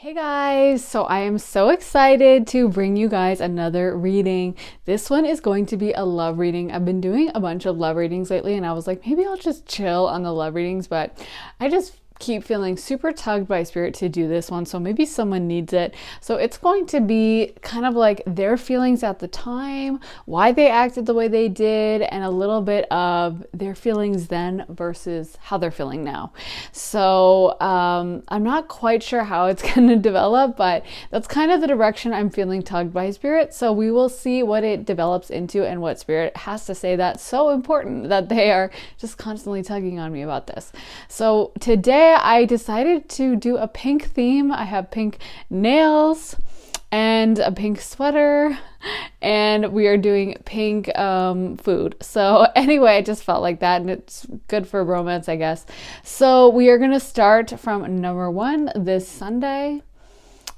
Hey guys, so I am so excited to bring you guys another reading. This one is going to be a love reading. I've been doing a bunch of love readings lately and I was like, maybe I'll just chill on the love readings, but I just keep feeling super tugged by spirit to do this one, so maybe someone needs it. So it's going to be kind of like their feelings at the time, why they acted the way they did, and a little bit of their feelings then versus how they're feeling now. So I'm not quite sure how it's going to develop, but that's kind of the direction I'm feeling tugged by spirit. So we will see what it develops into and what spirit has to say. That's so important that they are just constantly tugging on me about this. So today I decided to do a pink theme. I have pink nails and a pink sweater, and we are doing pink food. So anyway, I just felt like that, and it's good for romance, I guess. So we are gonna start from number 1 this Sunday.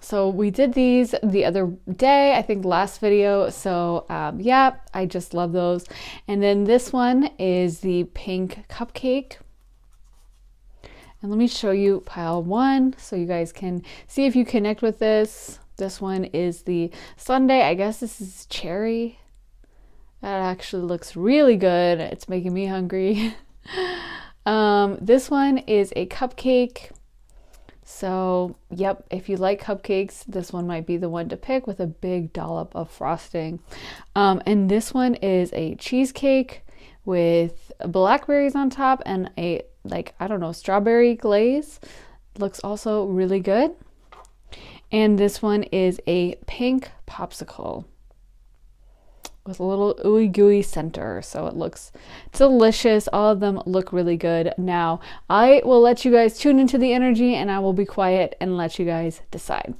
So we did these the other day, I think last video. So yeah, I just love those. And then this one is the pink cupcake. And let me show you pile 1 so you guys can see if you connect with this. This one is the sundae. I guess this is cherry. That actually looks really good. It's making me hungry. This one is a cupcake. So, yep, if you like cupcakes, this one might be the one to pick with a big dollop of frosting. And this one is a cheesecake with blackberries on top and a strawberry glaze. Looks also really good. And this one is a pink popsicle with a little ooey gooey center. So it looks delicious. All of them look really good. Now, I will let you guys tune into the energy and I will be quiet and let you guys decide.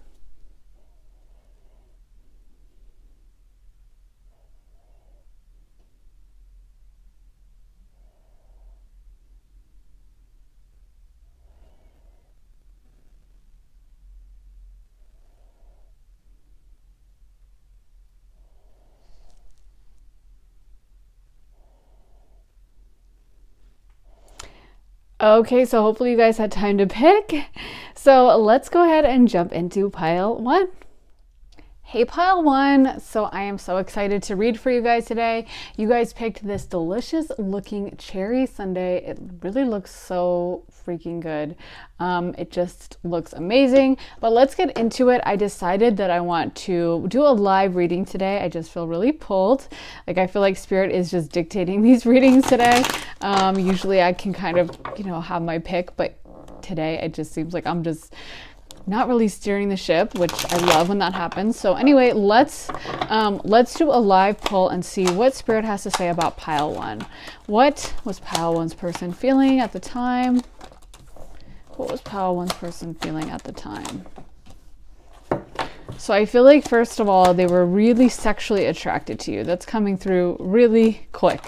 Okay, so hopefully you guys had time to pick. So let's go ahead and jump into pile 1. Hey pile 1, so I am so excited to read for you guys today. You guys picked this delicious looking cherry sundae. It really looks so freaking good. It just looks amazing, but let's get into it. I decided that I want to do a live reading today. I just feel really pulled. Like I feel like spirit is just dictating these readings today. Usually I can kind of, have my pick, but today it just seems like I'm just not really steering the ship, which I love when that happens. So anyway, let's do a live poll and see what spirit has to say about pile 1. What was pile 1's person feeling at the time? What was pile 1's person feeling at the time? So I feel like, first of all, they were really sexually attracted to you. That's coming through really quick.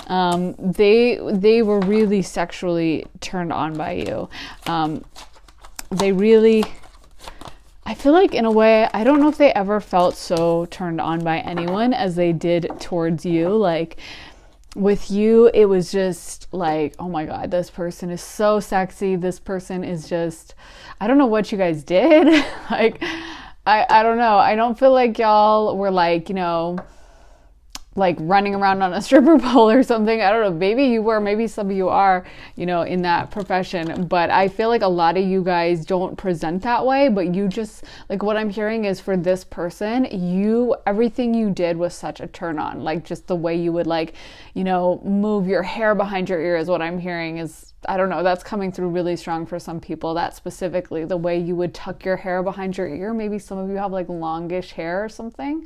They were really sexually turned on by you. I feel like in a way, I don't know if they ever felt so turned on by anyone as they did towards you. Like with you, it was just like, oh my God, this person is so sexy. This person is just, I don't know what you guys did. Like, I don't know. I don't feel like y'all were like, like running around on a stripper pole or something. I don't know, maybe you were, maybe some of you are, in that profession, but I feel like a lot of you guys don't present that way, but you just, like what I'm hearing is for this person, everything you did was such a turn on, like just the way you would move your hair behind your ear is what I'm hearing is, I don't know, that's coming through really strong for some people, that specifically, the way you would tuck your hair behind your ear. Maybe some of you have like longish hair or something.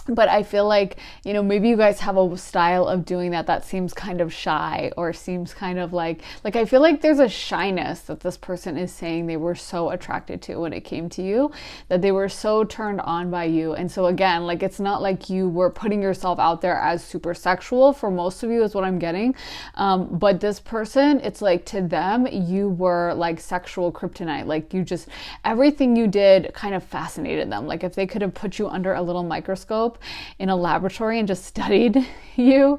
But I feel like, maybe you guys have a style of doing that seems kind of shy or seems kind of like I feel like there's a shyness that this person is saying they were so attracted to when it came to you, that they were so turned on by you. And so again, like it's not like you were putting yourself out there as super sexual for most of you is what I'm getting. But this person, it's like to them, you were like sexual kryptonite. Like you just, everything you did kind of fascinated them. Like if they could have put you under a little microscope, microscope in a laboratory and just studied you,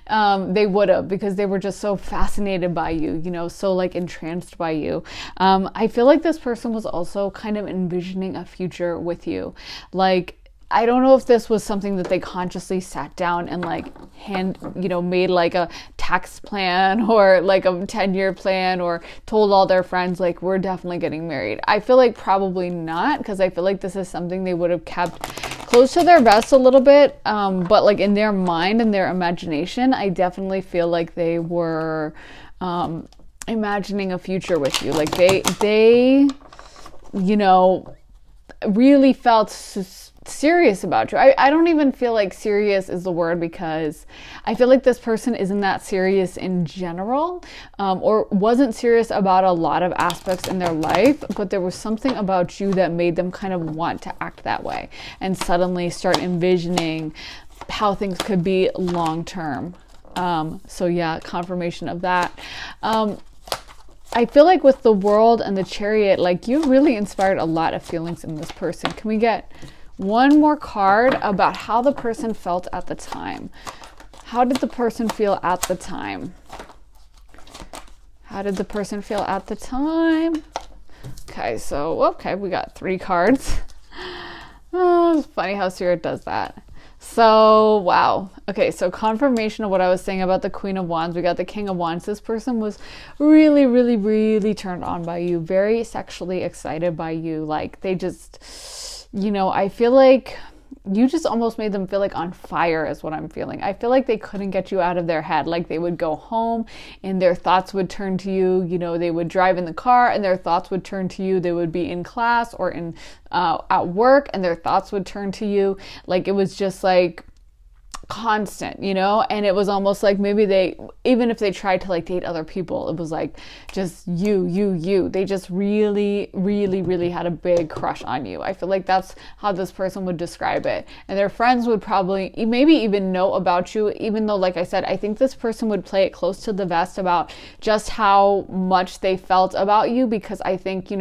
they would have, because they were just so fascinated by you, you know, so like entranced by you. I feel like this person was also kind of envisioning a future with you. Like, I don't know if this was something that they consciously sat down and like made like a tax plan or like a 10-year plan, or told all their friends like, we're definitely getting married. I feel like probably not, because I feel like this is something they would have kept close to their vest a little bit. But like in their mind and their imagination, I definitely feel like they were imagining a future with you. Like they really felt serious about you. I don't even feel like serious is the word, because I feel like this person isn't that serious in general, or wasn't serious about a lot of aspects in their life, but there was something about you that made them kind of want to act that way and suddenly start envisioning how things could be long term. So yeah, confirmation of that. I feel like with the World and the Chariot, like you really inspired a lot of feelings in this person. Can we get one more card about how the person felt at the time? How did the person feel at the time? How did the person feel at the time? Okay, we got 3 cards. Oh, it's funny how Spirit does that. So, wow. Okay, so confirmation of what I was saying about the Queen of Wands. We got the King of Wands. This person was really, really, really turned on by you. Very sexually excited by you. Like, they just, I feel like you just almost made them feel like on fire is what I'm feeling. I feel like they couldn't get you out of their head. Like they would go home and their thoughts would turn to you. They would drive in the car and their thoughts would turn to you. They would be in class or in at work and their thoughts would turn to you. Like it was just like constant, and it was almost like maybe even if they tried to like date other people, it was like just you. They just really, really, really had a big crush on you. I feel like that's how this person would describe it. And their friends would probably maybe even know about you, even though, like I said, I think this person would play it close to the vest about just how much they felt about you, because I think,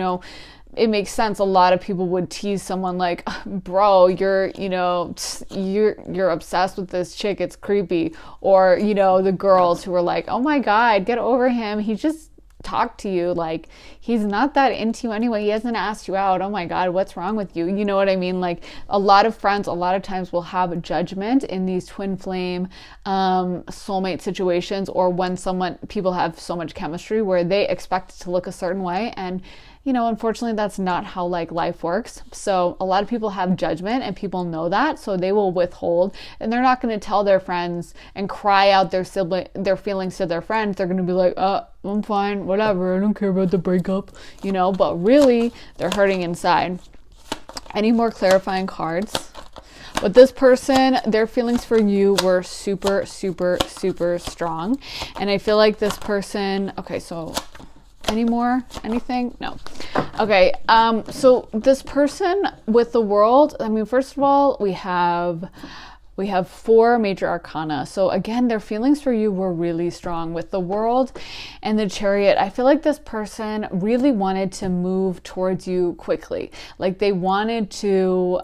it makes sense. A lot of people would tease someone like, bro, you're obsessed with this chick. It's creepy. Or, the girls who were like, oh my God, get over him. He just talked to you. Like, he's not that into you anyway. He hasn't asked you out. Oh my God, what's wrong with you? You know what I mean? Like a lot of friends, a lot of times will have judgment in these twin flame, soulmate situations, or when people have so much chemistry where they expect it to look a certain way. And unfortunately, that's not how like life works. So a lot of people have judgment and people know that. So they will withhold, and they're not going to tell their friends and cry out their feelings to their friends. They're going to be like, I'm fine, whatever. I don't care about the breakup, but really they're hurting inside. Any more clarifying cards? But this person, their feelings for you were super, super, super strong. And I feel like this person, okay, so any more? Anything? No. Okay. So this person with the World, I mean, first of all, we have 4 major arcana. So again, their feelings for you were really strong. With the World and the Chariot, I feel like this person really wanted to move towards you quickly. Like they wanted to,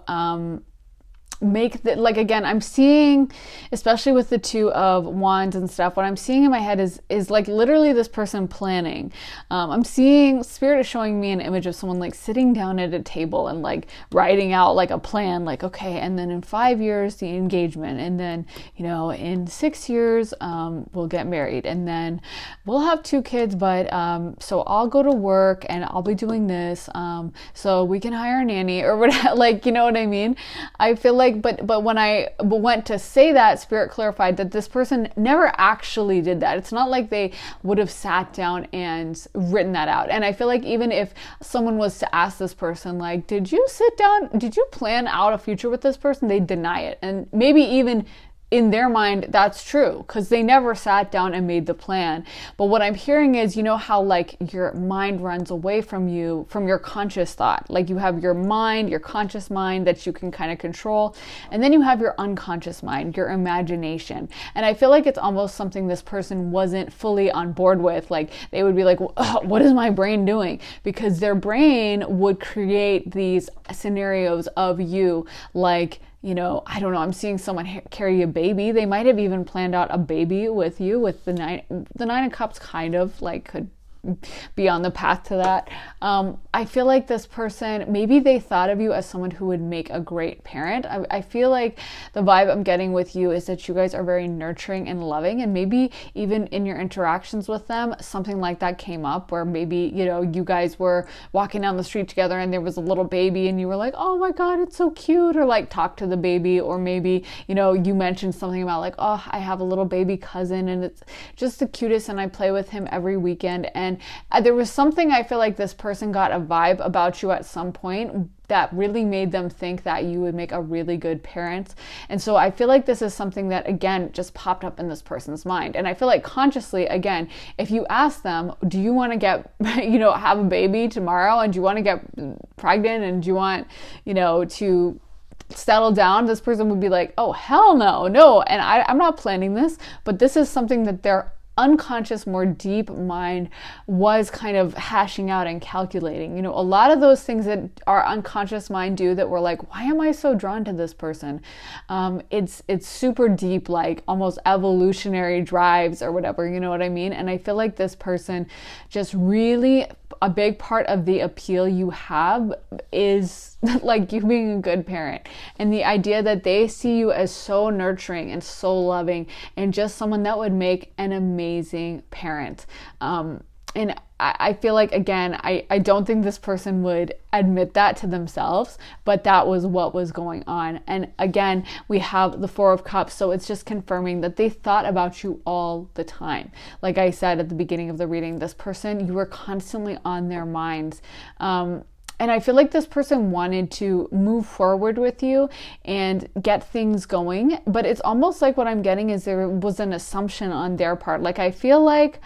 again, I'm seeing, especially with the 2 of Wands and stuff, what I'm seeing in my head is like literally this person planning. I'm seeing, Spirit is showing me an image of someone like sitting down at a table and like writing out like a plan, like, okay, and then in 5 years, the engagement, and then, in 6 years, we'll get married, and then we'll have 2 kids, but, so I'll go to work and I'll be doing this, so we can hire a nanny or whatever, like, you know what I mean? I feel like, but when I went to say that, Spirit clarified that this person never actually did that. It's not like they would have sat down and written that out. And I feel like even if someone was to ask this person, like, did you sit down, did you plan out a future with this person? They deny it. And maybe even in their mind, that's true, because they never sat down and made the plan. But what I'm hearing is, how like your mind runs away from you, from your conscious thought. Like you have your mind, your conscious mind that you can kind of control. And then you have your unconscious mind, your imagination. And I feel like it's almost something this person wasn't fully on board with. Like they would be like, what is my brain doing? Because their brain would create these scenarios of you like I don't know, I'm seeing someone carry a baby. They might have even planned out a baby with you, with the nine of cups kind of like could be on the path to that. I feel like this person, maybe they thought of you as someone who would make a great parent. I feel like the vibe I'm getting with you is that you guys are very nurturing and loving, and maybe even in your interactions with them, something like that came up where maybe, you guys were walking down the street together and there was a little baby and you were like, oh my God, it's so cute, or like talk to the baby, or maybe, you mentioned something about like, oh, I have a little baby cousin and it's just the cutest and I play with him every weekend. And there was something, I feel like this person got a vibe about you at some point that really made them think that you would make a really good parent. And so I feel like this is something that, again, just popped up in this person's mind. And I feel like consciously, again, if you ask them, do you want to get, have a baby tomorrow, and do you want to get pregnant, and do you want, to settle down, this person would be like, oh, hell no. And I'm not planning this, but this is something that they're unconscious, more deep mind was kind of hashing out and calculating. A lot of those things that our unconscious mind do that we're like, why am I so drawn to this person? It's super deep, like almost evolutionary drives or whatever, you know what I mean? And I feel like this person just really, a big part of the appeal you have is like you being a good parent, and the idea that they see you as so nurturing and so loving and just someone that would make an amazing parent. And I feel like, again, I don't think this person would admit that to themselves, but that was what was going on. And again, we have the Four of Cups, so it's just confirming that they thought about you all the time. Like I said at the beginning of the reading, this person, you were constantly on their minds. And I feel like this person wanted to move forward with you and get things going, but it's almost like what I'm getting is there was an assumption on their part. Like I feel like,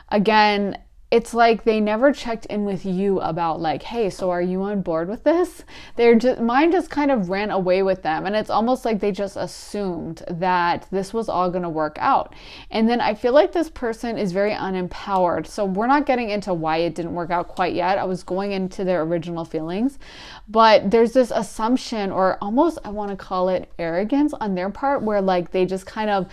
again, it's like they never checked in with you about like, hey, so are you on board with this? Mine just kind of ran away with them. And it's almost like they just assumed that this was all going to work out. And then I feel like this person is very unempowered. So we're not getting into why it didn't work out quite yet. I was going into their original feelings, but there's this assumption, or almost I want to call it arrogance on their part, where like they just kind of,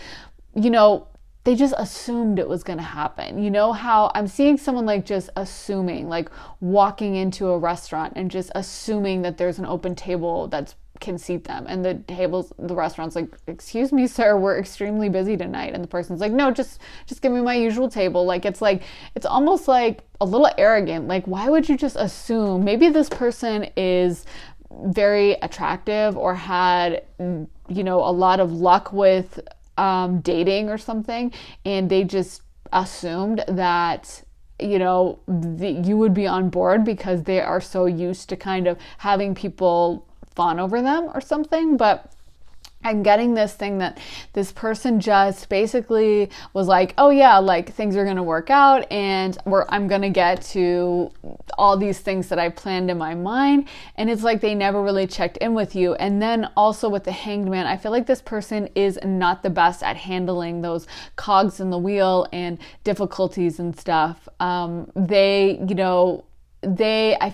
they just assumed it was going to happen. You know how I'm seeing someone like just assuming, like walking into a restaurant and just assuming that there's an open table that can seat them. And the restaurant's like, excuse me, sir, we're extremely busy tonight. And the person's like, no, just give me my usual table. It's almost like a little arrogant. Like, why would you just assume? Maybe this person is very attractive or had, a lot of luck with dating or something, and they just assumed that you would be on board because they are so used to kind of having people fawn over them or something. But I'm getting this thing that this person just basically was like, oh yeah, like things are going to work out and I'm going to get to all these things that I planned in my mind. And it's like they never really checked in with you. And then also with the Hanged Man, I feel like this person is not the best at handling those cogs in the wheel and difficulties and stuff. I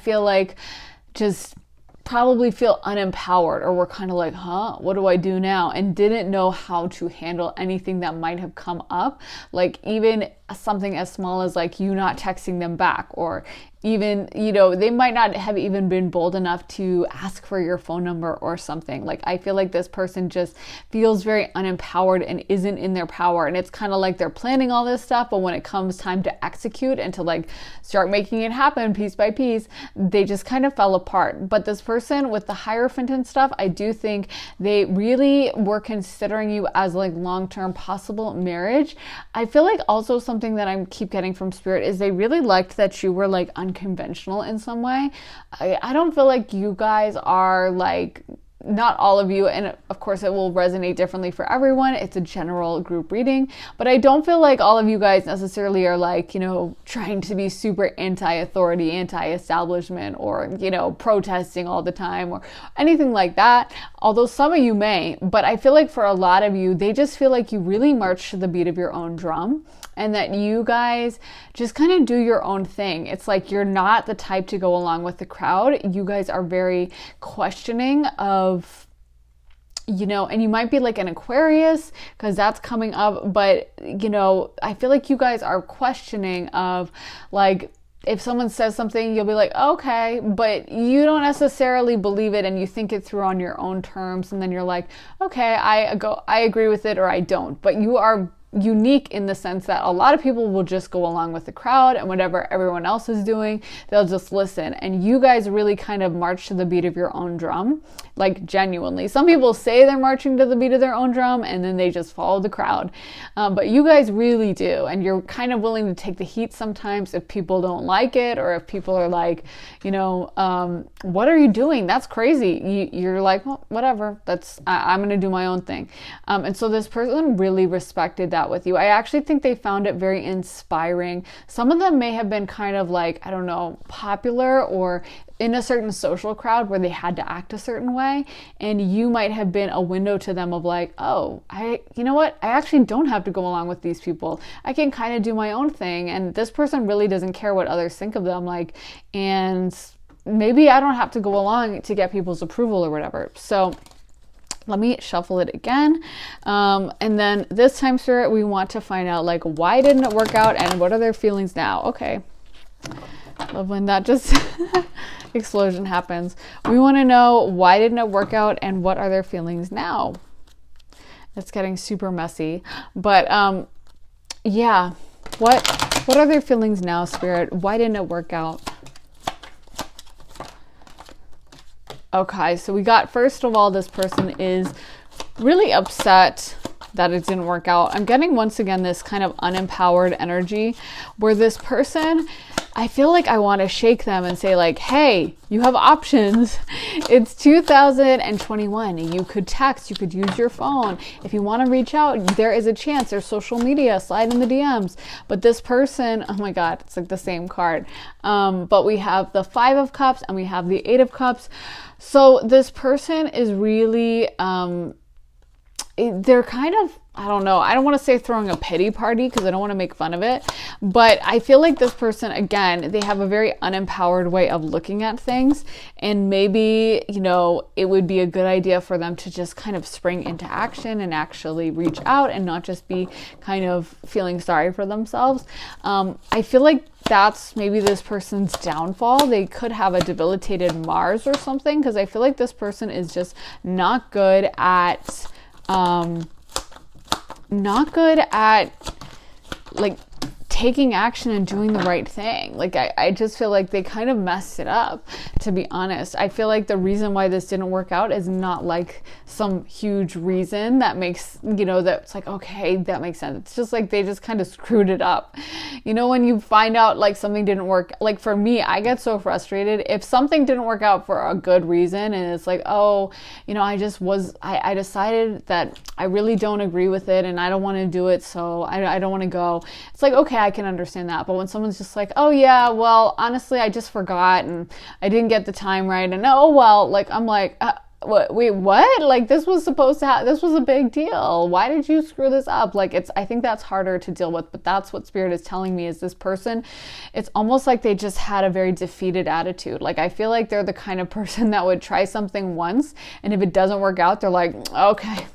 feel like just probably feel unempowered, or were kind of like, what do I do now? And didn't know how to handle anything that might have come up. Like even something as small as like you not texting them back, or even, they might not have even been bold enough to ask for your phone number or something. Like, I feel like this person just feels very unempowered and isn't in their power. And it's kind of like they're planning all this stuff, but when it comes time to execute and to like start making it happen piece by piece, they just kind of fell apart. But this person with the Hierophant and stuff, I do think they really were considering you as like long-term possible marriage. I feel like also something that I keep getting from Spirit is they really liked that you were like unconventional in some way. I don't feel like you guys are like, not all of you, and of course it will resonate differently for everyone. It's a general group reading, but I don't feel like all of you guys necessarily are like, trying to be super anti-authority, anti-establishment, or, protesting all the time or anything like that. Although some of you may, but I feel like for a lot of you, they just feel like you really march to the beat of your own drum, and that you guys just kind of do your own thing. It's like you're not the type to go along with the crowd. You guys are very questioning of and you might be like an Aquarius because that's coming up, but I feel like you guys are questioning of like, if someone says something, you'll be like, okay, but you don't necessarily believe it and you think it through on your own terms. And then you're like, okay, I agree with it or I don't. But you are unique in the sense that a lot of people will just go along with the crowd and whatever everyone else is doing, they'll just listen. And you guys really kind of march to the beat of your own drum, like genuinely. Some people say they're marching to the beat of their own drum and then they just follow the crowd. But you guys really do. And you're kind of willing to take the heat sometimes if people don't like it, or if people are like, what are you doing? That's crazy. You're like, well, whatever. I'm going to do my own thing. And so this person really respected that with you. I actually think they found it very inspiring. Some of them may have been kind of like, I don't know, popular or in a certain social crowd where they had to act a certain way, and you might have been a window to them of like, oh, you know what? I actually don't have to go along with these people. I can kind of do my own thing, and this person really doesn't care what others think of them, like, and maybe I don't have to go along to get people's approval or whatever. So let me shuffle it again. And then this time, Spirit, we want to find out like, why didn't it work out and what are their feelings now? Okay. Love when that just explosion happens. We want to know why didn't it work out and what are their feelings now? It's getting super messy, but yeah, what are their feelings now, Spirit? Why didn't it work out? Okay, so we got, first of all, this person is really upset that it didn't work out. I'm getting, once again, this kind of unempowered energy where this person, I feel like I want to shake them and say like, hey, you have options. It's 2021. You could text, you could use your phone. If you want to reach out, there is a chance. There's social media, slide in the DMs. But this person, oh my God, it's like the same card. But we have the 5 of Cups and we have the 8 of Cups. So this person is really, they're kind of, I don't know, I don't want to say throwing a pity party because I don't want to make fun of it, but I feel like this person, again, they have a very unempowered way of looking at things, and maybe, it would be a good idea for them to just kind of spring into action and actually reach out and not just be kind of feeling sorry for themselves. I feel like that's maybe this person's downfall. They could have a debilitated Mars or something, because I feel like this person is just not good at like taking action and doing the right thing. Like I just feel like they kind of messed it up, to be honest. I feel like the reason why this didn't work out is not like some huge reason that makes, that's like, okay, that makes sense. It's just like they just kind of screwed it up. When you find out like something didn't work, like for me, I get so frustrated if something didn't work out for a good reason and it's like, oh, I decided that I really don't agree with it and I don't want to do it, so I don't want to go. It's like, okay, I can understand that. But when someone's just like, oh yeah, well, honestly, I just forgot and I didn't get the time right, and oh well, like I'm like, wait, what? Like this was supposed to this was a big deal. Why did you screw this up? Like I think that's harder to deal with, but that's what Spirit is telling me is this person, it's almost like they just had a very defeated attitude. Like I feel like they're the kind of person that would try something once, and if it doesn't work out, they're like, okay,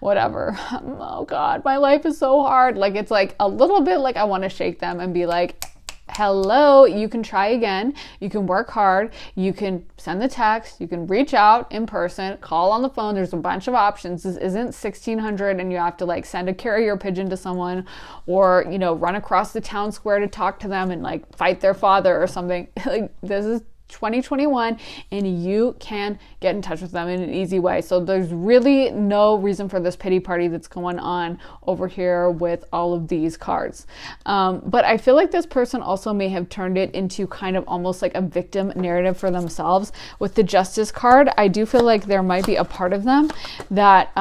whatever. Oh God, my life is so hard. Like it's like a little bit like I want to shake them and be like, hello, you can try again. You can work hard. You can send the text. You can reach out in person, call on the phone. There's a bunch of options. This isn't 1600 and you have to like send a carrier pigeon to someone or, run across the town square to talk to them and like fight their father or something. Like this is 2021 and you can get in touch with them in an easy way. So there's really no reason for this pity party that's going on over here with all of these cards. But I feel like this person also may have turned it into kind of almost like a victim narrative for themselves. With the Justice card, I do feel like there might be a part of them that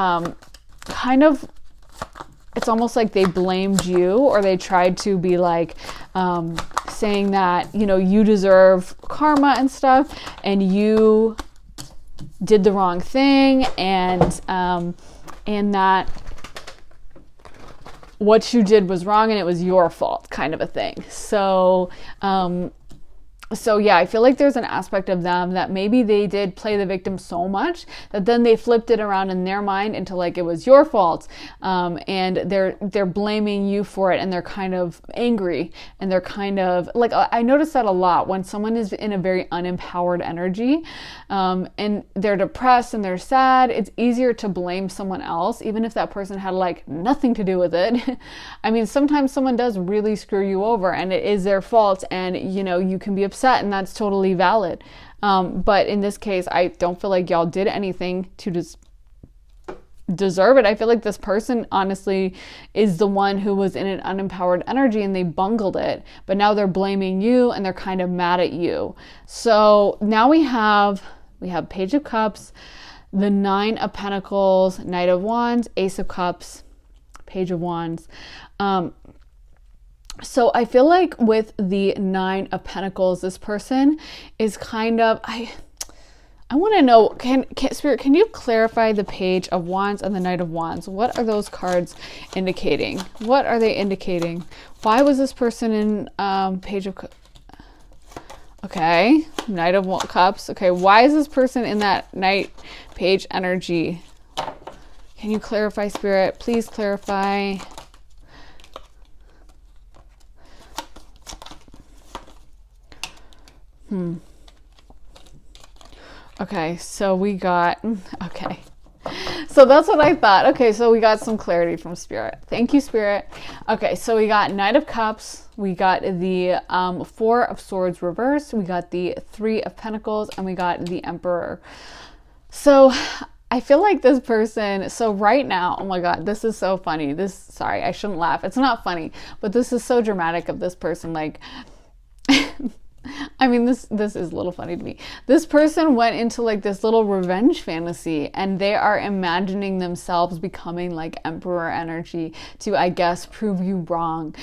kind of, it's almost like they blamed you, or they tried to be like saying that, you deserve karma and stuff, and you did the wrong thing, and that what you did was wrong and it was your fault, kind of a thing. So So yeah, I feel like there's an aspect of them that maybe they did play the victim so much that then they flipped it around in their mind into like it was your fault, and they're blaming you for it, and they're kind of angry, and they're kind of like, I notice that a lot when someone is in a very unempowered energy, and they're depressed and they're sad. It's easier to blame someone else, even if that person had like nothing to do with it. I mean, sometimes someone does really screw you over, and it is their fault, and you can be upset, and that's totally valid. But in this case, I don't feel like y'all did anything to deserve it. I feel like this person honestly is the one who was in an unempowered energy and they bungled it, but now they're blaming you and they're kind of mad at you. So now we have Page of Cups, the Nine of Pentacles, Knight of Wands, Ace of Cups, Page of Wands. So I feel like with the Nine of Pentacles, this person is kind of, I want to know, Spirit, can you clarify the Page of Wands and the Knight of Wands? What are those cards indicating? What are they indicating? Why was this person in Page of Cups? Okay, Knight of Cups. Okay, why is this person in that Knight Page energy? Can you clarify, Spirit? Please clarify. Okay, so we got, okay. So that's what I thought. Okay, so we got some clarity from Spirit. Thank you, Spirit. Okay, so we got Knight of Cups. We got the Four of Swords reversed. We got the Three of Pentacles, and we got the Emperor. So I feel like this person, so right now, oh my God, this is so funny. Sorry, I shouldn't laugh. It's not funny, but this is so dramatic of this person. Like, I mean, this is a little funny to me. This person went into like this little revenge fantasy, and they are imagining themselves becoming like Emperor energy to, I guess, prove you wrong.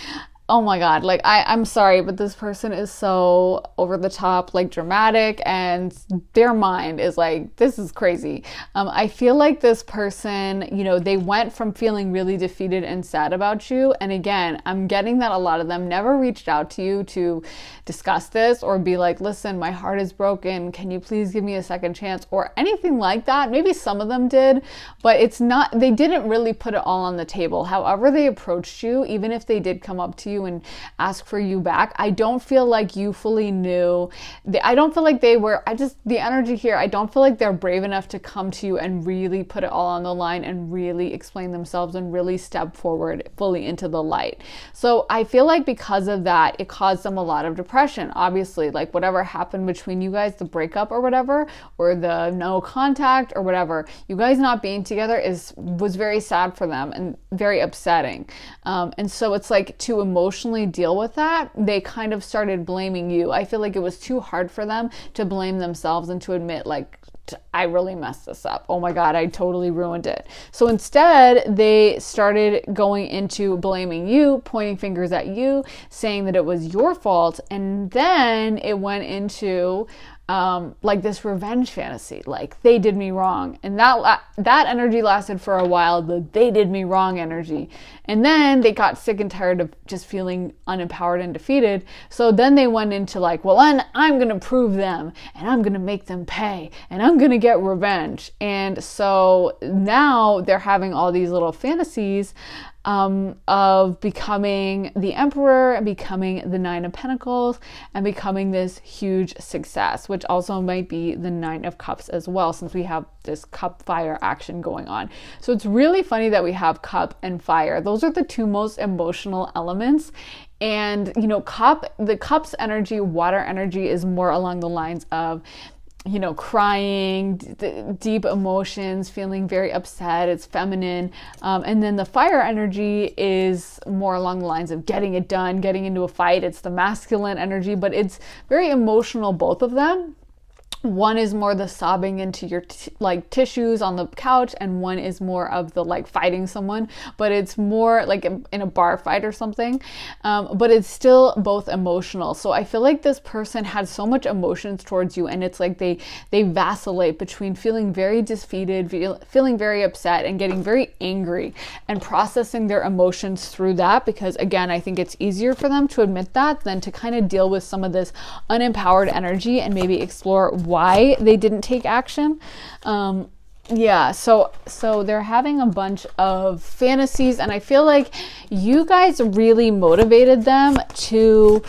Oh my God, like I'm sorry, but this person is so over the top, like dramatic, and their mind is like, this is crazy. I feel like this person, they went from feeling really defeated and sad about you. And again, I'm getting that a lot of them never reached out to you to discuss this or be like, listen, my heart is broken. Can you please give me a second chance or anything like that? Maybe some of them did, but they didn't really put it all on the table. However they approached you, even if they did come up to you and ask for you back, I don't feel like you fully knew. I don't feel like the energy here, I don't feel like they're brave enough to come to you and really put it all on the line and really explain themselves and really step forward fully into the light. So I feel like because of that, it caused them a lot of depression. Obviously, like whatever happened between you guys, the breakup or whatever, or the no contact or whatever, you guys not being together was very sad for them and very upsetting. And so it's like to emotionally deal with that, they kind of started blaming you. I feel like it was too hard for them to blame themselves and to admit like, I really messed this up. Oh my God, I totally ruined it. So instead, they started going into blaming you, pointing fingers at you, saying that it was your fault. And then it went into like this revenge fantasy, like they did me wrong. And that energy lasted for a while, the they did me wrong energy. And then they got sick and tired of just feeling unempowered and defeated. So then they went into like, well, I'm going to prove them and I'm going to make them pay and I'm going to get revenge. And so now they're having all these little fantasies of becoming the Emperor and becoming the Nine of Pentacles and becoming this huge success, which also might be the Nine of Cups as well, since we have this cup fire action going on. So it's really funny that we have cup and fire. Those are the two most emotional elements. And, the cup's energy, water energy, is more along the lines of crying, deep emotions, feeling very upset. It's feminine. And then the fire energy is more along the lines of getting it done, getting into a fight. It's the masculine energy, but it's very emotional, both of them. One is more the sobbing into your like tissues on the couch, and one is more of the like fighting someone, but it's more like in a bar fight or something. But it's still both emotional. So I feel like this person had so much emotions towards you, and it's like they vacillate between feeling very defeated, feeling very upset, and getting very angry, and processing their emotions through that, because again, I think it's easier for them to admit that than to kind of deal with some of this unempowered energy and maybe explore why they didn't take action. Yeah, so they're having a bunch of fantasies, and I feel like you guys really motivated them to,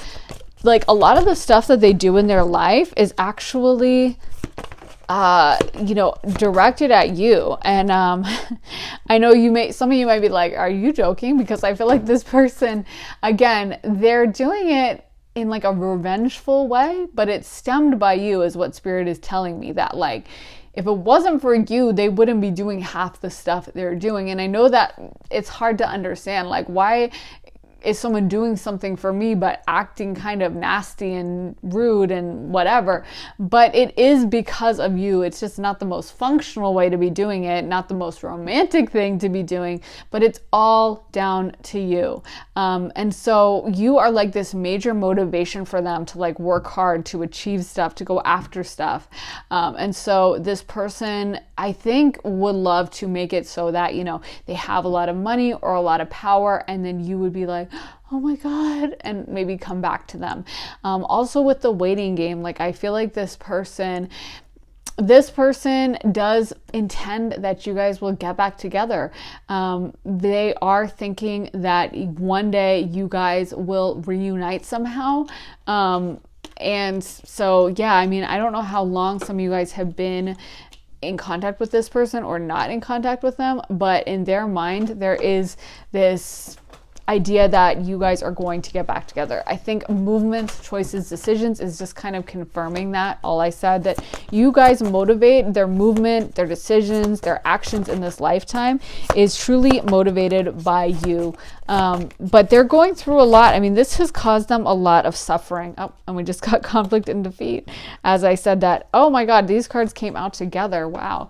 like, a lot of the stuff that they do in their life is actually directed at you. And I know some of you might be like, are you joking? Because I feel like this person, again, they're doing it in like a revengeful way, but it's stemmed by you, is what Spirit is telling me. That like, if it wasn't for you, they wouldn't be doing half the stuff they're doing. And I know that it's hard to understand, like, why is someone doing something for me but acting kind of nasty and rude and whatever? But it is because of you. It's just not the most functional way to be doing it, not the most romantic thing to be doing, but it's all down to you. And so you are like this major motivation for them to like work hard, to achieve stuff, to go after stuff. And so this person, I think, would love to make it so that, they have a lot of money or a lot of power, and then you would be like, oh my God, and maybe come back to them. Also with the waiting game, like, I feel like this person does intend that you guys will get back together. They are thinking that one day you guys will reunite somehow. And so, yeah, I mean, I don't know how long some of you guys have been in contact with this person or not in contact with them, but in their mind, there is this idea that you guys are going to get back together. I think movements, choices, decisions is just kind of confirming that. All I said, that you guys motivate, their movement, their decisions, their actions in this lifetime is truly motivated by you. But they're going through a lot. I mean, this has caused them a lot of suffering. Oh, and we just got conflict and defeat. As I said that, oh my God, these cards came out together. Wow.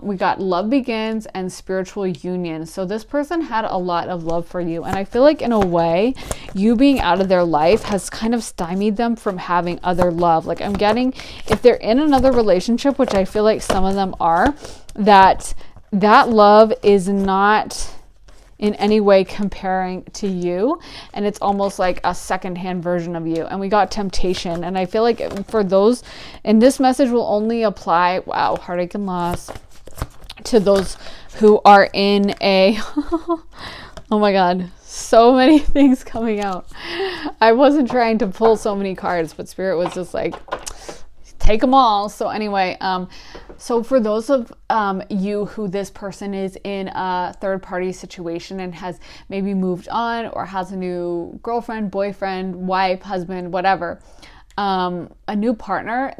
We got love begins and spiritual union. So this person had a lot of love for you. And I feel like in a way, you being out of their life has kind of stymied them from having other love. Like, I'm getting, if they're in another relationship, which I feel like some of them are, that love is not in any way comparing to you, and it's almost like a secondhand version of you. And we got temptation, and I feel like for those, and this message will only apply, wow, heartache and loss, to those who are in a oh my God, so many things coming out. I wasn't trying to pull so many cards, but Spirit was just like, take them all. So anyway, so for those of you who this person is in a third-party situation and has maybe moved on or has a new girlfriend, boyfriend, wife, husband, whatever, a new partner,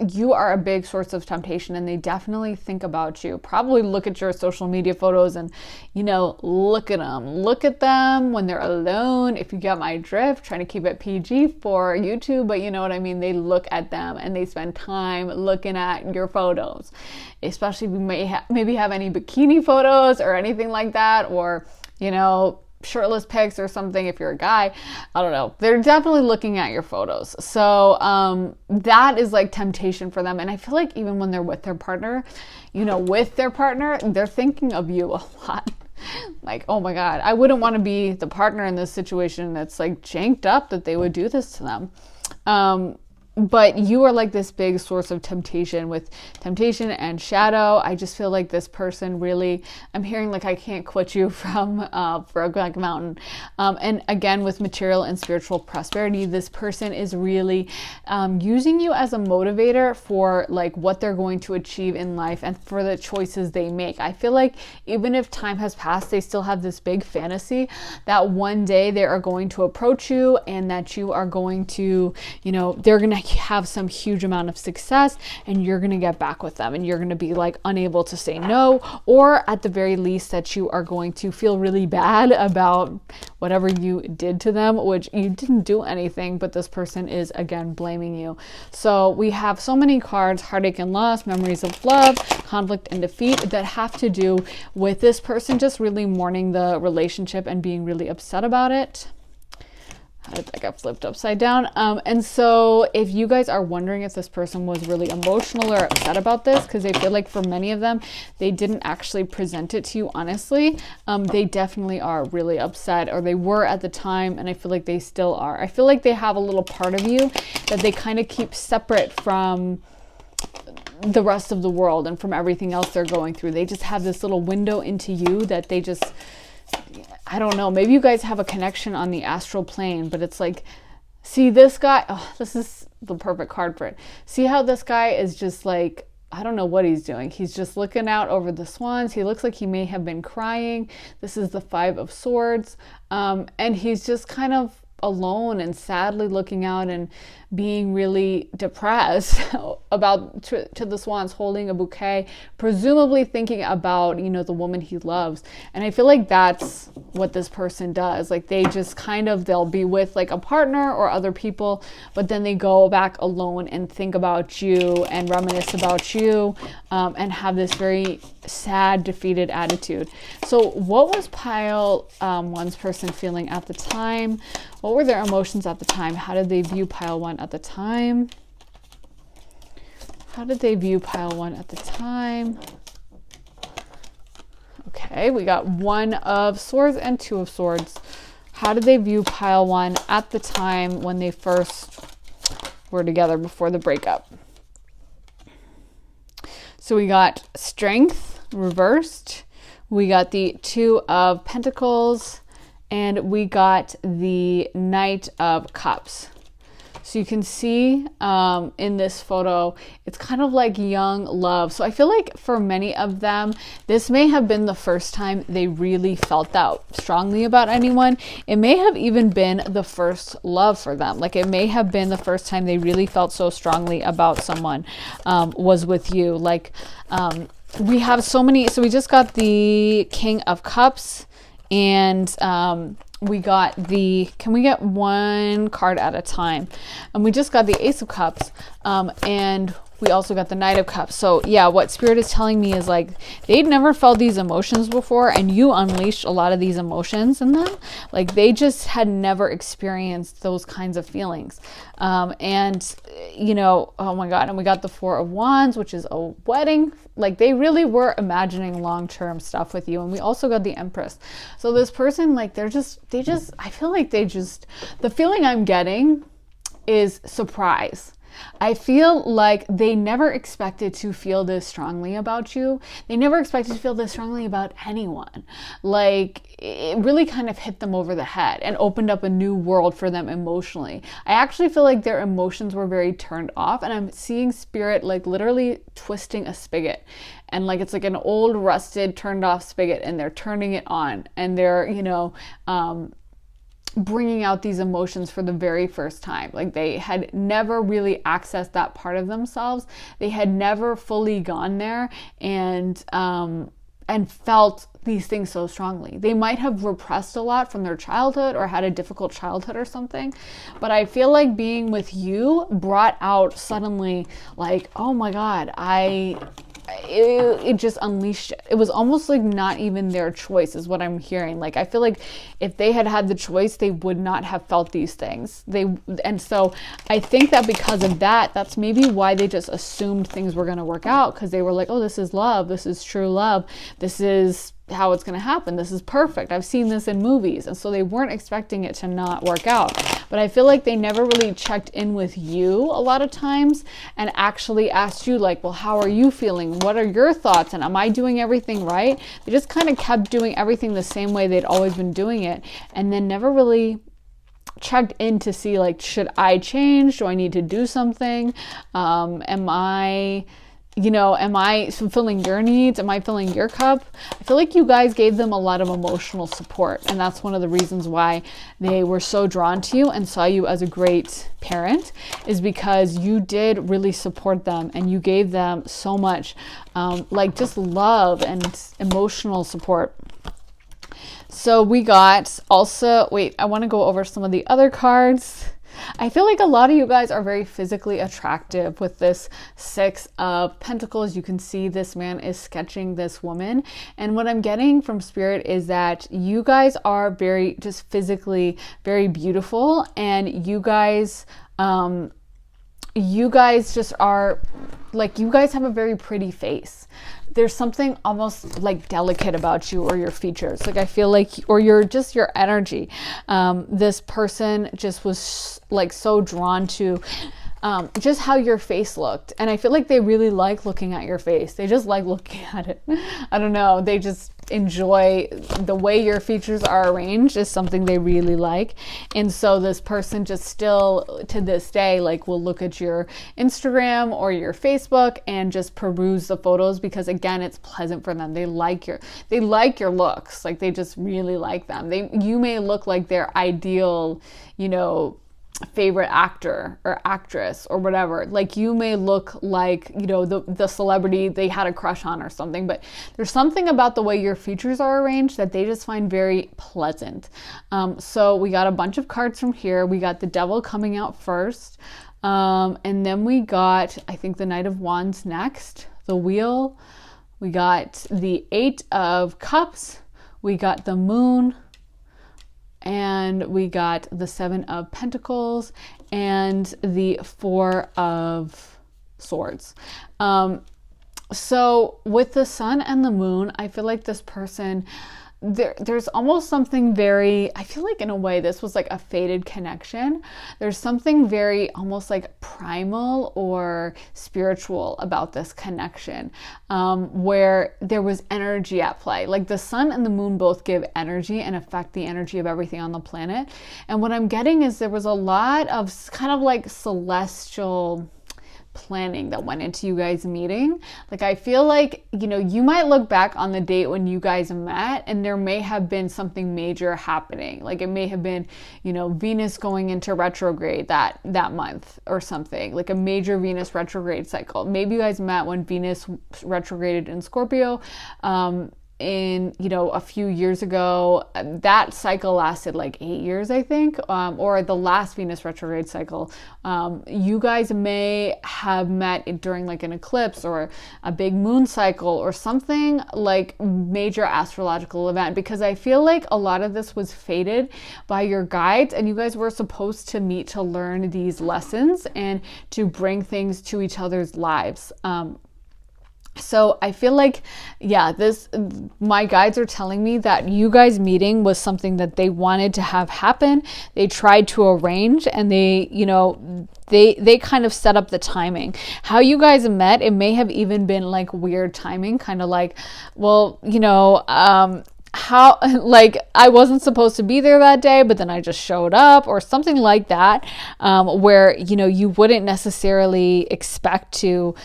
you are a big source of temptation, and they definitely think about you. Probably look at your social media photos and, look at them when they're alone. If you get my drift, trying to keep it PG for YouTube, but you know what I mean? They look at them and they spend time looking at your photos, especially if you maybe have any bikini photos or anything like that, or, shirtless pics or something. If you're a guy, I don't know, they're definitely looking at your photos. So that is like temptation for them. And I feel like even when they're with their partner, they're thinking of you a lot. Like, oh my God, I wouldn't want to be the partner in this situation that's like janked up that they would do this to them. But you are like this big source of temptation, with temptation and shadow. I just feel like this person really, I'm hearing like, I can't quit you from Brokeback Mountain. And again, with material and spiritual prosperity, this person is really using you as a motivator for like what they're going to achieve in life and for the choices they make. I feel like even if time has passed, they still have this big fantasy that one day they are going to approach you, and that you are going to, they're going to have some huge amount of success, and you're going to get back with them, and you're going to be like unable to say no, or at the very least that you are going to feel really bad about whatever you did to them, which you didn't do anything, but this person is again blaming you. So we have so many cards: heartache and loss, memories of love, conflict and defeat, that have to do with this person just really mourning the relationship and being really upset about it. How did that get flipped upside down? And so if you guys are wondering if this person was really emotional or upset about this, because I feel like for many of them, they didn't actually present it to you honestly, they definitely are really upset, or they were at the time, and I feel like they still are. I feel like they have a little part of you that they kind of keep separate from the rest of the world and from everything else they're going through. They just have this little window into you that they just, I don't know, maybe you guys have a connection on the astral plane, but it's like, see this guy, oh, this is the perfect card for it. See how this guy is just like, I don't know what he's doing. He's just looking out over the swans. He looks like he may have been crying. This is the 5 of Swords. And he's just kind of alone and sadly looking out and being really depressed about to the swans, holding a bouquet, presumably thinking about, you know, the woman he loves. And I feel like that's what this person does. Like they just kind of, they'll be with like a partner or other people, but then they go back alone and think about you and reminisce about you, and have this very sad, defeated attitude. So what was pile one's person feeling at the time? What were their emotions at the time? How did they view pile 1 at the time? How did they view pile 1 at the time? Okay, we got 1 of Swords and 2 of Swords. How did they view pile 1 at the time when they first were together before the breakup? So we got Strength reversed. We got the 2 of Pentacles. And we got the Knight of Cups. So you can see in this photo, it's kind of like young love. So I feel like for many of them, this may have been the first time they really felt that strongly about anyone. It may have even been the first love for them. Like it may have been the first time they really felt so strongly about someone was with you. Like we have so many, so we just got the King of Cups. And we got the, can we get one card at a time? And we just got the Ace of Cups, and we also got the Knight of Cups. So yeah, what Spirit is telling me is like, they'd never felt these emotions before, and you unleashed a lot of these emotions in them. Like they just had never experienced those kinds of feelings. And you know, oh my God, and we got the 4 of Wands, which is a wedding. Like they really were imagining long-term stuff with you. And we also got the Empress. So this person, like they just, I feel like the feeling I'm getting is surprise. I feel like they never expected to feel this strongly about you. They never expected to feel this strongly about anyone. Like it really kind of hit them over the head and opened up a new world for them emotionally. I actually feel like their emotions were very turned off, and I'm seeing Spirit like literally twisting a spigot. And like it's like an old rusted turned off spigot, and they're turning it on, and they're, you know, bringing out these emotions for the very first time. Like they had never really accessed that part of themselves. They had never fully gone there and felt these things so strongly. They might have repressed a lot from their childhood or had a difficult childhood or something, but I feel like being with you brought out suddenly like, oh my God, it just unleashed it. It was almost like not even their choice is what I'm hearing. Like I feel like if they had had the choice, they would not have felt these things. And so I think that because of that, that's maybe why they just assumed things were going to work out, because they were like, oh, this is love, this is true love, this is how it's going to happen, this is perfect, I've seen this in movies. And so they weren't expecting it to not work out. But I feel like they never really checked in with you a lot of times and actually asked you like, well, how are you feeling? What are your thoughts? And am I doing everything right? They just kind of kept doing everything the same way they'd always been doing it, and then never really checked in to see like, should I change? Do I need to do something? Am I you know, am I fulfilling your needs? Am I filling your cup? I feel like you guys gave them a lot of emotional support. And that's one of the reasons why they were so drawn to you and saw you as a great parent, is because you did really support them and you gave them so much like just love and emotional support. So we got also, wait, I want to go over some of the other cards. I feel like a lot of you guys are very physically attractive with this Six of Pentacles. You can see this man is sketching this woman. And what I'm getting from Spirit is that you guys are very just physically very beautiful. And you guys just are like, you guys have a very pretty face. There's something almost like delicate about you or your features. Like I feel like, or your energy. This person just was like so drawn to just how your face looked. And I feel like they really like looking at your face. They just like looking at it. I don't know. They just enjoy the way your features are arranged is something they really like. And so this person just still to this day like will look at your Instagram or your Facebook and just peruse the photos, because again, it's pleasant for them. They like your looks. Like they just really like them. You may look like their ideal, you know, favorite actor or actress or whatever. Like you may look like, you know, the celebrity they had a crush on or something, but there's something about the way your features are arranged that they just find very pleasant. So we got a bunch of cards from here. We got the Devil coming out first. And then we got, I think, the Knight of Wands next, the Wheel. We got the Eight of Cups. We got the Moon. And we got the Seven of Pentacles and the Four of Swords. So with the Sun and the Moon, I feel like this person, there's almost something very, I feel like in a way this was like a fated connection. There's something very almost like primal or spiritual about this connection, where there was energy at play. Like the Sun and the Moon both give energy and affect the energy of everything on the planet. And what I'm getting is there was a lot of kind of like celestial planning that went into you guys meeting. Like I feel like, you know, you might look back on the date when you guys met and there may have been something major happening. Like it may have been, you know, Venus going into retrograde that month or something, like a major Venus retrograde cycle. Maybe you guys met when Venus retrograded in Scorpio, in, you know, a few years ago. That cycle lasted like 8 years, I think, or the last Venus retrograde cycle. You guys may have met during like an eclipse or a big moon cycle or something like major astrological event, because I feel like a lot of this was fated by your guides and you guys were supposed to meet to learn these lessons and to bring things to each other's lives. So I feel like, yeah, my guides are telling me that you guys meeting was something that they wanted to have happen. They tried to arrange and they, you know, they kind of set up the timing. How you guys met, it may have even been like weird timing, kind of like, well, you know, how, like, I wasn't supposed to be there that day, but then I just showed up or something like that, where, you know, you wouldn't necessarily expect to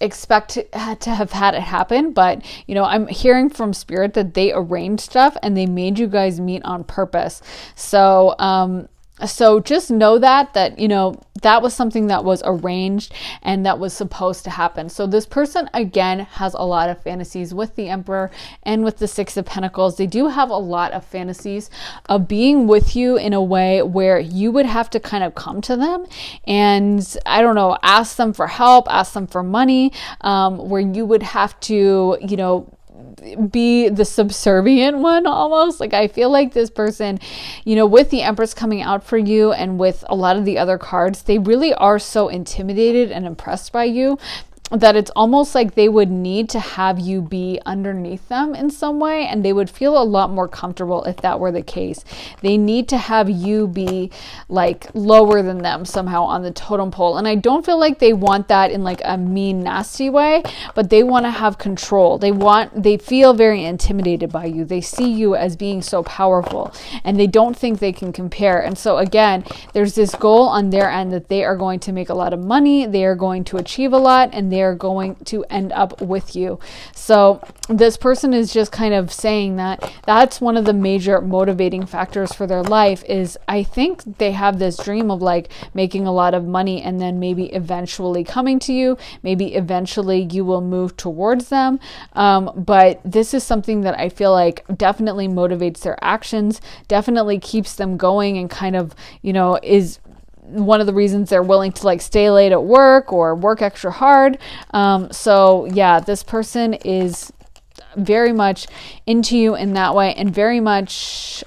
have had it happen. But, you know, I'm hearing from Spirit that they arranged stuff and they made you guys meet on purpose. So just know that, you know, that was something that was arranged and that was supposed to happen. So this person, again, has a lot of fantasies with the Emperor and with the Six of Pentacles. They do have a lot of fantasies of being with you in a way where you would have to kind of come to them and, I don't know, ask them for help, ask them for money, where you would have to, you know, be the subservient one almost. Like I feel like this person, you know, with the Empress coming out for you and with a lot of the other cards, they really are so intimidated and impressed by you that it's almost like they would need to have you be underneath them in some way, and they would feel a lot more comfortable if that were the case. They need to have you be like lower than them somehow on the totem pole. And I don't feel like they want that in like a mean, nasty way, but they want to have control. They feel very intimidated by you. They see you as being so powerful and they don't think they can compare. And so again, there's this goal on their end that they are going to make a lot of money, they are going to achieve a lot, and they they're going to end up with you. So this person is just kind of saying that that's one of the major motivating factors for their life. Is I think they have this dream of like making a lot of money and then maybe eventually coming to you. Maybe eventually you will move towards them. But this is something that I feel like definitely motivates their actions, definitely keeps them going, and kind of, is one of the reasons they're willing to like stay late at work or work extra hard. So yeah, this person is very much into you in that way, and very much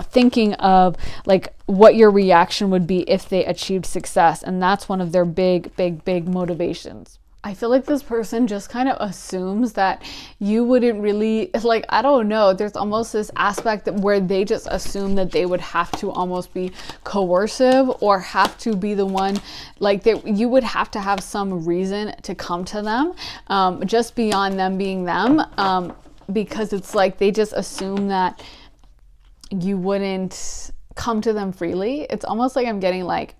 thinking of like what your reaction would be if they achieved success. And that's one of their big motivations. I feel like this person just kind of assumes that you wouldn't really, like, I don't know, there's almost this aspect where they just assume that they would have to almost be coercive or have to be the one, like you would have to have some reason to come to them, just beyond them being them, because it's like they just assume that you wouldn't come to them freely. It's almost like I'm getting like,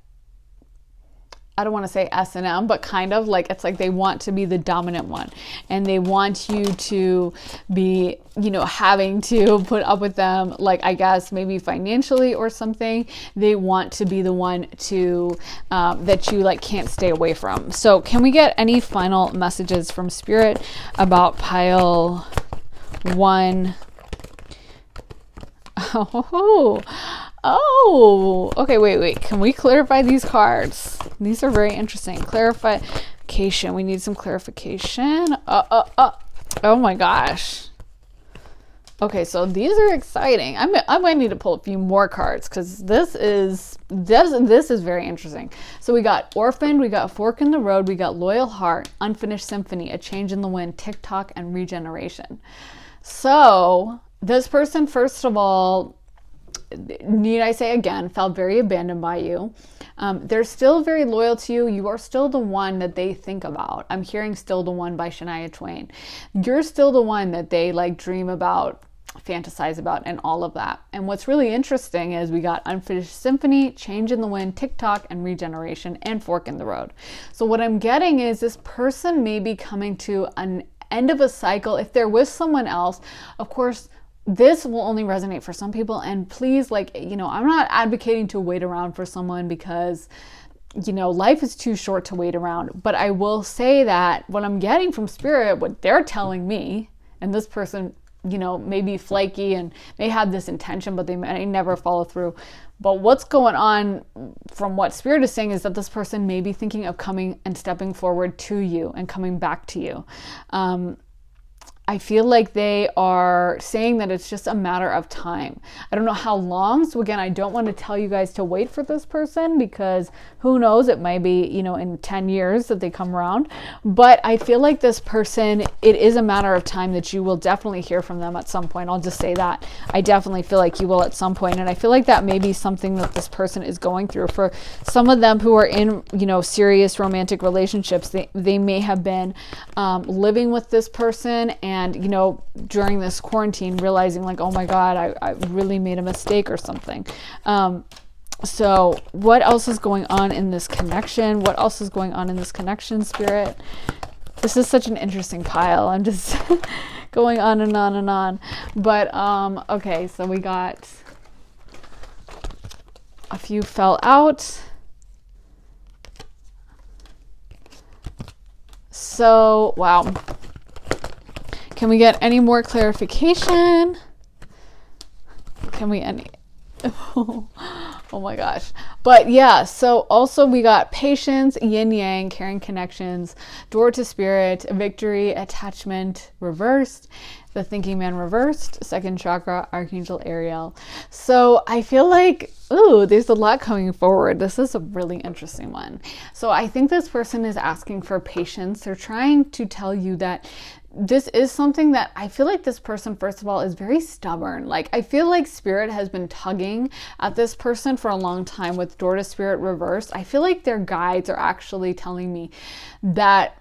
I don't want to say S&M, but kind of like, it's like they want to be the dominant one, and they want you to be, having to put up with them, like, I guess maybe financially or something. They want to be the one to, that you like can't stay away from. So can we get any final messages from Spirit about pile 1? Oh, okay, wait. Can we clarify these cards? These are very interesting. Clarification. We need some clarification. Oh my gosh. Okay, so these are exciting. I might need to pull a few more cards, because this is very interesting. So we got Orphaned, we got Fork in the Road, we got Loyal Heart, Unfinished Symphony, A Change in the Wind, TikTok, and Regeneration. So this person, first of all, need I say again, felt very abandoned by you. They're still very loyal to you. You are still the one that they think about. I'm hearing Still the One by Shania Twain. You're still the one that they like dream about, fantasize about, and all of that. And what's really interesting is we got Unfinished Symphony, Change in the Wind, TikTok, and Regeneration, and Fork in the Road. So what I'm getting is this person may be coming to an end of a cycle. If they're with someone else, of course, this will only resonate for some people. And please, I'm not advocating to wait around for someone, because, life is too short to wait around. But I will say that what I'm getting from Spirit, what they're telling me, and this person, may be flaky and may have this intention, but they may never follow through. But what's going on from what Spirit is saying is that this person may be thinking of coming and stepping forward to you and coming back to you. I feel like they are saying that it's just a matter of time. I don't know how long. So again, I don't want to tell you guys to wait for this person, because who knows, it might be, in 10 years that they come around. But I feel like this person, it is a matter of time that you will definitely hear from them at some point. I'll just say that. I definitely feel like you will at some point. And I feel like that may be something that this person is going through. For some of them who are in, serious romantic relationships, they may have been living with this person, and during this quarantine realizing like, oh my God, I really made a mistake or something. So what else is going on in this connection? What else is going on in this connection, Spirit? This is such an interesting pile. I'm just going on and on and on. But okay, so we got a few fell out. So, wow. Can we get any more clarification? Can we any? Oh my gosh. But yeah, so also we got Patience, Yin Yang, Caring Connections, Door to Spirit, Victory, Attachment, Reversed, The Thinking Man Reversed, Second Chakra, Archangel Ariel. So I feel like, there's a lot coming forward. This is a really interesting one. So I think this person is asking for patience. They're trying to tell you that this is something that I feel like this person, first of all, is very stubborn. Like, I feel like Spirit has been tugging at this person for a long time with Door to Spirit reversed. I feel like their guides are actually telling me that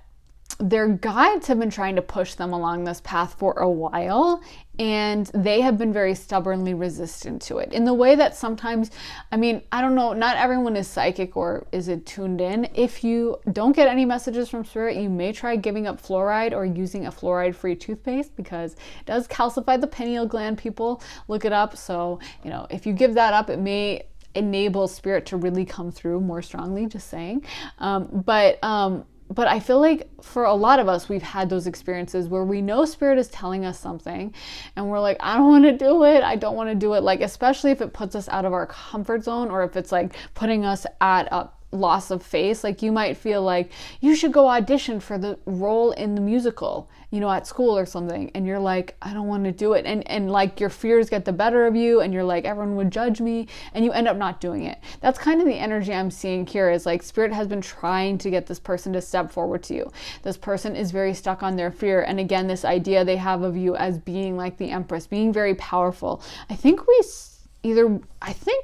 their guides have been trying to push them along this path for a while, and they have been very stubbornly resistant to it in the way that sometimes, I mean, I don't know, not everyone is psychic or is it tuned in. If you don't get any messages from spirit, you may try giving up fluoride or using a fluoride-free toothpaste, because it does calcify the pineal gland. People look it up. So, you know, if you give that up, it may enable spirit to really come through more strongly, just saying. But I feel like for a lot of us, we've had those experiences where we know spirit is telling us something and we're like, I don't want to do it. I don't want to do it. Like, especially if it puts us out of our comfort zone, or if it's like putting us at a loss of face. Like, you might feel like you should go audition for the role in the musical, you know, at school or something, and you're like, I don't want to do it, and like your fears get the better of you, and you're like, everyone would judge me, and you end up not doing it. That's kind of the energy I'm seeing here, is like spirit has been trying to get this person to step forward to you. This person is very stuck on their fear, and again, this idea they have of you as being like the Empress, being very powerful. I think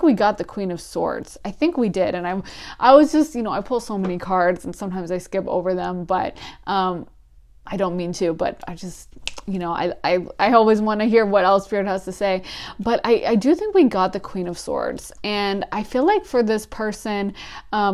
we got the Queen of Swords. I think we did. And I was just, you know, I pull so many cards and sometimes I skip over them, but I don't mean to, but I just, you know, I always want to hear what else Spirit has to say. But I do think we got the Queen of Swords. And I feel like for this person,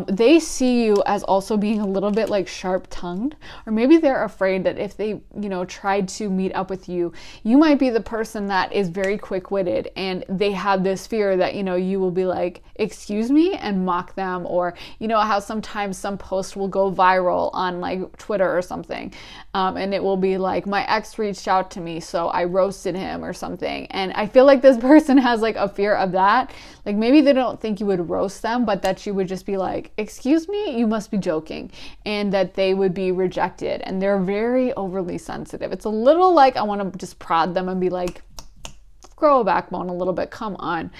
they see you as also being a little bit like sharp-tongued. Or maybe they're afraid that if they, you know, tried to meet up with you, you might be the person that is very quick-witted. And they have this fear that, you know, you will be like, excuse me, and mock them. Or, you know, how sometimes some post will go viral on like Twitter or something. And it will be like, my ex reached out to me, so I roasted him or something. And I feel like this person has like a fear of that. Like, maybe they don't think you would roast them, but that you would just be like, excuse me, you must be joking. And that they would be rejected. And they're very overly sensitive. It's a little like, I want to just prod them and be like, grow a backbone a little bit, come on.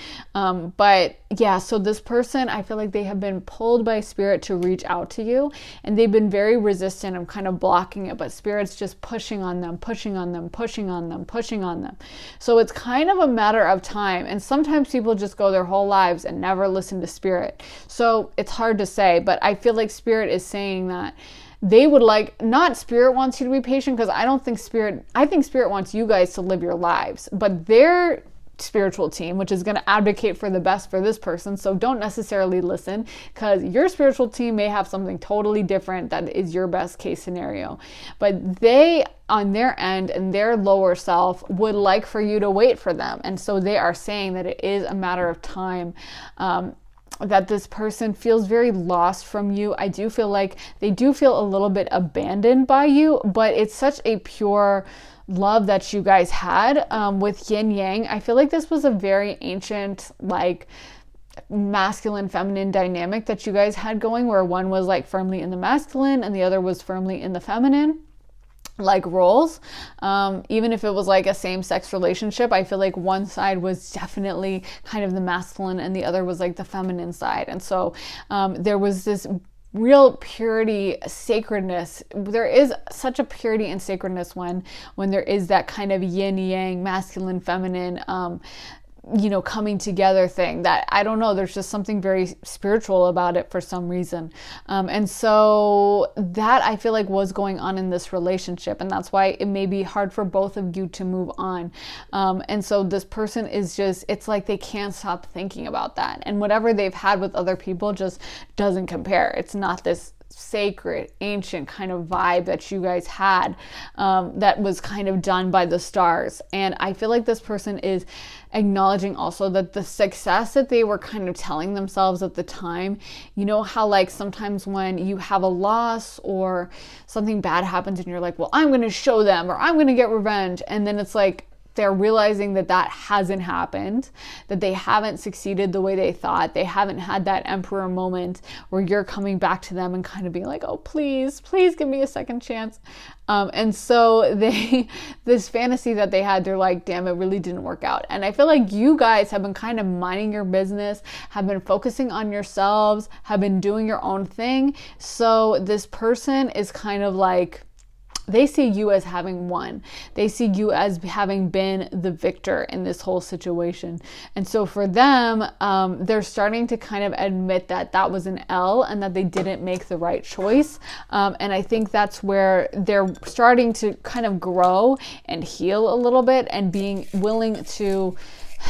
But yeah, so this person, I feel like they have been pulled by spirit to reach out to you, and they've been very resistant and kind of blocking it, but spirit's just pushing on them, pushing on them, pushing on them, pushing on them. So it's kind of a matter of time, and sometimes people just go their whole lives and never listen to spirit. So it's hard to say, but I feel like spirit is saying that they would like, not spirit wants you to be patient, because I think spirit wants you guys to live your lives, but their spiritual team, which is going to advocate for the best for this person, so don't necessarily listen, because your spiritual team may have something totally different that is your best case scenario. But they, on their end and their lower self, would like for you to wait for them. And so they are saying that it is a matter of time, that this person feels very lost from you. I do feel like they do feel a little bit abandoned by you, but it's such a pure love that you guys had with yin yang. I feel like this was a very ancient, like, masculine feminine dynamic that you guys had going, where one was like firmly in the masculine and the other was firmly in the feminine, like roles. Even if it was like a same-sex relationship, I feel like one side was definitely kind of the masculine and the other was like the feminine side. And so there was this real purity, sacredness. There is such a purity and sacredness when there is that kind of yin yang, masculine, feminine, you know, coming together thing, that, I don't know, there's just something very spiritual about it for some reason. And so that, I feel like, was going on in this relationship, and that's why it may be hard for both of you to move on. And so this person is just, it's like they can't stop thinking about that, and whatever they've had with other people just doesn't compare. It's not this sacred, ancient kind of vibe that you guys had, that was kind of done by the stars. And I feel like this person is acknowledging also that the success that they were kind of telling themselves at the time, you know how like sometimes when you have a loss or something bad happens and you're like, well, I'm going to show them, or I'm going to get revenge. And then it's like, they're realizing that that hasn't happened, that they haven't succeeded the way they thought. They haven't had that emperor moment where you're coming back to them and kind of being like, oh, please, please give me a second chance. And so this fantasy that they had, they're like, damn, it really didn't work out. And I feel like you guys have been kind of minding your business, have been focusing on yourselves, have been doing your own thing. So this person is kind of like they see you as having won. They see you as having been the victor in this whole situation. And so for them, they're starting to kind of admit that that was an L and that they didn't make the right choice. And I think that's where they're starting to kind of grow and heal a little bit, and being willing to,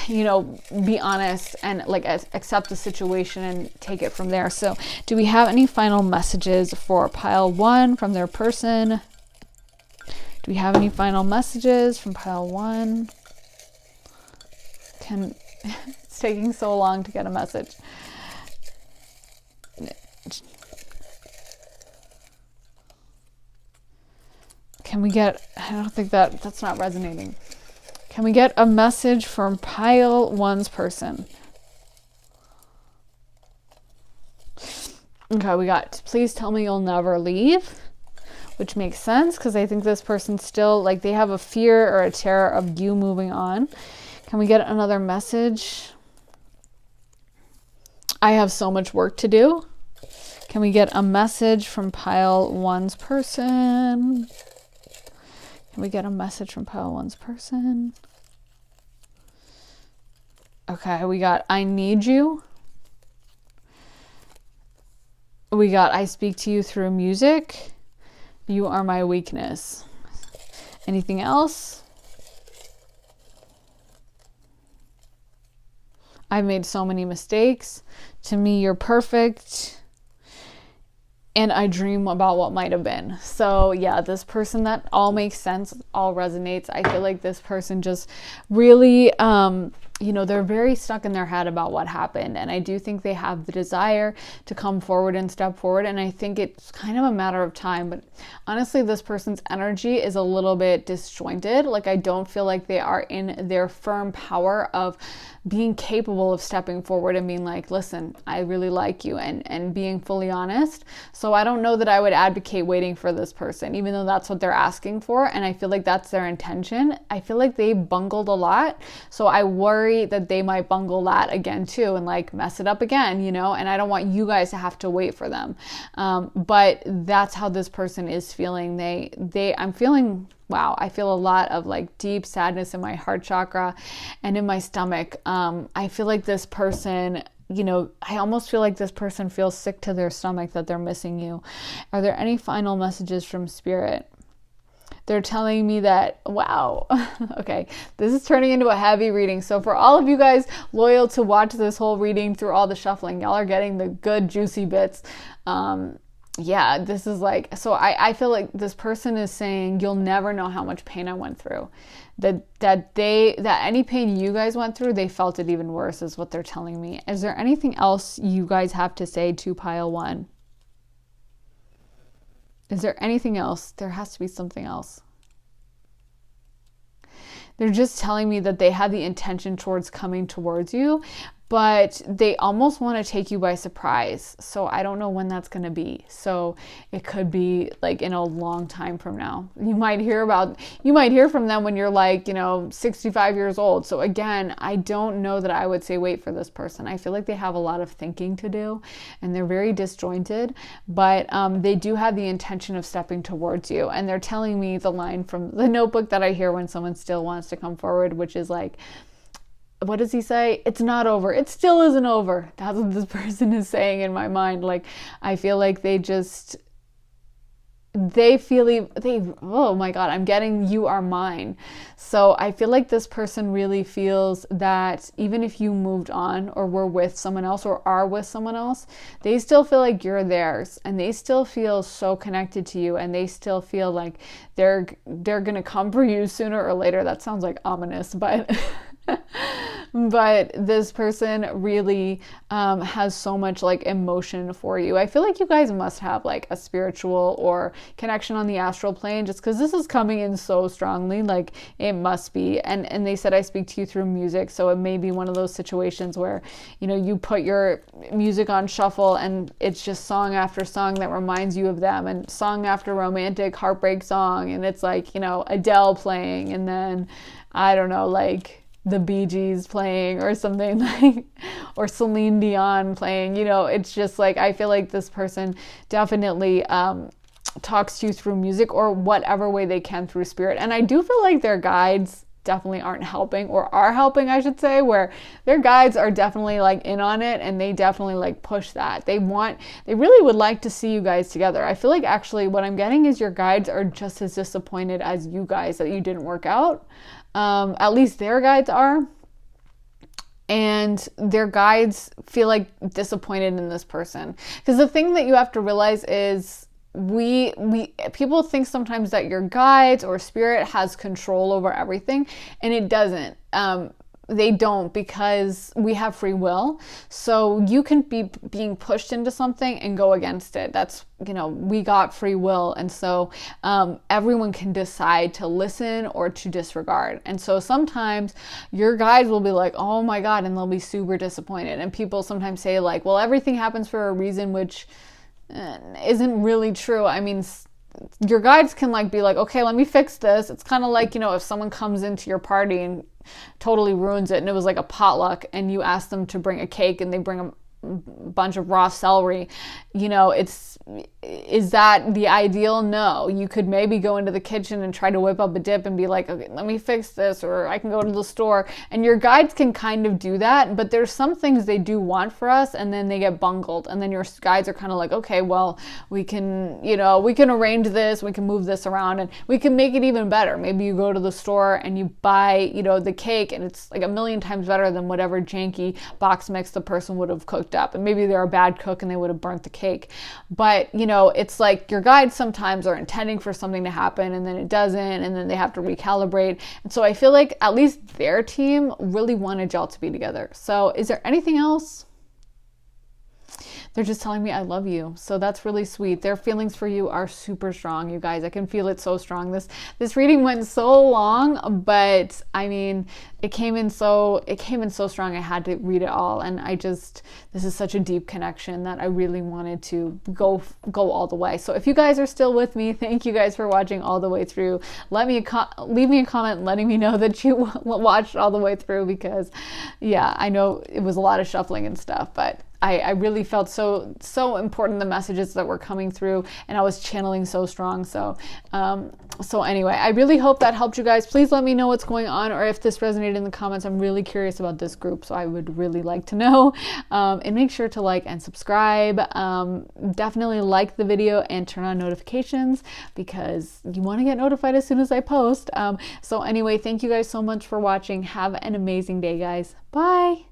you know, be honest and like accept the situation and take it from there. So do we have any final messages for pile 1 from their person? Do we have any final messages from pile 1? It's taking so long to get a message. Can we get, I don't think that's not resonating. Can we get a message from pile 1's person? Okay, we got, please tell me you'll never leave, which makes sense because I think this person still, like, they have a fear or a terror of you moving on. Can we get another message? I have so much work to do. Can we get a message from pile 1's person? Can we get a message from pile 1's person? Okay, we got, I need you. We got, I speak to you through music. You are my weakness. Anything else? I've made so many mistakes. To me, you're perfect. And I dream about what might have been. So yeah, this person, that all makes sense, all resonates. I feel like this person just really, you know, they're very stuck in their head about what happened. And I do think they have the desire to come forward and step forward. And I think it's kind of a matter of time. But honestly, this person's energy is a little bit disjointed. Like, I don't feel like they are in their firm power of being capable of stepping forward and being like, listen, I really like you, and being fully honest. So I don't know that I would advocate waiting for this person, even though that's what they're asking for. And I feel like that's their intention. I feel like they bungled a lot. So I worry that they might bungle that again too, and like mess it up again, you know, and I don't want you guys to have to wait for them. But that's how this person is feeling. I'm feeling, wow, I feel a lot of like deep sadness in my heart chakra and in my stomach. I feel like this person, you know, I almost feel like this person feels sick to their stomach that they're missing you. Are there any final messages from Spirit? They're telling me that, wow, okay, this is turning into a heavy reading. So for all of you guys loyal to watch this whole reading through all the shuffling, y'all are getting the good juicy bits. Yeah, this is like, so I feel like this person is saying, you'll never know how much pain I went through. That any pain you guys went through, they felt it even worse, is what they're telling me. Is there anything else you guys have to say to pile 1? Is there anything else? There has to be something else. They're just telling me that they have the intention towards coming towards you, but they almost want to take you by surprise. So I don't know when that's going to be. So it could be like in a long time from now. You might hear from them when you're like, 65 years old. So again, I don't know that I would say wait for this person. I feel like they have a lot of thinking to do and they're very disjointed, but they do have the intention of stepping towards you. And they're telling me the line from the notebook that I hear when someone still wants to come forward, which is like, what does he say? It's not over. It still isn't over. That's what this person is saying in my mind. Like, I feel like oh my God, I'm getting you are mine. So I feel like this person really feels that even if you moved on or were with someone else or are with someone else, they still feel like you're theirs and they still feel so connected to you and they still feel like they're going to come for you sooner or later. That sounds like ominous, but but this person really has so much like emotion for you. I feel like you guys must have like a spiritual or connection on the astral plane, just because this is coming in so strongly. Like it must be. And they said I speak to you through music, so it may be one of those situations where you put your music on shuffle and it's just song after song that reminds you of them, and song after romantic heartbreak song, and it's like Adele playing, and then I don't know, like the Bee Gees playing or something, like, or Celine Dion playing, it's just like, I feel like this person definitely talks to you through music or whatever way they can through spirit. And I do feel like their guides definitely aren't helping, or are helping, I should say, where their guides are definitely like in on it, and they definitely like push that. They really would like to see you guys together. I feel like actually what I'm getting is your guides are just as disappointed as you guys that you didn't work out. At least their guides are. And their guides feel like disappointed in this person. Because the thing that you have to realize is people think sometimes that your guides or spirit has control over everything, and it doesn't. They don't, because we have free will. So you can be being pushed into something and go against it. That's, we got free will. And so everyone can decide to listen or to disregard. And so sometimes your guides will be like, oh my God, and they'll be super disappointed. And people sometimes say like, well, everything happens for a reason, which isn't really true. I mean, your guides can like be like, okay, let me fix this. It's kind of like, if someone comes into your party and totally ruins it, and it was like a potluck, and you ask them to bring a cake and they bring a bunch of raw celery, is that the ideal? No. You could maybe go into the kitchen and try to whip up a dip and be like, okay, let me fix this, or I can go to the store. And your guides can kind of do that, but there's some things they do want for us, and then they get bungled. And then your guides are kind of like, okay, well, we can arrange this, we can move this around, and we can make it even better. Maybe you go to the store and you buy, the cake, and it's like a million times better than whatever janky box mix the person would have cooked up. And maybe they're a bad cook and they would have burnt the cake. But, it's like your guides sometimes are intending for something to happen, and then it doesn't, and then they have to recalibrate. And so I feel like at least their team really wanted y'all to be together. So is there anything else? They're just telling me I love you. So that's really sweet. Their feelings for you are super strong, you guys. I can feel it so strong. This reading went so long, but I mean, it came in so strong. I had to read it all. And this is such a deep connection that I really wanted to go all the way. So if you guys are still with me, thank you guys for watching all the way through. Leave me a comment letting me know that you watched all the way through, because yeah, I know it was a lot of shuffling and stuff, but I really felt so important, the messages that were coming through, and I was channeling so strong. So anyway, I really hope that helped you guys. Please let me know what's going on, or if this resonated in the comments. I'm really curious about this group, so I would really like to know. And make sure to like and subscribe. Definitely like the video and turn on notifications, because you want to get notified as soon as I post. So anyway, thank you guys so much for watching. Have an amazing day, guys. Bye.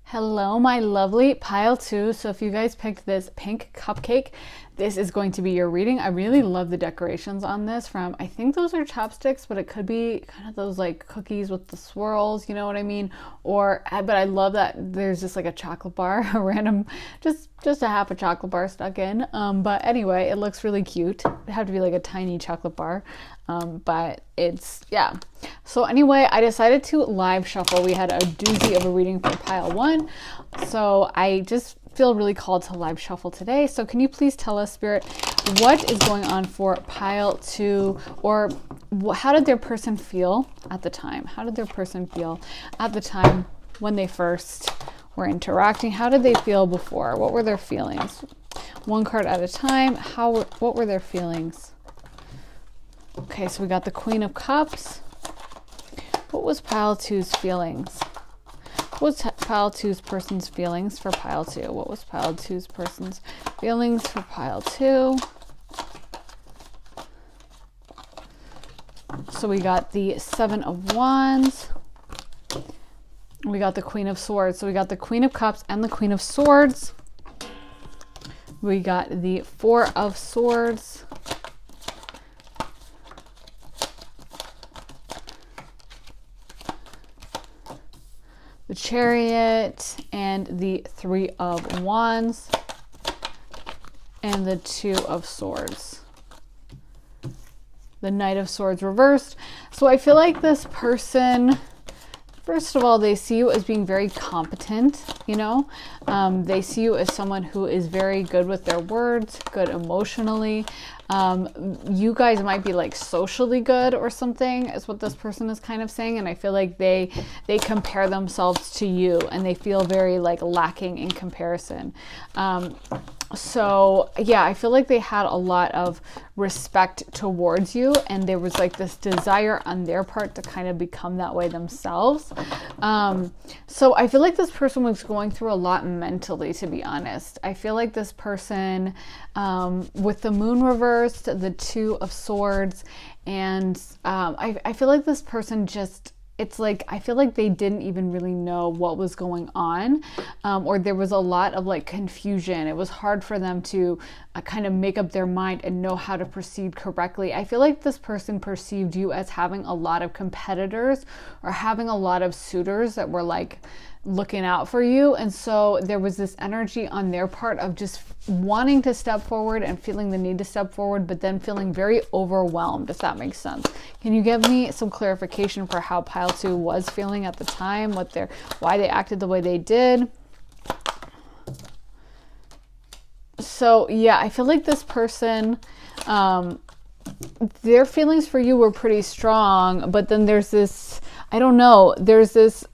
Hello, my lovely pile 2. So if you guys picked this pink cupcake, this is going to be your reading. I really love the decorations on this from, I think those are chopsticks, but it could be kind of those like cookies with the swirls, you know what I mean? But I love that there's just like a chocolate bar, a random, just a half a chocolate bar stuck in. But anyway, it looks really cute. It have to be like a tiny chocolate bar. But it's, yeah. So anyway, I decided to live shuffle. We had a doozy of a reading for pile 1. So I just feel really called to live shuffle today. So can you please tell us, Spirit, what is going on for pile 2, or how did their person feel at the time? How did their person feel at the time when they first were interacting? How did they feel before? What were their feelings? One card at a time. What were their feelings? Okay, so we got the Queen of Cups. What was pile 2's feelings? What was pile 2's person's feelings for pile 2? What was pile 2's person's feelings for pile 2? So we got the 7 of Wands. We got the Queen of Swords. So we got the Queen of Cups and the Queen of Swords. We got the 4 of Swords. The Chariot, and the 3 of Wands, and the 2 of Swords. The Knight of Swords reversed. So I feel like this person, first of all, they see you as being very competent, they see you as someone who is very good with their words, good emotionally. You guys might be like socially good or something, is what this person is kind of saying. And I feel like they compare themselves to you, and they feel very like lacking in comparison. So yeah, I feel like they had a lot of respect towards you, and there was like this desire on their part to kind of become that way themselves. So I feel like this person was going through a lot mentally, to be honest. I feel like this person, with the moon reversed, the Two of Swords, and I feel like this person just, it's like, I feel like they didn't even really know what was going on, or there was a lot of like confusion. It was hard for them to kind of make up their mind and know how to proceed correctly. I feel like this person perceived you as having a lot of competitors or having a lot of suitors that were like looking out for you. And so there was this energy on their part of just wanting to step forward and feeling the need to step forward, but then feeling very overwhelmed, if that makes sense. Can you give me some clarification for how pile 2 was feeling at the time, why they acted the way they did? So yeah, I feel like this person, their feelings for you were pretty strong, but then there's this, I don't know, there's this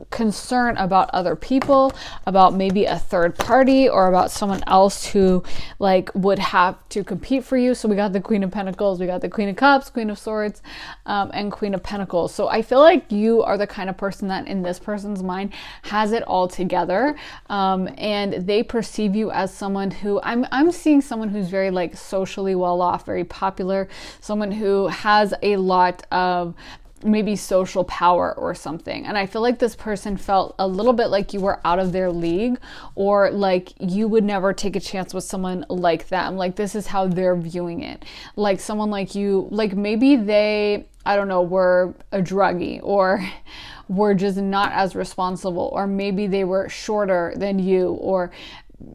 concern about other people, about maybe a third party, or about someone else who like would have to compete for you. So we got the Queen of Pentacles, we got the Queen of Cups, Queen of Swords, and Queen of Pentacles. So I feel like you are the kind of person that in this person's mind has it all together, and they perceive you as someone who, I'm seeing someone who's very like socially well off, very popular, someone who has a lot of maybe social power or something. And I feel like this person felt a little bit like you were out of their league, or like you would never take a chance with someone like them. Like this is how they're viewing it. Like someone like you, like maybe they, I don't know, were a druggie, or were just not as responsible, or maybe they were shorter than you, or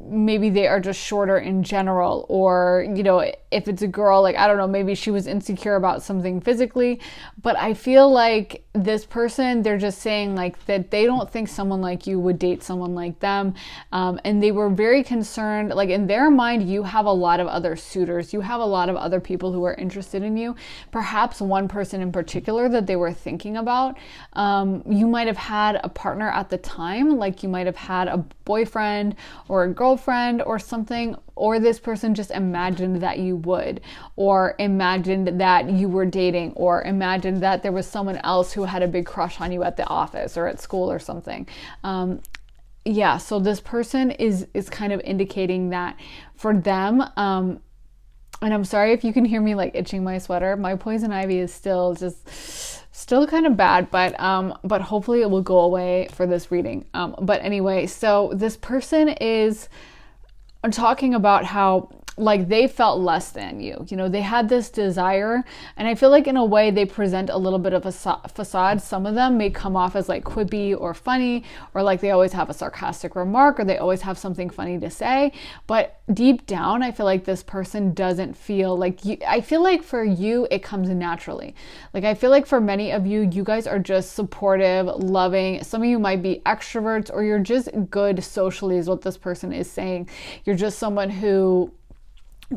maybe they are just shorter in general, or, you know, if it's a girl, like, I don't know, maybe she was insecure about something physically. But I feel like this person, they're just saying like that they don't think someone like you would date someone like them. And they were very concerned, like in their mind, you have a lot of other suitors. You have a lot of other people who are interested in you. Perhaps one person in particular that they were thinking about. You might have had a partner at the time, like you might have had a boyfriend or a girlfriend or something, or this person just imagined that you would, or imagined that you were dating, or imagined that there was someone else who had a big crush on you at the office or at school or something. Yeah, so this person is kind of indicating that for them, and I'm sorry if you can hear me like itching my sweater. My poison ivy is still kind of bad, but hopefully it will go away for this reading. But anyway, so this person is talking about how like they felt less than you. You know, they had this desire, and I feel like in a way they present a little bit of a facade. Some of them may come off as like quippy or funny, or like they always have a sarcastic remark, or they always have something funny to say. But deep down, I feel like this person doesn't feel like you. I feel like for you, it comes naturally. Like I feel like for many of you, you guys are just supportive, loving. Some of you might be extroverts, or you're just good socially is what this person is saying. You're just someone who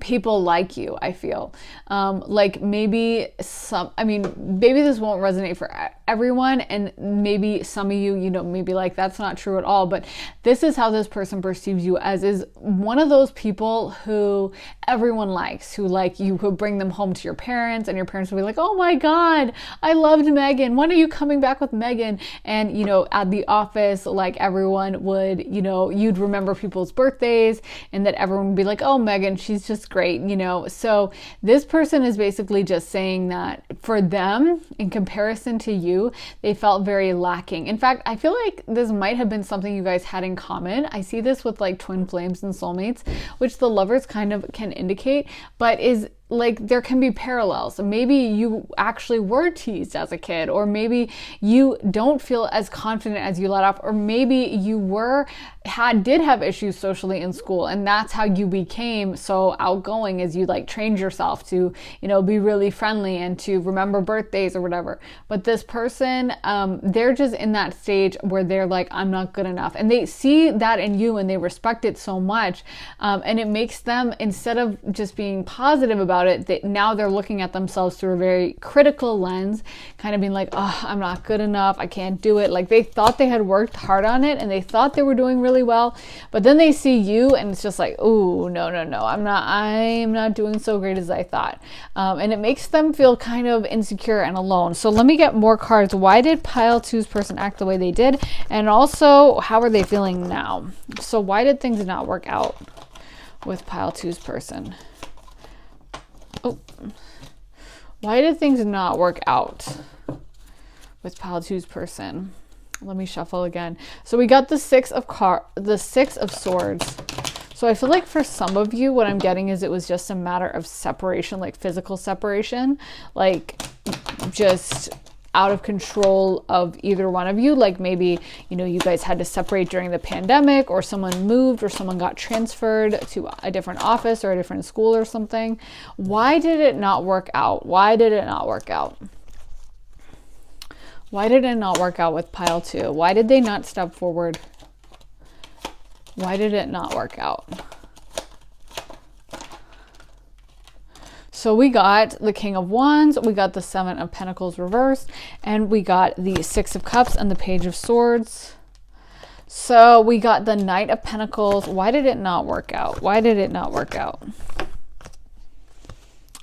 people like you, I feel. Like maybe maybe this won't resonate for everyone, and maybe some of you, you know, maybe like that's not true at all, but this is how this person perceives you, as is one of those people who everyone likes, who like you could bring them home to your parents, and your parents would be like, oh my God, I loved Megan. When are you coming back with Megan? And, you know, at the office, like everyone would, you know, you'd remember people's birthdays, and that everyone would be like, oh, Megan, she's just great, you know. So this person is basically just saying that for them, in comparison to you, they felt very lacking. In fact, I feel like this might have been something you guys had in common. I see this with like twin flames and soulmates, which the lovers kind of can indicate, but is like there can be parallels. Maybe you actually were teased as a kid, or maybe you don't feel as confident as you let off, or maybe you did have issues socially in school, and that's how you became so outgoing, as you like trained yourself to, you know, be really friendly and to remember birthdays or whatever. But this person, they're just in that stage where they're like, I'm not good enough, and they see that in you and they respect it so much, and it makes them, instead of just being positive about about it, now they're looking at themselves through a very critical lens, kind of being like, oh, I'm not good enough, I can't do it. Like they thought they had worked hard on it and they thought they were doing really well, but then they see you and it's just like, oh, no, I'm not doing so great as I thought. And it makes them feel kind of insecure and alone. So let me get more cards. Why did pile two's person act the way they did? And also, how are they feeling now? So why did things not work out with pile two's person? Oh, why did things not work out with pile two's person? Let me shuffle again. So we got the Six of Swords. So I feel like for some of you, what I'm getting is it was just a matter of separation, like physical separation, like just out of control of either one of you. Like maybe, you know, you guys had to separate during the pandemic, or someone moved, or someone got transferred to a different office or a different school or something. Why did it not work out? Why did it not work out? Why did it not work out with pile two? Why did they not step forward? Why did it not work out? So we got the King of Wands, we got the Seven of Pentacles reversed, and we got the Six of Cups and the Page of Swords. So we got the Knight of Pentacles. Why did it not work out? Why did it not work out?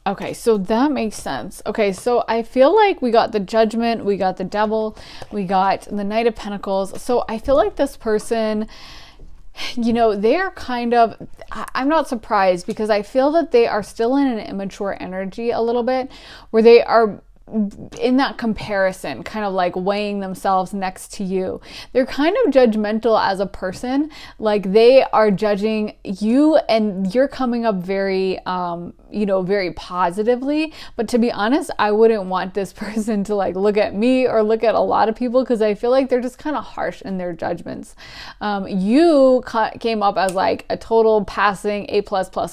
Okay, so that makes sense. Okay, so I feel like we got the Judgment, we got the Devil, we got the Knight of Pentacles. So I feel like this person, you know, they're kind of, I'm not surprised, because I feel that they are still in an immature energy a little bit, where they are in that comparison, kind of like weighing themselves next to you. They're kind of judgmental as a person. Like they are judging you and you're coming up very, you know, very positively. But to be honest, I wouldn't want this person to like look at me or look at a lot of people, because I feel like they're just kind of harsh in their judgments. You came up as like a total passing A++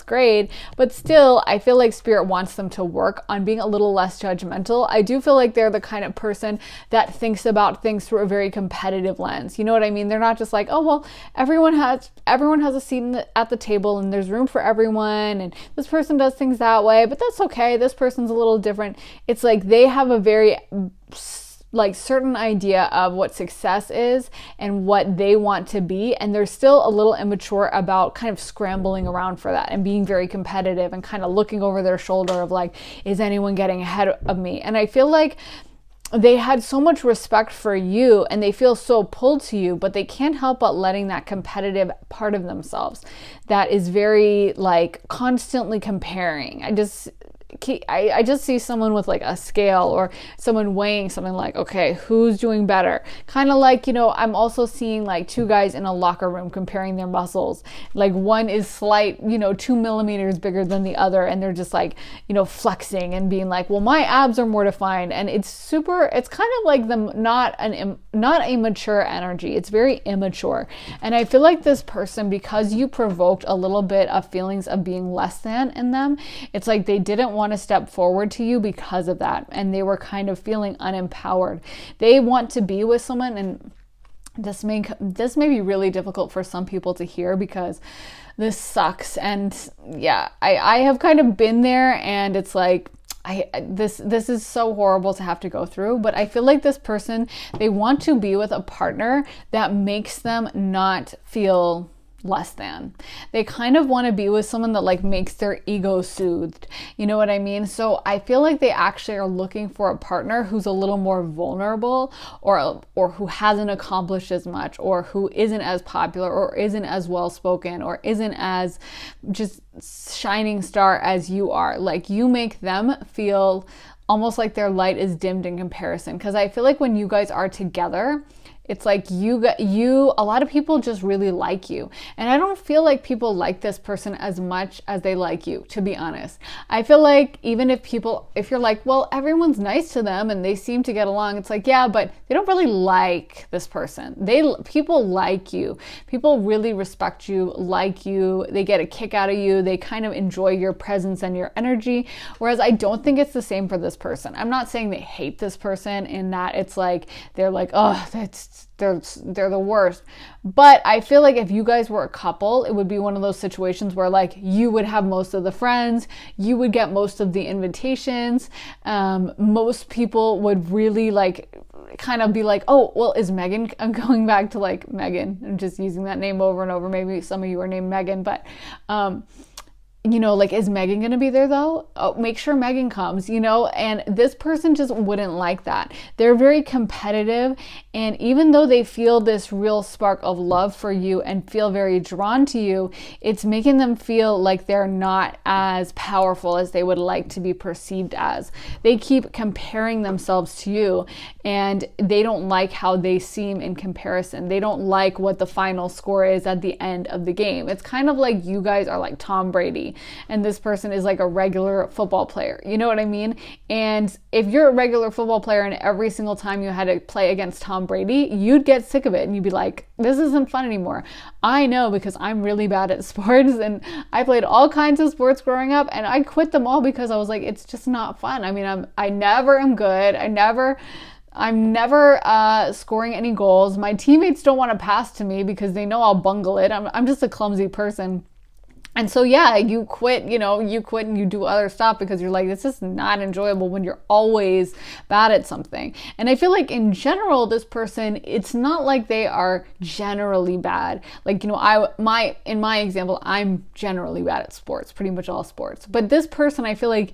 grade, but still I feel like Spirit wants them to work on being a little less judgmental. I do feel like they're the kind of person that thinks about things through a very competitive lens. You know what I mean? They're not just like, oh, well, everyone has a seat at the table and there's room for everyone, and this person does things that way, but that's okay. This person's a little different. It's like they have a very like certain idea of what success is and what they want to be, and they're still a little immature about kind of scrambling around for that and being very competitive and kind of looking over their shoulder of like, is anyone getting ahead of me? And I feel like they had so much respect for you and they feel so pulled to you, but they can't help but letting that competitive part of themselves that is very like constantly comparing. I just see someone with like a scale or someone weighing something like, okay, who's doing better? Kind of like, you know, I'm also seeing like two guys in a locker room comparing their muscles. Like one is slight, you know, 2 millimeters bigger than the other. And they're just like, you know, flexing and being like, well, my abs are more defined. And it's kind of like them, not a mature energy. It's very immature. And I feel like this person, because you provoked a little bit of feelings of being less than in them, it's like they didn't want to step forward to you because of that, and they were kind of feeling unempowered. They want to be with someone, and this may be really difficult for some people to hear because this sucks. And yeah, I have kind of been there, and it's like this is so horrible to have to go through. But I feel like this person, they want to be with a partner that makes them not feel less than. They kind of want to be with someone that like makes their ego soothed. You know what I mean? So I feel like they actually are looking for a partner who's a little more vulnerable, or who hasn't accomplished as much, or who isn't as popular, or isn't as well spoken, or isn't as just shining star as you are. Like you make them feel almost like their light is dimmed in comparison. Because I feel like when you guys are together, it's like a lot of people just really like you. And I don't feel like people like this person as much as they like you, to be honest. I feel like even if you're like, well, everyone's nice to them and they seem to get along, it's like, yeah, but they don't really like this person. People like you. People really respect you, like you. They get a kick out of you. They kind of enjoy your presence and your energy. Whereas I don't think it's the same for this person. I'm not saying they hate this person in that it's like, they're like, oh, that's they're the worst. But I feel like if you guys were a couple, it would be one of those situations where like you would have most of the friends, you would get most of the invitations. Most people would really like kind of be like, oh, well, is Megan, I'm going back to like Megan, I'm just using that name over and over. Maybe some of you are named Megan, but like, is Megan going to be there though? Oh, make sure Megan comes, and this person just wouldn't like that. They're very competitive. And even though they feel this real spark of love for you and feel very drawn to you, it's making them feel like they're not as powerful as they would like to be perceived as. They keep comparing themselves to you, and they don't like how they seem in comparison. They don't like what the final score is at the end of the game. It's kind of like you guys are like Tom Brady and this person is like a regular football player. You know what I mean? And if you're a regular football player and every single time you had to play against Tom Brady, you'd get sick of it and you'd be like, this isn't fun anymore. I know, because I'm really bad at sports and I played all kinds of sports growing up and I quit them all because I was like, it's just not fun. I mean, I never am good. I'm never scoring any goals. My teammates don't want to pass to me because they know I'll bungle it. I'm just a clumsy person. And so, yeah, you quit and you do other stuff because you're like, this is not enjoyable when you're always bad at something. And I feel like in general, this person, it's not like they are generally bad. Like, in my example, I'm generally bad at sports, pretty much all sports. But this person, I feel like,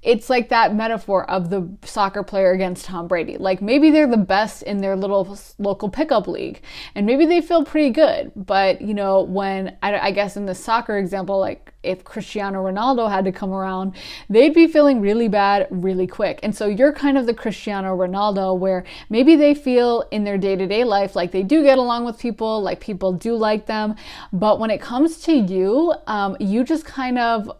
it's like that metaphor of the soccer player against Tom Brady. Like maybe they're the best in their little local pickup league and maybe they feel pretty good. But, when I guess in the soccer example, like if Cristiano Ronaldo had to come around, they'd be feeling really bad really quick. And so you're kind of the Cristiano Ronaldo where maybe they feel in their day-to-day life like they do get along with people, like people do like them. But when it comes to you, you just kind of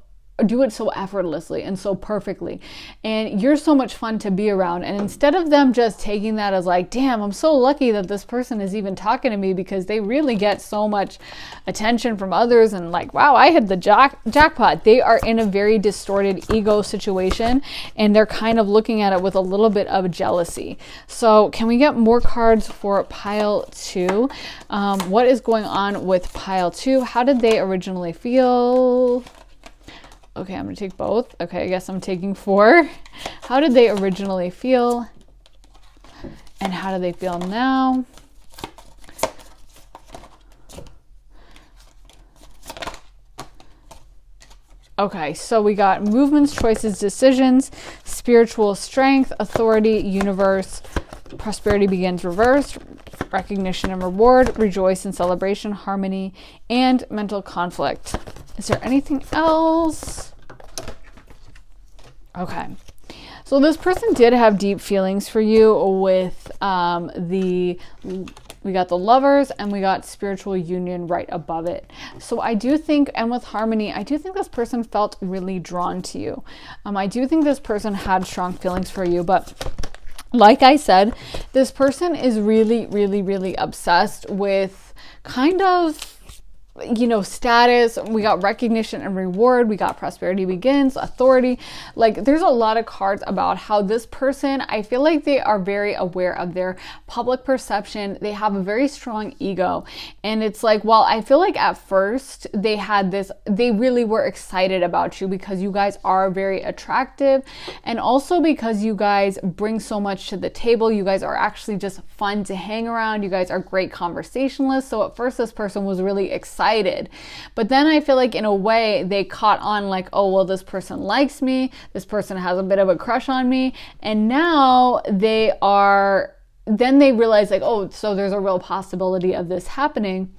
do it so effortlessly and so perfectly. And you're so much fun to be around. And instead of them just taking that as like, damn, I'm so lucky that this person is even talking to me because they really get so much attention from others and like, wow, I hit the jackpot. They are in a very distorted ego situation and they're kind of looking at it with a little bit of jealousy. So can we get more cards for pile 2? What is going on with pile 2? How did they originally feel? Okay, I'm going to take both. Okay, I guess I'm taking 4. How did they originally feel? And how do they feel now? Okay, so we got movements, choices, decisions, spiritual strength, authority, universe, prosperity begins reversed, recognition and reward, rejoice and celebration, harmony, and mental conflict. Is there anything else? Okay. So this person did have deep feelings for you with we got the lovers and we got spiritual union right above it. So I do think, and with harmony, I do think this person felt really drawn to you. I do think this person had strong feelings for you, but like I said, this person is really, really, really obsessed with kind of, status. We got recognition and reward. We got prosperity begins, authority. Like there's a lot of cards about how this person, I feel like they are very aware of their public perception. They have a very strong ego. And it's like, well, I feel like at first they really were excited about you because you guys are very attractive. And also because you guys bring so much to the table. You guys are actually just fun to hang around. You guys are great conversationalists. So at first this person was really excited. But then I feel like in a way they caught on like, oh, well, this person likes me. This person has a bit of a crush on me. And now then they realize like, oh, so there's a real possibility of this happening.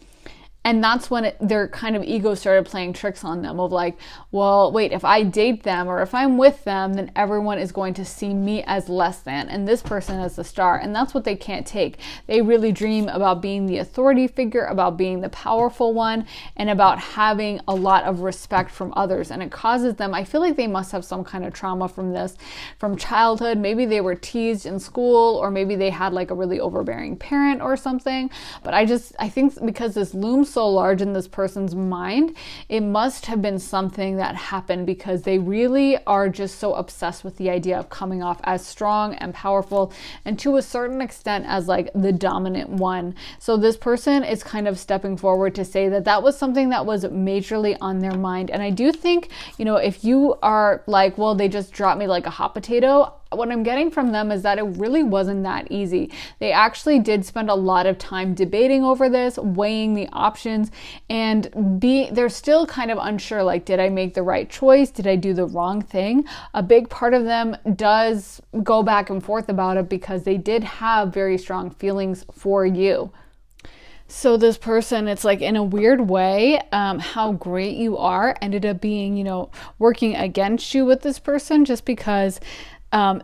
And that's when their kind of ego started playing tricks on them of like, well, wait, if I date them or if I'm with them, then everyone is going to see me as less than and this person as the star. And that's what they can't take. They really dream about being the authority figure, about being the powerful one, and about having a lot of respect from others. And it causes them, I feel like they must have some kind of trauma from this, from childhood. Maybe they were teased in school, or maybe they had like a really overbearing parent or something. But I think because this looms so large in this person's mind, it must have been something that happened, because they really are just so obsessed with the idea of coming off as strong and powerful, and to a certain extent as like the dominant one. So this person is kind of stepping forward to say that that was something that was majorly on their mind. And I do think, you know, if you are like, well, they just dropped me like a hot potato, what I'm getting from them is that it really wasn't that easy. They actually did spend a lot of time debating over this, weighing the options, and they're still kind of unsure, like, did I make the right choice? Did I do the wrong thing? A big part of them does go back and forth about it, because they did have very strong feelings for you. So this person, it's like in a weird way, how great you are ended up being, you know, working against you with this person, just because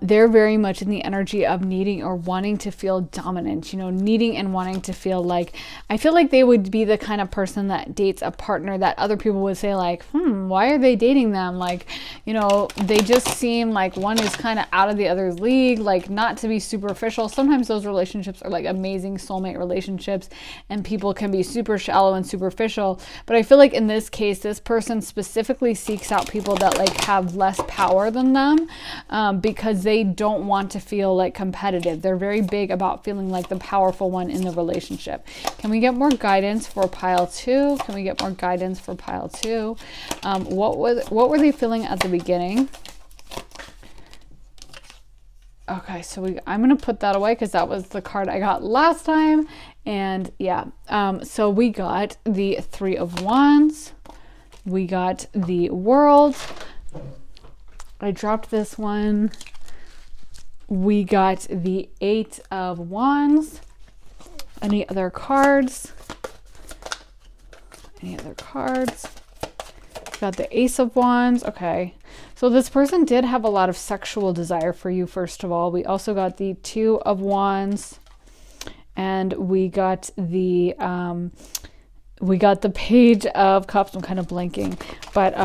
they're very much in the energy of needing or wanting to feel dominant, you know, needing and wanting to feel like, I feel like they would be the kind of person that dates a partner that other people would say like, why are they dating them? Like, you know, they just seem like one is kind of out of the other's league, like, not to be superficial. Sometimes those relationships are like amazing soulmate relationships, and people can be super shallow and superficial. But I feel like in this case, this person specifically seeks out people that like have less power than them, because they don't want to feel like competitive. They're very big about feeling like the powerful one in the relationship. Can we get more guidance for pile 2? Can we get more guidance for pile 2? What were they feeling at the beginning? Okay, so I'm going to put that away because that was the card I got last time. And yeah, so we got the 3 of Wands. We got the World. I dropped this one. We got the 8 of Wands. Any other cards? Any other cards? Got the Ace of Wands. Okay. So this person did have a lot of sexual desire for you, first of all. We also got the 2 of Wands. And we got the Page of Cups. I'm kind of blanking. But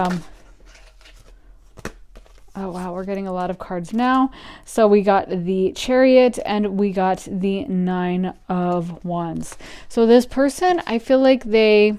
oh wow, we're getting a lot of cards now. So we got the Chariot and we got the 9 of Wands. So this person, I feel like they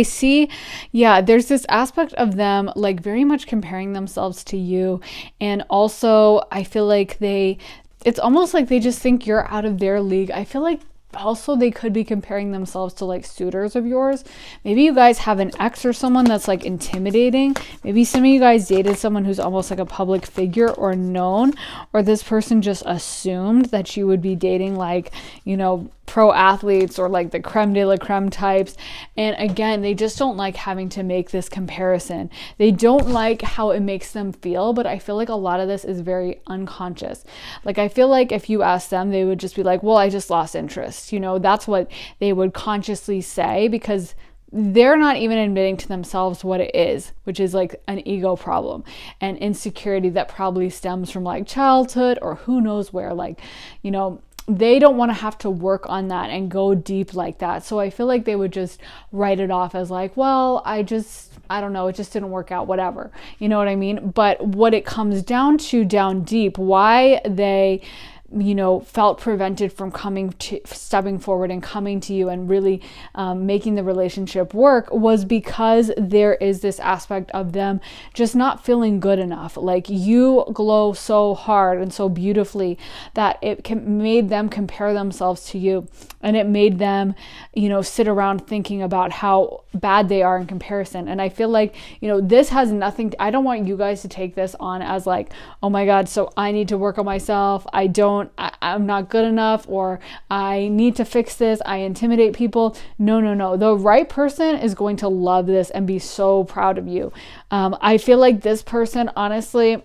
see, yeah, there's this aspect of them like very much comparing themselves to you. And also I feel like it's almost like they just think you're out of their league. I feel like also they could be comparing themselves to like suitors of yours. Maybe you guys have an ex or someone that's like intimidating. Maybe some of you guys dated someone who's almost like a public figure or known, or this person just assumed that you would be dating like, you know, pro athletes or like the creme de la creme types. And again, they just don't like having to make this comparison. They don't like how it makes them feel, but I feel like a lot of this is very unconscious. Like I feel like if you ask them, they would just be like, well, I just lost interest. You know, that's what they would consciously say, because they're not even admitting to themselves what it is, which is like an ego problem and insecurity that probably stems from like childhood or who knows where. Like, you know, they don't want to have to work on that and go deep like that. So I feel like they would just write it off as like, well, I don't know, it just didn't work out, whatever. You know what I mean? But what it comes down to down deep, why they, you know, felt prevented from stepping forward and coming to you and really making the relationship work, was because there is this aspect of them just not feeling good enough. Like you glow so hard and so beautifully that it made them compare themselves to you, and it made them, you know, sit around thinking about how bad they are in comparison. And I feel like, you know, this has nothing I don't want you guys to take this on as like, oh my God, so I need to work on myself. I'm not good enough, or I need to fix this. I intimidate people. No. The right person is going to love this and be so proud of you. I feel like this person, honestly,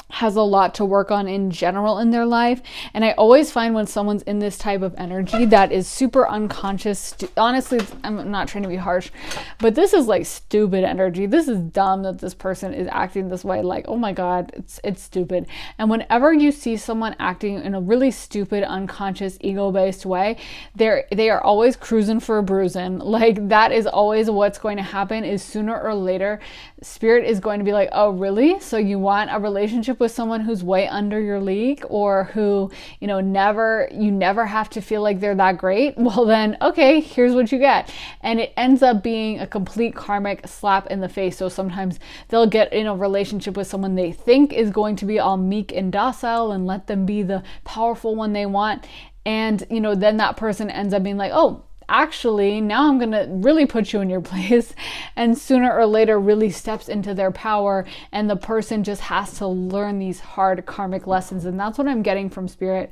has a lot to work on in general in their life. And I always find when someone's in this type of energy that is super unconscious, honestly, I'm not trying to be harsh, but this is like stupid energy. This is dumb that this person is acting this way. Like, oh my God, it's stupid. And whenever you see someone acting in a really stupid, unconscious, ego-based way, they are always cruising for a bruising. Like that is always what's going to happen, is sooner or later, spirit is going to be like, oh really? So you want a relationship relationship with someone who's way under your league, or who, you never have to feel like they're that great, well then, okay, here's what you get. And it ends up being a complete karmic slap in the face. So sometimes they'll get in a relationship with someone they think is going to be all meek and docile and let them be the powerful one they want. And, then that person ends up being like, oh, actually, now I'm going to really put you in your place, and sooner or later really steps into their power, and the person just has to learn these hard karmic lessons. And that's what I'm getting from Spirit,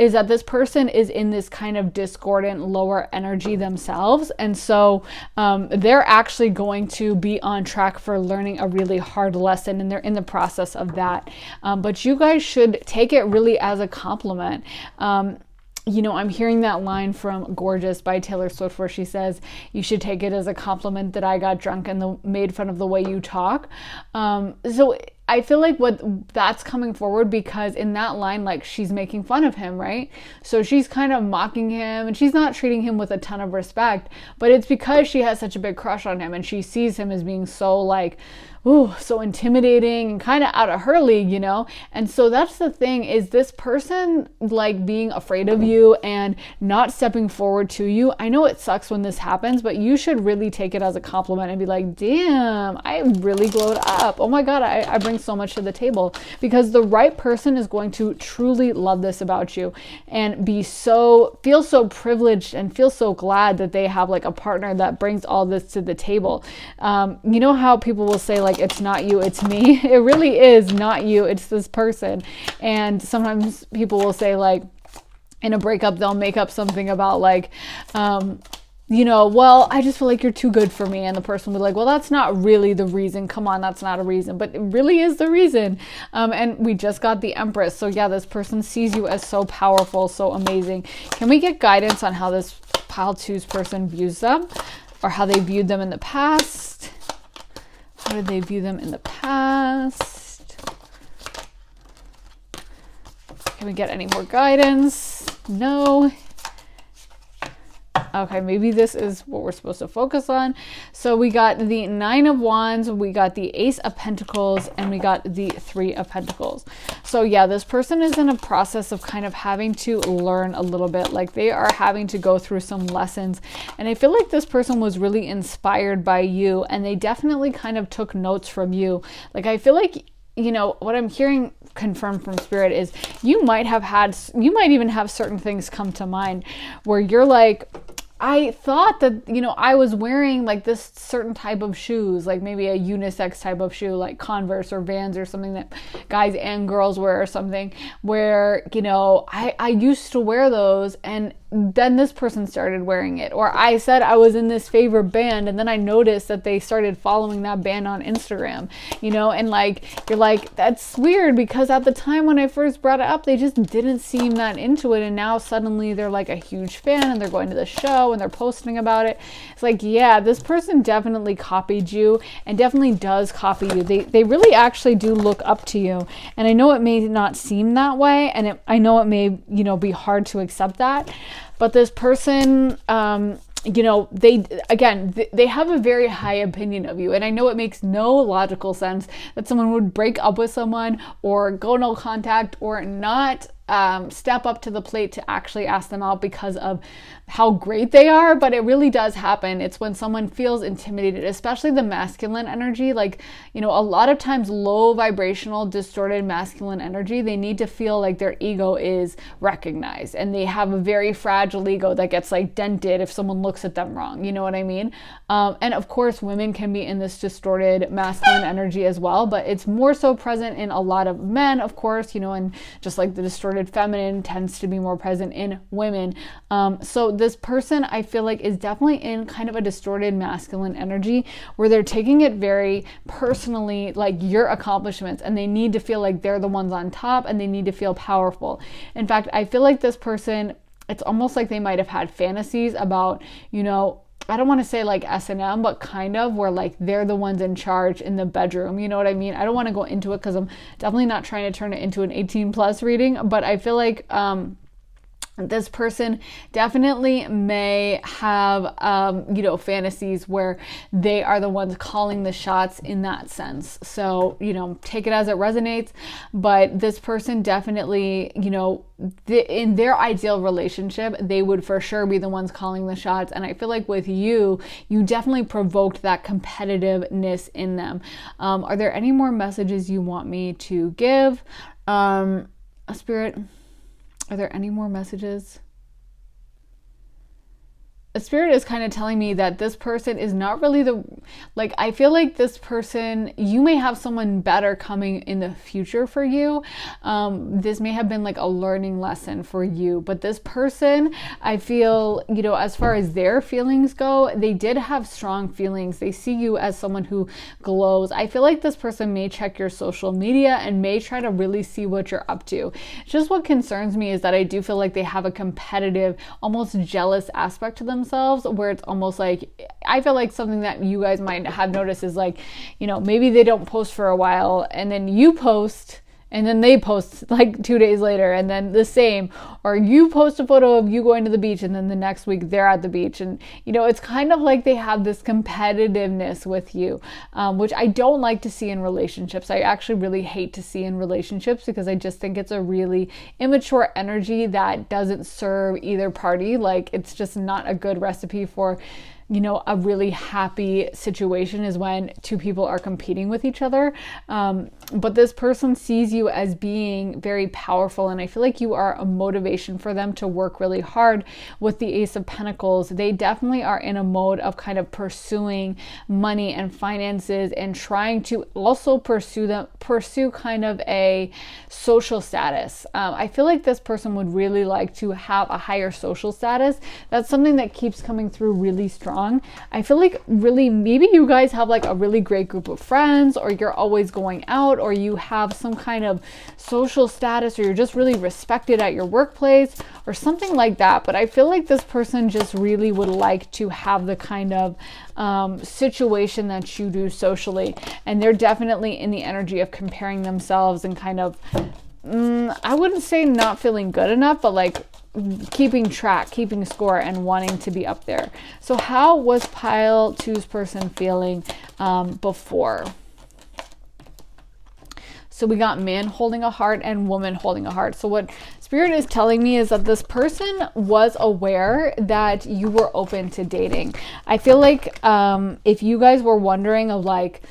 is that this person is in this kind of discordant lower energy themselves. And so they're actually going to be on track for learning a really hard lesson, and they're in the process of that. But you guys should take it really as a compliment. I'm hearing that line from Gorgeous by Taylor Swift, where she says, you should take it as a compliment that I got drunk and made fun of the way you talk. So I feel like that's coming forward, because in that line, like, she's making fun of him, right? So she's kind of mocking him, and she's not treating him with a ton of respect, but it's because she has such a big crush on him, and she sees him as being so, like, ooh, so intimidating and kind of out of her league, And so that's the thing, is this person, like, being afraid of you and not stepping forward to you. I know it sucks when this happens, but you should really take it as a compliment and be like, damn, I really glowed up. Oh my God, I bring so much to the table, because the right person is going to truly love this about you and feel so privileged and feel so glad that they have, like, a partner that brings all this to the table. You know how people will say, like, it's not you, it's me. It really is not you, it's this person. And sometimes people will say, like, in a breakup, they'll make up something about, like, well, I just feel like you're too good for me. And the person will be like, well, that's not really the reason. Come on, that's not a reason. But it really is the reason. And we just got the Empress. So yeah, this person sees you as so powerful, so amazing. Can we get guidance on how this Pile 2's person views them, or how they viewed them in the past? How did they view them in the past? Can we get any more guidance? No. Okay, maybe this is what we're supposed to focus on. So we got the 9 of Wands, we got the Ace of Pentacles, and we got the 3 of Pentacles. So yeah, this person is in a process of kind of having to learn a little bit. Like, they are having to go through some lessons. And I feel like this person was really inspired by you, and they definitely kind of took notes from you. Like, I feel like, what I'm hearing confirmed from Spirit is you might even have certain things come to mind where you're like, I thought that, I was wearing, like, this certain type of shoes, like maybe a unisex type of shoe, like Converse or Vans or something that guys and girls wear, or something where, I used to wear those, and then this person started wearing it. Or I said I was in this favorite band, and then I noticed that they started following that band on Instagram, and like, you're like, that's weird, because at the time when I first brought it up, they just didn't seem that into it. And now suddenly they're like a huge fan, and they're going to the show and they're posting about it. It's like, yeah, this person definitely copied you, and definitely does copy you. They really actually do look up to you. And I know it may not seem that way, and I know it may, be hard to accept that. But this person, they have a very high opinion of you. And I know it makes no logical sense that someone would break up with someone, or go no contact, or not step up to the plate to actually ask them out because of how great they are, but it really does happen. It's when someone feels intimidated, especially the masculine energy. Like, a lot of times low vibrational, distorted masculine energy, they need to feel like their ego is recognized, and they have a very fragile ego that gets, like, dented if someone looks at them wrong. You know what I mean? And of course, women can be in this distorted masculine energy as well, but it's more so present in a lot of men, of course, and just like the distorted feminine tends to be more present in women. So this person, I feel like, is definitely in kind of a distorted masculine energy, where they're taking it very personally, like your accomplishments, and they need to feel like they're the ones on top, and they need to feel powerful. In fact, I feel like this person, it's almost like they might have had fantasies about, I don't want to say like S&M, but kind of, where like they're the ones in charge in the bedroom. You know what I mean? I don't want to go into it, because I'm definitely not trying to turn it into an 18+ reading, but I feel like This person definitely may have, fantasies where they are the ones calling the shots in that sense. So, take it as it resonates. But this person definitely, in their ideal relationship, they would for sure be the ones calling the shots. And I feel like with you, you definitely provoked that competitiveness in them. Are there any more messages you want me to give? Spirit, are there any more messages? A spirit is kind of telling me that this person is not really I feel like this person, you may have someone better coming in the future for you. This may have been like a learning lesson for you, but this person, I feel, as far as their feelings go, they did have strong feelings. They see you as someone who glows. I feel like this person may check your social media and may try to really see what you're up to. Just what concerns me is that I do feel like they have a competitive, almost jealous aspect to themselves, where it's almost like, I feel like something that you guys might have noticed is like, maybe they don't post for a while and then you post and then they post like 2 days later and then the same, or you post a photo of you going to the beach and then the next week they're at the beach. And it's kind of like they have this competitiveness with you, which I don't like to see in relationships. I actually really hate to see in relationships because I just think it's a really immature energy that doesn't serve either party. Like, it's just not a good recipe for a really happy situation, is when two people are competing with each other. But this person sees you as being very powerful, and I feel like you are a motivation for them to work really hard. With the Ace of Pentacles, they definitely are in a mode of kind of pursuing money and finances and trying to also pursue kind of a social status. I feel like this person would really like to have a higher social status. That's something that keeps coming through really strong. I feel like really, maybe you guys have like a really great group of friends, or you're always going out, or you have some kind of social status, or you're just really respected at your workplace or something like that. But I feel like this person just really would like to have the kind of situation that you do socially. And they're definitely in the energy of comparing themselves and kind of, I wouldn't say not feeling good enough, but like keeping track, keeping score, and wanting to be up there. So how was pile two's person feeling before? So we got man holding a heart and woman holding a heart. So what Spirit is telling me is that this person was aware that you were open to dating. I feel like if you guys were wondering of like,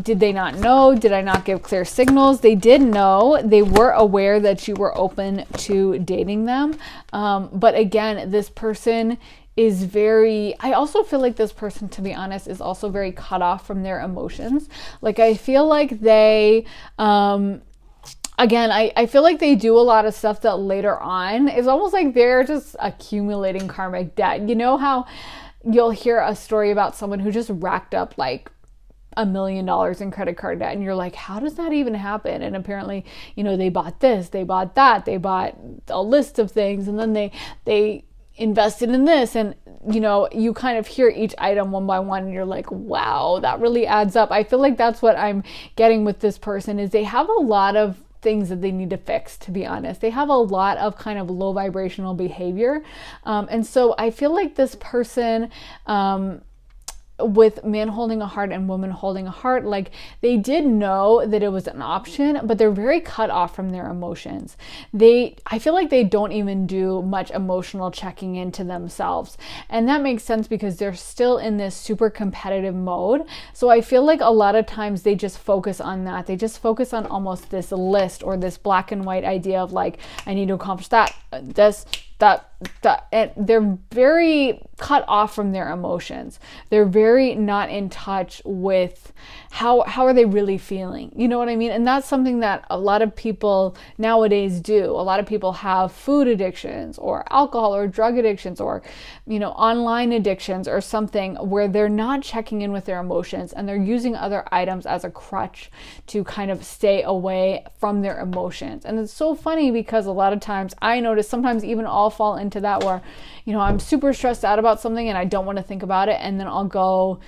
did they not know? Did I not give clear signals? They did know. They were aware that you were open to dating them. But again, this person is I also feel like this person, to be honest, is also very cut off from their emotions. Like, I feel like they, again, I feel like they do a lot of stuff that later on is almost like they're just accumulating karmic debt. You know how you'll hear a story about someone who just racked up like $1 million in credit card debt, and you're like, how does that even happen? And apparently, they bought this, they bought that, they bought a list of things, and then they invested in this, and you kind of hear each item one by one, and you're like, wow, that really adds up. I feel like that's what I'm getting with this person, is they have a lot of things that they need to fix, to be honest. They have a lot of kind of low vibrational behavior, and so I feel like this person, with man holding a heart and woman holding a heart, like, they did know that it was an option, but they're very cut off from their emotions. I feel like they don't even do much emotional checking into themselves. And that makes sense because they're still in this super competitive mode. So I feel like a lot of times they just focus on that. They just focus on almost this list or this black and white idea of like, I need to accomplish that, this, that, and they're very cut off from their emotions. They're very not in touch with how are they really feeling. You know what I mean? And that's something that a lot of people nowadays do. A lot of people have food addictions or alcohol or drug addictions or, online addictions or something where they're not checking in with their emotions, and they're using other items as a crutch to kind of stay away from their emotions. And it's so funny because a lot of times I notice sometimes even all fall into into that where, I'm super stressed out about something and I don't want to think about it. And then I'll go,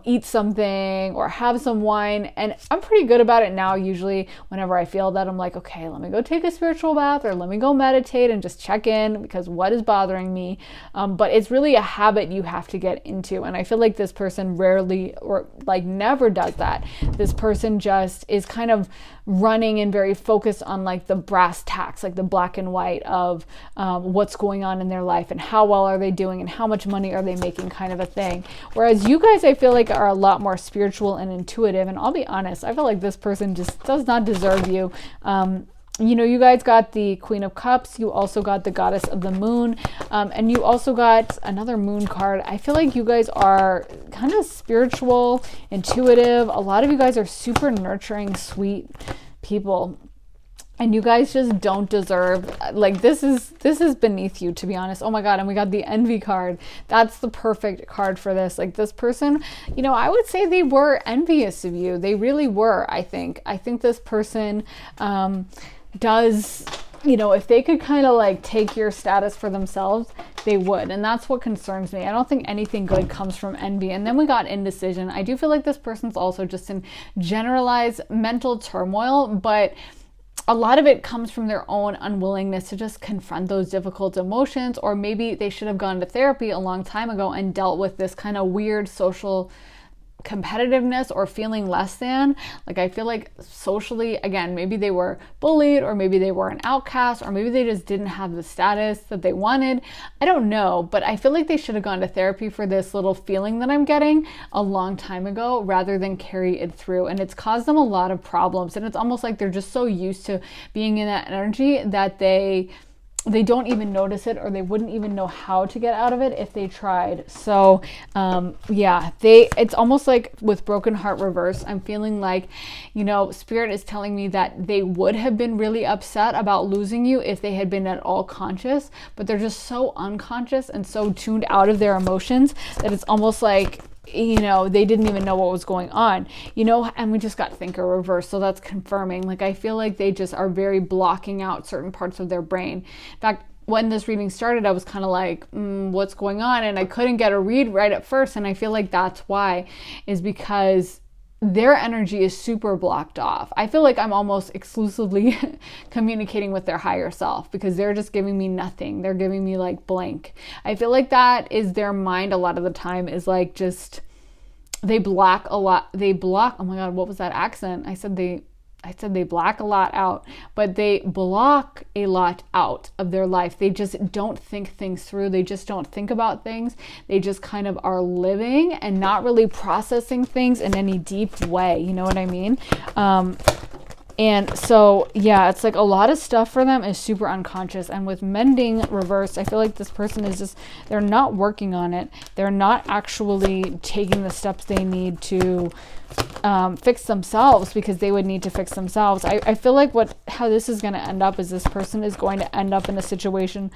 eat something or have some wine. And I'm pretty good about it now. Usually whenever I feel that, I'm like, okay, let me go take a spiritual bath or let me go meditate and just check in, because what is bothering me? But it's really a habit you have to get into. And I feel like this person rarely or like never does that. This person just is kind of running and very focused on like the brass tacks, like the black and white of what's going on in their life and how well are they doing and how much money are they making, kind of a thing. Whereas you guys, I feel like, are a lot more spiritual and intuitive. And I'll be honest, I feel like this person just does not deserve you. You guys got the Queen of Cups. You also got the Goddess of the Moon. And you also got another Moon card. I feel like you guys are kind of spiritual, intuitive. A lot of you guys are super nurturing, sweet people. And you guys just don't deserve, like, this is beneath you, to be honest. Oh my God. And we got the Envy card. That's the perfect card for this. Like, this person, I would say they were envious of you. They really were, I think. I think this person does, if they could kind of like take your status for themselves, they would. And that's what concerns me. I don't think anything good comes from envy. And then we got indecision. I do feel like this person's also just in generalized mental turmoil, but a lot of it comes from their own unwillingness to just confront those difficult emotions, or maybe they should have gone to therapy a long time ago and dealt with this kind of weird social competitiveness or feeling less than. Like, I feel like socially, again, maybe they were bullied, or maybe they were an outcast, or maybe they just didn't have the status that they wanted. I don't know, but I feel like they should have gone to therapy for this little feeling that I'm getting a long time ago, rather than carry it through. And it's caused them a lot of problems. And it's almost like they're just so used to being in that energy that they don't even notice it, or they wouldn't even know how to get out of it if they tried. So it's almost like with Broken Heart Reverse, I'm feeling like, Spirit is telling me that they would have been really upset about losing you if they had been at all conscious, but they're just so unconscious and so tuned out of their emotions that it's almost like, they didn't even know what was going on, and we just got Thinker Reverse. So that's confirming. Like, I feel like they just are very blocking out certain parts of their brain. In fact, when this reading started, I was kind of like, what's going on? And I couldn't get a read right at first. And I feel like that's why, is because their energy is super blocked off. I feel like I'm almost exclusively communicating with their higher self, because they're just giving me nothing. They're giving me like blank. I feel like that is their mind a lot of the time, is like just, they block a lot. They block, oh my God, what was that accent? I said they black a lot out, but they block a lot out of their life. They just don't think things through. They just don't think about things. They just kind of are living and not really processing things in any deep way. You know what I mean? And so, it's like a lot of stuff for them is super unconscious. And with Mending Reverse, I feel like this person is just, they're not working on it. They're not actually taking the steps they need to fix themselves, because they would need to fix themselves. I feel like how this is going to end up is this person is going to end up in a situation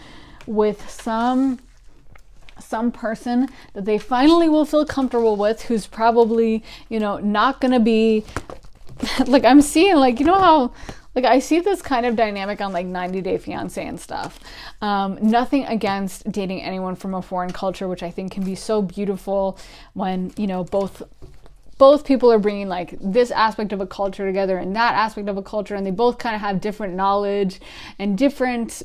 with some person that they finally will feel comfortable with, who's probably, not going to be like, I'm seeing, like, how, like, I see this kind of dynamic on like 90 Day Fiance and stuff. Nothing against dating anyone from a foreign culture, which I think can be so beautiful when, both people are bringing like this aspect of a culture together and that aspect of a culture, and they both kind of have different knowledge and different,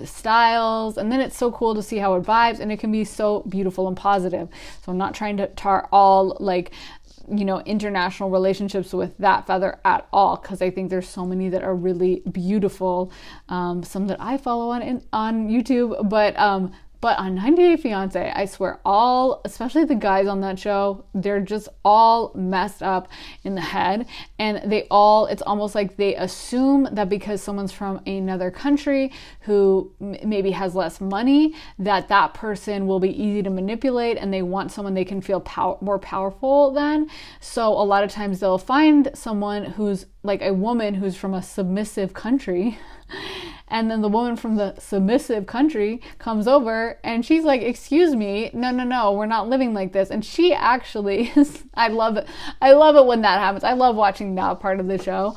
styles, and then it's so cool to see how it vibes, and it can be so beautiful and positive. So I'm not trying to tar all like international relationships with that feather at all, because I think there's so many that are really beautiful, some that I follow on YouTube, but on 90 Day Fiance, I swear, especially the guys on that show, they're just all messed up in the head, and it's almost like they assume that because someone's from another country who maybe has less money, that person will be easy to manipulate, and they want someone they can feel more powerful than. So a lot of times they'll find someone who's like a woman who's from a submissive country, and then the woman from the submissive country comes over and she's like, excuse me, no, we're not living like this. And she actually I love it when that happens. I love watching that part of the show.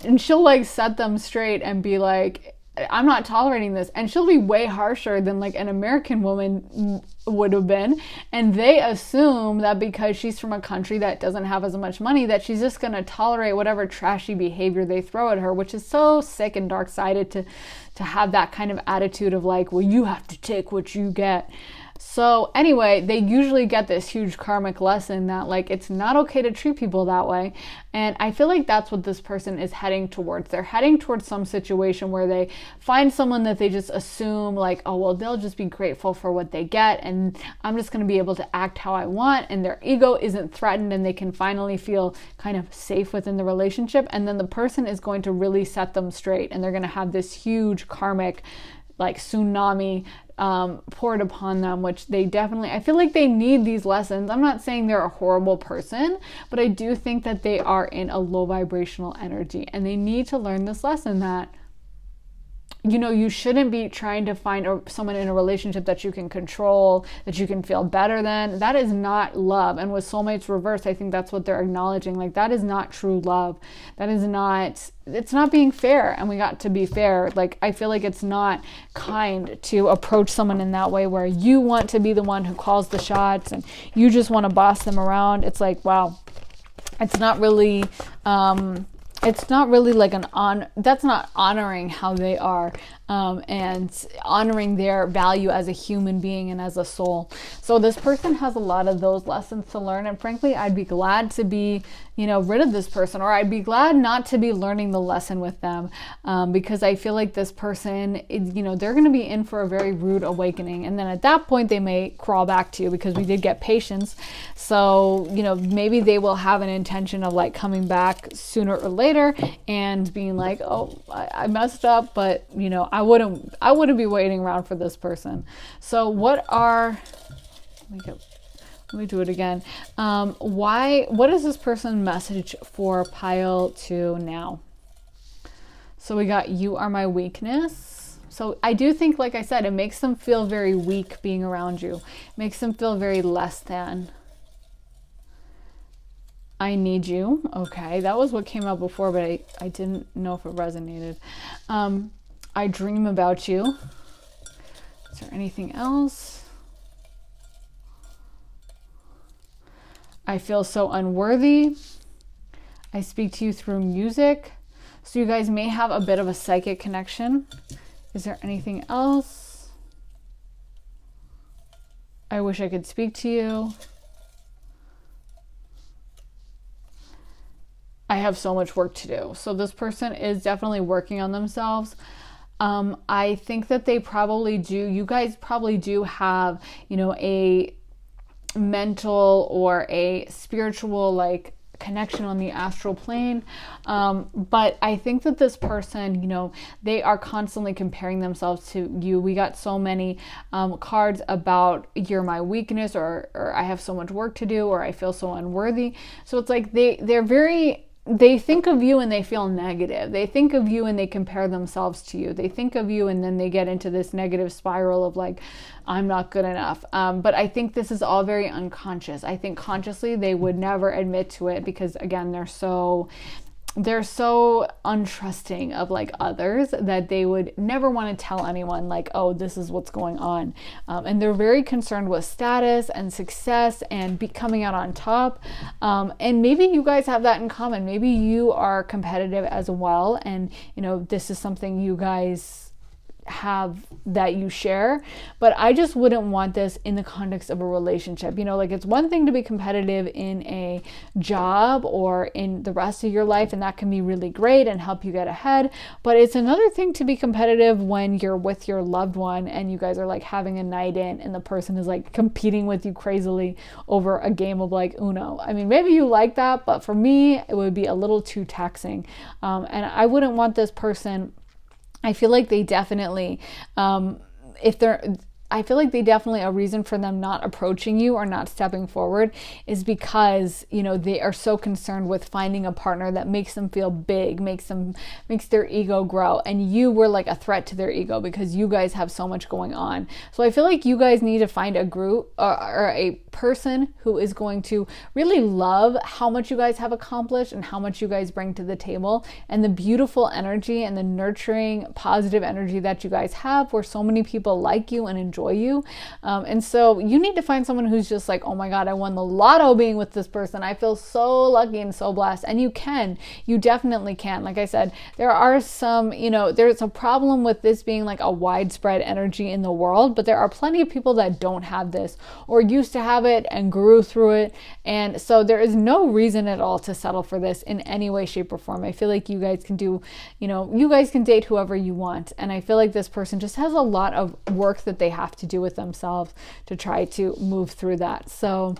And she'll like set them straight and be like, I'm not tolerating this. And she'll be way harsher than like an American woman would have been. And they assume that because she's from a country that doesn't have as much money, that she's just going to tolerate whatever trashy behavior they throw at her, which is so sick and dark-sided to have that kind of attitude of like, well, you have to take what you get. So anyway, they usually get this huge karmic lesson that like it's not okay to treat people that way. And I feel like that's what this person is heading towards. They're heading towards some situation where they find someone that they just assume like, oh, well, they'll just be grateful for what they get and I'm just going to be able to act how I want, and their ego isn't threatened and they can finally feel kind of safe within the relationship. And then the person is going to really set them straight, and they're going to have this huge karmic like tsunami poured upon them, which they definitely, I feel like they need these lessons. I'm not saying they're a horrible person, but I do think that they are in a low vibrational energy and they need to learn this lesson that, you know, you shouldn't be trying to find someone in a relationship that you can control, that you can feel better than. That is not love. And with soulmates reversed, I think that's what they're acknowledging. Like, that is not true love. That is not, it's not being fair. And we got to be fair. Like, I feel like it's not kind to approach someone in that way where you want to be the one who calls the shots and you just want to boss them around. It's like, wow, it's not really, like that's not honoring how they are, and honoring their value as a human being and as a soul. So this person has a lot of those lessons to learn. And frankly, I'd be glad to be, you know, rid of this person, or I'd be glad not to be learning the lesson with them, because I feel like this person, you know, they're going to be in for a very rude awakening. And then at that point, they may crawl back to you because we did get patience. So, you know, maybe they will have an intention of like coming back sooner or later and being like, oh, I messed up, but you know, I wouldn't be waiting around for this person. So what let me do it again. What is this person's message for pile 2 now? So we got, you are my weakness. So I do think, like I said, it makes them feel very weak being around you. It makes them feel very less than. I need you. Okay, that was what came out before, but I didn't know if it resonated. I dream about you. Is there anything else? I feel so unworthy. I speak to you through music. So you guys may have a bit of a psychic connection. Is there anything else? I wish I could speak to you. I have so much work to do. So this person is definitely working on themselves. I think that they probably do. You guys probably do have, you know, a mental or a spiritual like connection on the astral plane. But I think that this person, you know, they are constantly comparing themselves to you. We got so many cards about you're my weakness, or I have so much work to do, or I feel so unworthy. So it's like they think of you and they feel negative. They think of you and they compare themselves to you. They think of you and then they get into this negative spiral of like, I'm not good enough. But I think this is all very unconscious. I think consciously they would never admit to it because, again, they're so untrusting of like others that they would never want to tell anyone like, oh, this is what's going on. And they're very concerned with status and success and coming out on top. And maybe you guys have that in common. Maybe you are competitive as well. And, you know, this is something you guys have that you share, but I just wouldn't want this in the context of a relationship. You know, like it's one thing to be competitive in a job or in the rest of your life, and that can be really great and help you get ahead, but it's another thing to be competitive when you're with your loved one and you guys are like having a night in and the person is like competing with you crazily over a game of like Uno. I mean, maybe you like that, but for me it would be a little too taxing, and I wouldn't want this person. I feel like they definitely, a reason for them not approaching you or not stepping forward is because, you know, they are so concerned with finding a partner that makes them feel big, makes their ego grow. And you were like a threat to their ego because you guys have so much going on. So I feel like you guys need to find a group or a person who is going to really love how much you guys have accomplished and how much you guys bring to the table, and the beautiful energy and the nurturing positive energy that you guys have, where so many people like you and enjoy you. And so you need to find someone who's just like, oh my God, I won the lotto being with this person. I feel so lucky and so blessed. And you definitely can. Like I said, there are some, there's a problem with this being like a widespread energy in the world, but there are plenty of people that don't have this or used to have it and grew through it. And so there is no reason at all to settle for this in any way, shape, or form. I feel like you guys can do, you guys can date whoever you want. And I feel like this person just has a lot of work that they have to do with themselves to try to move through that. So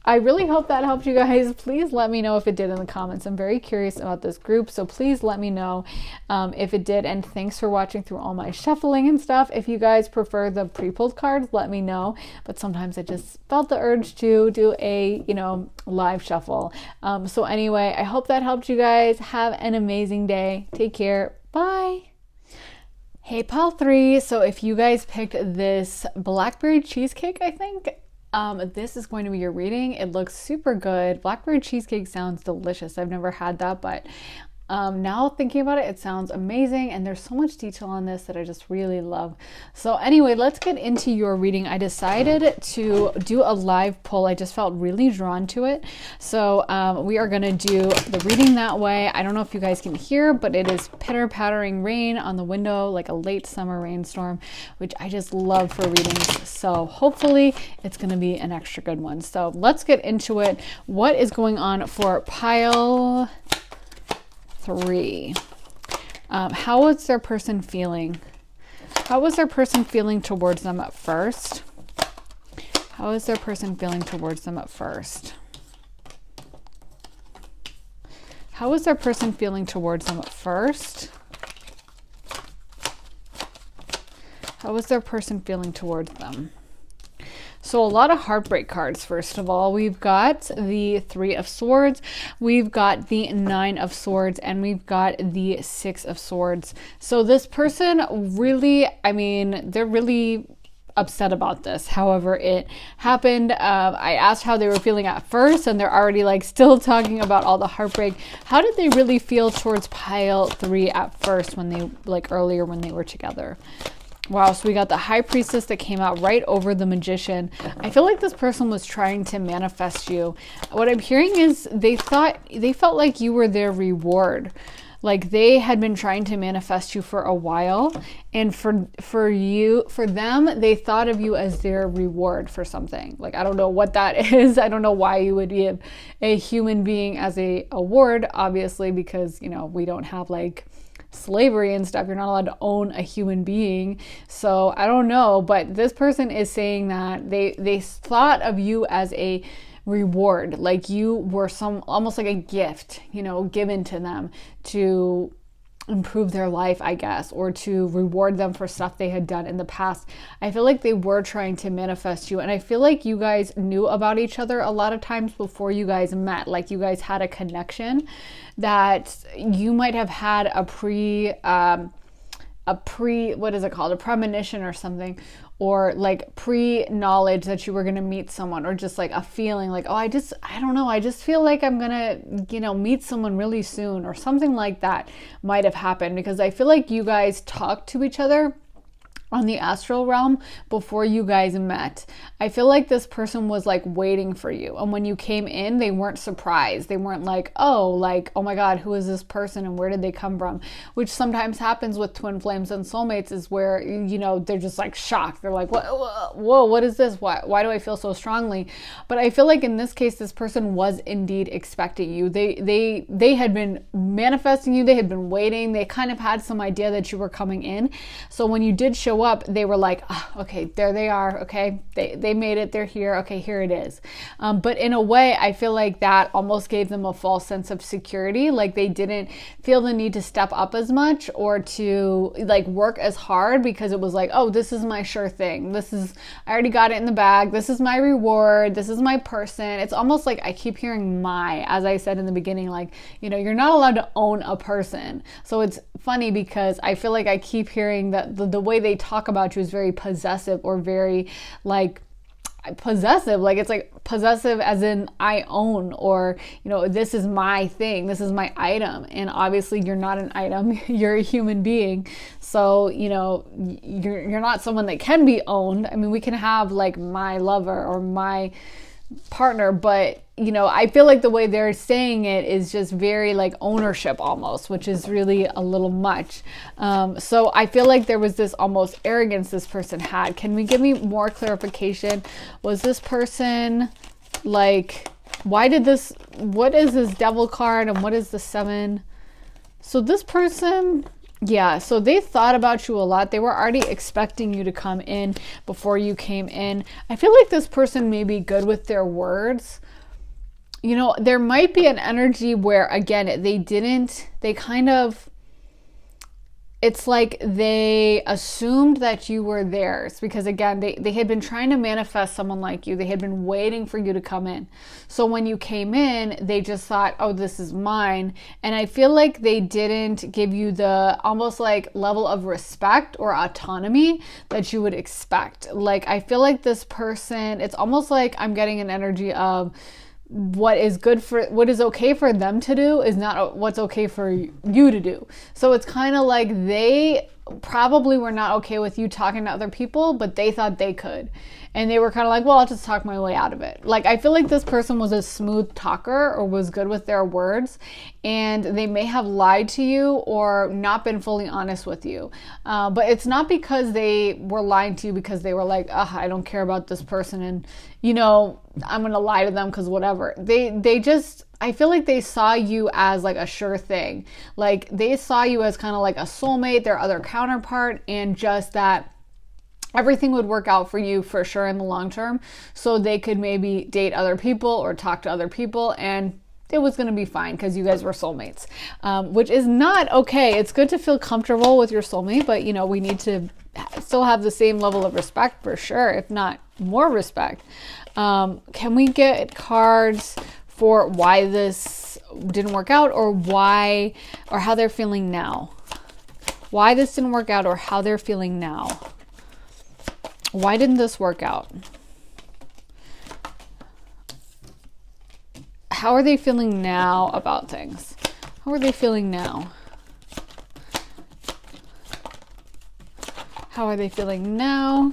I really hope that helped you guys. Please let me know if it did in the comments. I'm very curious about this group, so please let me know if it did. And thanks for watching through all my shuffling and stuff. If you guys prefer the pre-pulled cards, let me know. But sometimes I just felt the urge to do a, live shuffle. So anyway, I hope that helped you guys. Have an amazing day. Take care. Bye. Hey, pile 3. So if you guys picked this blackberry cheesecake, I think, this is going to be your reading. It looks super good. Blackberry cheesecake sounds delicious. I've never had that, but now thinking about it, it sounds amazing, and there's so much detail on this that I just really love. So anyway, let's get into your reading. I decided to do a live pull. I just felt really drawn to it. So we are going to do the reading that way. I don't know if you guys can hear, but it is pitter-pattering rain on the window, like a late summer rainstorm, which I just love for readings. So hopefully it's going to be an extra good one. So let's get into it. What is going on for pile 3? How is their person feeling? How is their person feeling towards them at first? How is their person feeling towards them at first? How is their person feeling towards them at first? How is their person feeling towards them? So a lot of heartbreak cards. First of all, we've got the 3 of Swords, we've got the 9 of Swords, and we've got the 6 of Swords. So this person really, they're really upset about this. However, it happened. I asked how they were feeling at first, and they're already like still talking about all the heartbreak. How did they really feel towards pile 3 at first when they, like earlier when they were together? Wow, so we got the High Priestess that came out right over the Magician. I feel like this person was trying to manifest you. What I'm hearing is they felt like you were their reward. Like they had been trying to manifest you for a while, and for them, they thought of you as their reward for something. Like, I don't know what that is. I don't know why you would give a human being as a award, obviously, because, we don't have like slavery and stuff. You're not allowed to own a human being. So I don't know, but this person is saying that they thought of you as a reward, like you were almost like a gift, given to them to improve their life, I guess, or to reward them for stuff they had done in the past. I feel like they were trying to manifest you, and I feel like you guys knew about each other a lot of times before you guys met. Like you guys had a connection that you might have had a what is it called? A premonition or something, or like pre-knowledge that you were going to meet someone, or just like a feeling like, oh, I don't know, I just feel like I'm going to, meet someone really soon, or something like that might have happened, because I feel like you guys talked to each other on the astral realm before you guys met. I feel like this person was like waiting for you, and when you came in, they weren't surprised. They weren't like, oh my God, who is this person and where did they come from? Which sometimes happens with twin flames and soulmates, is where they're just like shocked. They're like, whoa, what is this? Why do I feel so strongly? But I feel like in this case, this person was indeed expecting you. They had been manifesting you. They had been waiting. They kind of had some idea that you were coming in. So when you did show up, they were like, oh, okay, there they are. Okay, they made it. They're here. Okay, here it is. But in a way, I feel like that almost gave them a false sense of security. Like they didn't feel the need to step up as much or to like work as hard, because it was like, oh, this is my sure thing. I already got it in the bag. This is my reward. This is my person. It's almost like I keep hearing as I said in the beginning, like, you're not allowed to own a person. So it's funny because I feel like I keep hearing that the way they talk about you is very possessive, or very like, possessive. Like it's like possessive as in I own, or, you know, this is my thing, this is my item. And obviously you're not an item, you're a human being. So, you know, you're not someone that can be owned. I mean, we can have like my lover or my partner, but, you know, I feel like the way they're saying it is just very like ownership almost, which is really a little much. So I feel like there was this almost arrogance this person had. Can we give me more clarification? Was this person like, what is this devil card and what is the 7? So this person, yeah, so they thought about you a lot. They were already expecting you to come in before you came in. I feel like this person may be good with their words. You know, there might be an energy where, again, they kind of, it's like they assumed that you were theirs because, again, they had been trying to manifest someone like you. They had been waiting for you to come in. So when you came in, they just thought, oh, this is mine. And I feel like they didn't give you the almost like level of respect or autonomy that you would expect. Like, I feel like this person, it's almost like I'm getting an energy of what is okay for them to do is not what's okay for you to do. So it's kind of like they probably were not okay with you talking to other people, but they thought they could. And they were kind of like, well, I'll just talk my way out of it. Like, I feel like this person was a smooth talker or was good with their words, and they may have lied to you or not been fully honest with you. But it's not because they were lying to you because they were like, I don't care about this person and, you know, I'm going to lie to them because whatever. They just, I feel like they saw you as like a sure thing. Like they saw you as kind of like a soulmate, their other counterpart, and just that everything would work out for you for sure in the long term. So they could maybe date other people or talk to other people, and it was going to be fine because you guys were soulmates, which is not okay. It's good to feel comfortable with your soulmate, but, you know, we need to still have the same level of respect for sure, if not more respect. Can we get cards for why this didn't work out, or why, or how they're feeling now? Why this didn't work out, or how they're feeling now? Why didn't this work out? How are they feeling now about things? How are they feeling now? How are they feeling now?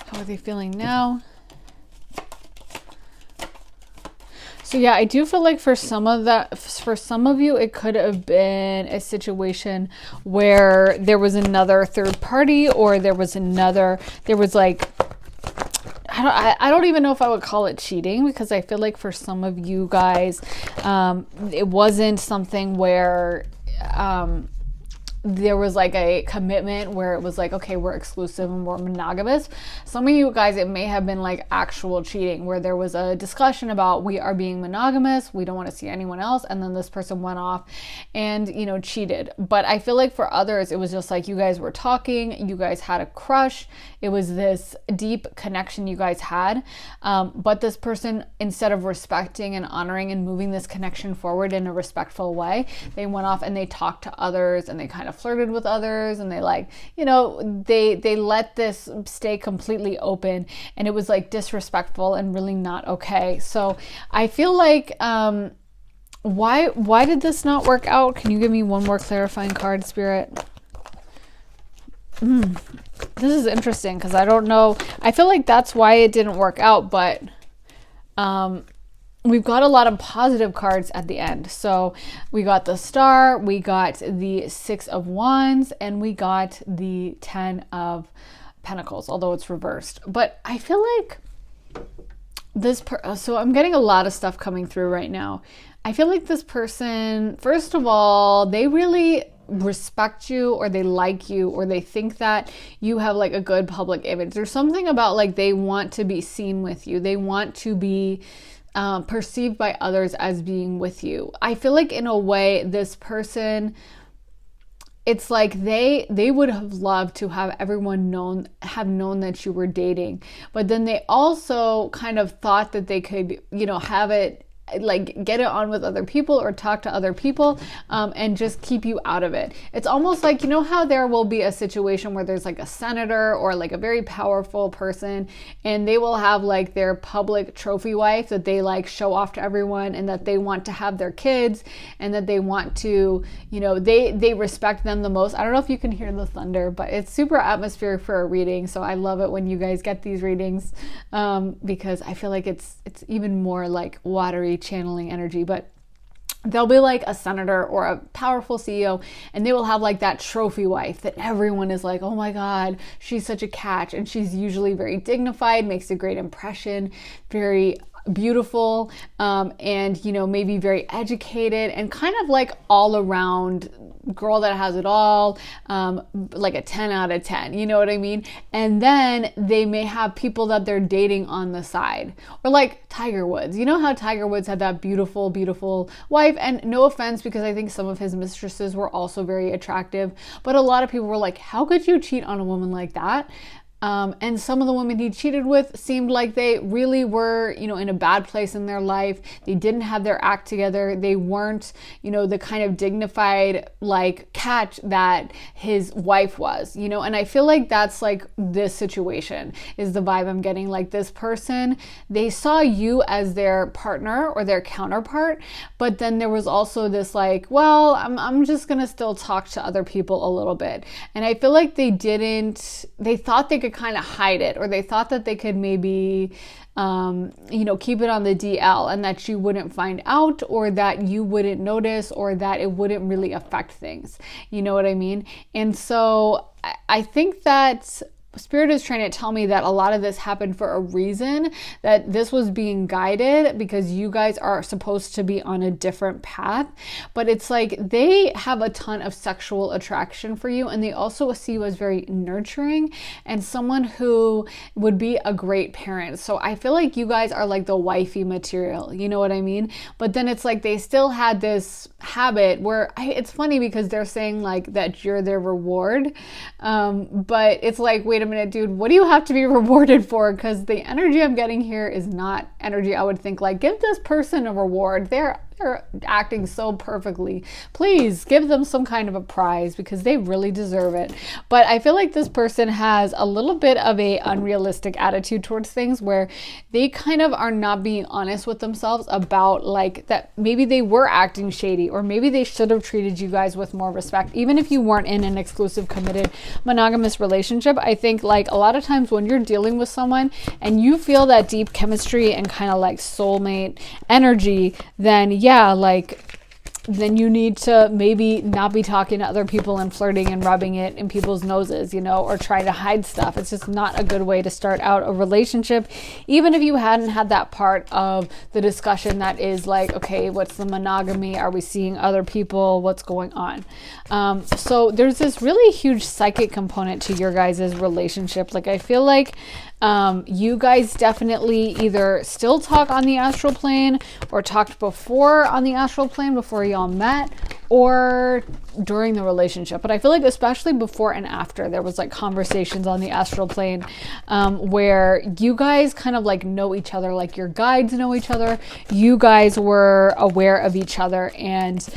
How are they feeling now? So yeah, I do feel like for some of you, it could have been a situation where there was another third party, or there was like, I don't even know if I would call it cheating, because I feel like for some of you guys, it wasn't something where, there was like a commitment where it was like, okay, we're exclusive and we're monogamous. Some of you guys, it may have been like actual cheating, where there was a discussion about, we are being monogamous, we don't want to see anyone else, and then this person went off and, you know, cheated. But I feel like for others, it was just like you guys were talking, you guys had a crush, it was this deep connection you guys had, but this person, instead of respecting and honoring and moving this connection forward in a respectful way, they went off and they talked to others, and they kind of flirted with others, and they, like, you know, they let this stay completely open, and it was like disrespectful and really not okay. So I feel like why did this not work out? Can you give me one more clarifying card, Spirit? This is interesting because I don't know. I feel like that's why it didn't work out, but we've got a lot of positive cards at the end. So we got the Star, we got the 6 of Wands, and we got the 10 of Pentacles, although it's reversed. But I feel like so I'm getting a lot of stuff coming through right now. I feel like this person, first of all, they really respect you, or they like you, or they think that you have like a good public image. There's something about like they want to be seen with you. They want to be perceived by others as being with you. I feel like in a way, this person, it's like they would have loved to have everyone known that you were dating, but then they also kind of thought that they could, you know, have it like get it on with other people or talk to other people, and just keep you out of it. It's almost like, you know how there will be a situation where there's like a senator or like a very powerful person, and they will have like their public trophy wife that they like show off to everyone, and that they want to have their kids, and that they want to, you know, they respect them the most. I don't know if you can hear the thunder, but it's super atmospheric for a reading. So I love it when you guys get these readings, because I feel like it's even more like watery channeling energy. But they'll be like a senator or a powerful CEO, and they will have like that trophy wife that everyone is like, oh my God, she's such a catch. And she's usually very dignified, makes a great impression, very beautiful, and, you know, maybe very educated, and kind of like all around girl that has it all, like a 10 out of 10, you know what I mean? And then they may have people that they're dating on the side, or like Tiger Woods. You know how Tiger Woods had that beautiful, beautiful wife, and no offense, because I think some of his mistresses were also very attractive, but a lot of people were like, how could you cheat on a woman like that? And some of the women he cheated with seemed like they really were, you know, in a bad place in their life. They didn't have their act together. They weren't, you know, the kind of dignified like catch that his wife was, you know. And I feel like that's like this situation is the vibe I'm getting. Like this person, they saw you as their partner or their counterpart, but then there was also this like, well, I'm just gonna still talk to other people a little bit. And I feel like they thought they could kind of hide it, or they thought that they could maybe you know, keep it on the DL, and that you wouldn't find out, or that you wouldn't notice, or that it wouldn't really affect things, you know what I mean? And so I think that Spirit is trying to tell me that a lot of this happened for a reason, that this was being guided because you guys are supposed to be on a different path. But it's like they have a ton of sexual attraction for you, and they also see you as very nurturing and someone who would be a great parent. So I feel like you guys are like the wifey material, you know what I mean? But then it's like they still had this habit where it's funny because they're saying like that you're their reward, but it's like, wait a minute, dude, what do you have to be rewarded for? Because the energy I'm getting here is not energy I would think like, give this person a reward. They're acting so perfectly. Please give them some kind of a prize because they really deserve it. But I feel like this person has a little bit of a unrealistic attitude towards things, where they kind of are not being honest with themselves about like that maybe they were acting shady, or maybe they should have treated you guys with more respect, even if you weren't in an exclusive, committed, monogamous relationship. I think like a lot of times when you're dealing with someone and you feel that deep chemistry and kind of like soulmate energy, then yeah, like then you need to maybe not be talking to other people and flirting and rubbing it in people's noses, you know, or trying to hide stuff. It's just not a good way to start out a relationship, even if you hadn't had that part of the discussion that is like, okay, what's the monogamy? Are we seeing other people? What's going on? So there's this really huge psychic component to your guys' relationship. Like I feel like you guys definitely either still talk on the astral plane, or talked before on the astral plane before y'all met, or during the relationship. But I feel like especially before and after, there was like conversations on the astral plane, where you guys kind of like know each other, like your guides know each other. You guys were aware of each other, and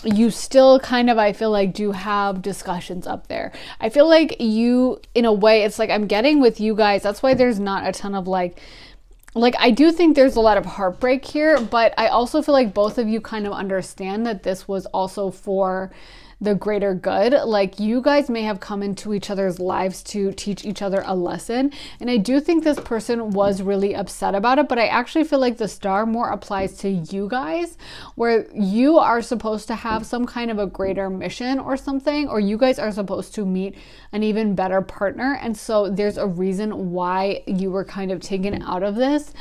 you still kind of, I feel like, do have discussions up there. I feel like you, in a way, it's like I'm getting with you guys. That's why there's not a ton of like I do think there's a lot of heartbreak here, but I also feel like both of you kind of understand that this was also for the greater good. Like you guys may have come into each other's lives to teach each other a lesson. And I do think this person was really upset about it, but I actually feel like the star more applies to you guys, where you are supposed to have some kind of a greater mission or something, or you guys are supposed to meet an even better partner. And so there's a reason why you were kind of taken out of this.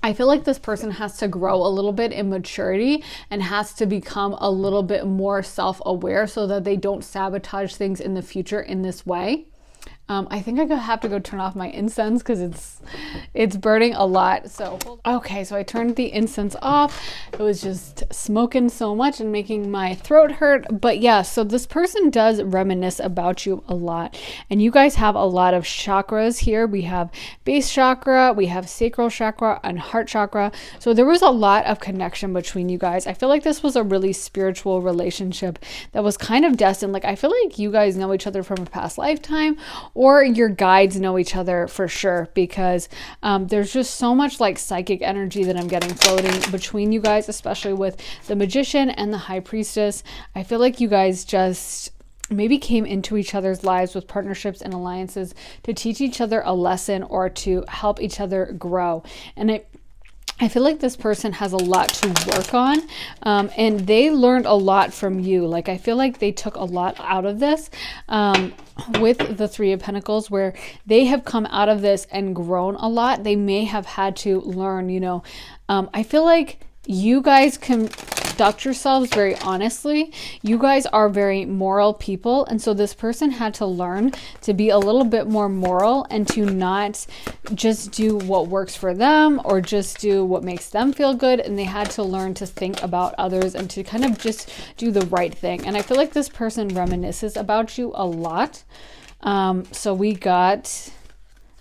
I feel like this person has to grow a little bit in maturity and has to become a little bit more self-aware so that they don't sabotage things in the future in this way. I think have to go turn off my incense because it's burning a lot. So okay, so I turned the incense off. It was just smoking so much and making my throat hurt. But yeah, so this person does reminisce about you a lot, and you guys have a lot of chakras here. We have base chakra, we have sacral chakra, and heart chakra. So there was a lot of connection between you guys. I feel like this was a really spiritual relationship that was kind of destined. Like I feel like you guys know each other from a past lifetime, or your guides know each other for sure, because there's just so much like psychic energy that I'm getting floating between you guys, especially with the magician and the high priestess. I feel like you guys just maybe came into each other's lives with partnerships and alliances to teach each other a lesson or to help each other grow. And I feel like this person has a lot to work on, and they learned a lot from you. Like, I feel like they took a lot out of this with the Three of Pentacles, where they have come out of this and grown a lot. They may have had to learn, I feel like you guys conduct yourselves very honestly. You guys are very moral people. And so this person had to learn to be a little bit more moral and to not just do what works for them or just do what makes them feel good. And they had to learn to think about others and to kind of just do the right thing. And I feel like this person reminisces about you a lot. So we got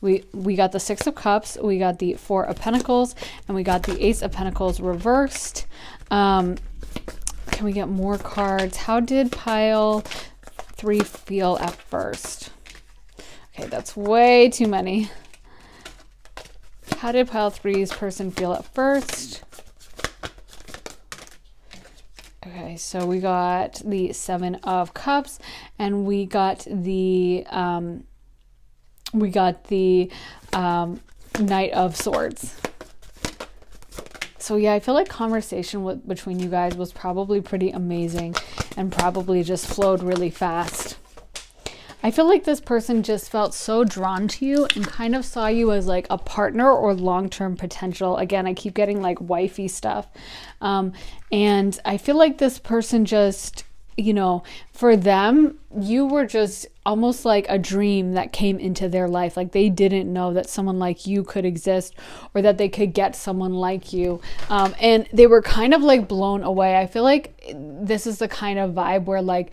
the Six of Cups, we got the Four of Pentacles, and we got the Ace of Pentacles reversed. Can we get more cards? How did pile 3 feel at first? Okay, that's way too many. How did pile 3's person feel at first? Okay, so we got the Seven of Cups, and we got the Knight of Swords. So yeah, I feel like conversation between you guys was probably pretty amazing and probably just flowed really fast. I feel like this person just felt so drawn to you and kind of saw you as like a partner or long-term potential. Again, I keep getting like wifey stuff. And I feel like this person just, for them, you were just almost like a dream that came into their life. Like they didn't know that someone like you could exist or that they could get someone like you. And they were kind of like blown away. I feel like this is the kind of vibe where like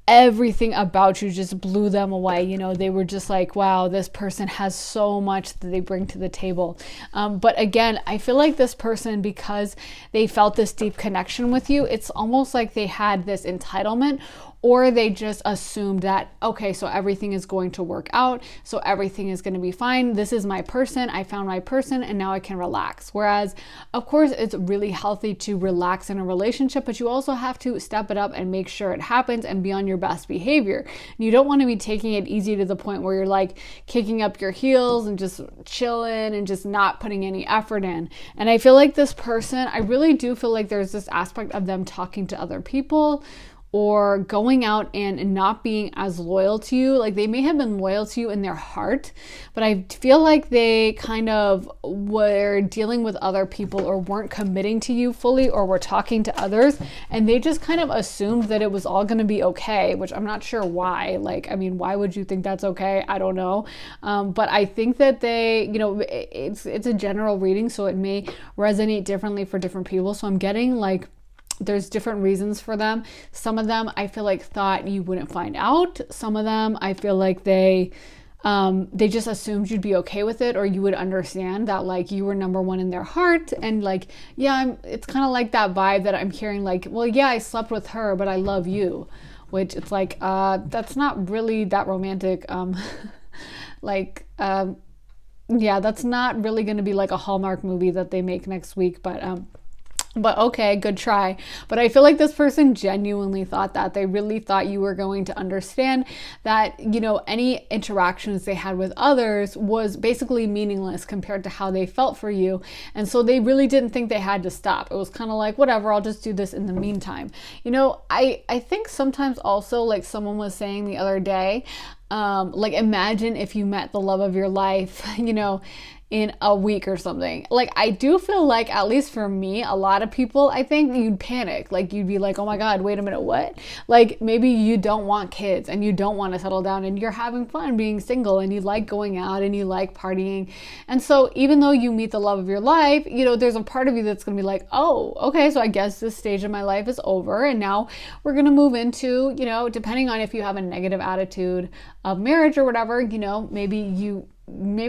everything about you just blew them away. They were just like, wow, this person has so much that they bring to the table. But again, I feel like this person, because they felt this deep connection with you, it's almost like they had this entitlement, or they just assumed that, okay, so everything is going to work out, so everything is going to be fine. This is my person. I found my person, and now I can relax. Whereas, of course, it's really healthy to relax in a relationship, but you also have to step it up and make sure it happens and be on your best behavior. You don't want to be taking it easy to the point where you're like kicking up your heels and just chilling and just not putting any effort in. And I feel like this person, I really do feel like there's this aspect of them talking to other people or going out and not being as loyal to you. Like they may have been loyal to you in their heart, but I feel like they kind of were dealing with other people or weren't committing to you fully or were talking to others, and they just kind of assumed that it was all going to be okay, which I'm not sure why. Like, I mean, why would you think that's okay? I don't know. But I think that they, it's a general reading, so it may resonate differently for different people. So I'm getting like, there's different reasons for them. Some of them I feel like thought you wouldn't find out. Some of them I feel like they just assumed you'd be okay with it, or you would understand that like you were number one in their heart. And like, yeah, it's kind of like that vibe that I'm hearing, like, well, yeah, I slept with her, but I love you, which it's like, that's not really that romantic. Yeah, that's not really going to be like a Hallmark movie that they make next week, but okay, good try. But I feel like this person genuinely thought that. They really thought you were going to understand that, any interactions they had with others was basically meaningless compared to how they felt for you. And so they really didn't think they had to stop. It was kind of like, whatever, I'll just do this in the meantime. I think sometimes also, like someone was saying the other day, like imagine if you met the love of your life, in a week or something. Like, I do feel like, at least for me, a lot of people, I think you'd panic. Like, you'd be like, oh my God, wait a minute, what? Like, maybe you don't want kids and you don't want to settle down and you're having fun being single and you like going out and you like partying. And so even though you meet the love of your life, you know, there's a part of you that's going to be like, oh, okay, so I guess this stage of my life is over. And now we're going to move into, you know, depending on if you have a negative attitude of marriage or whatever, you know, maybe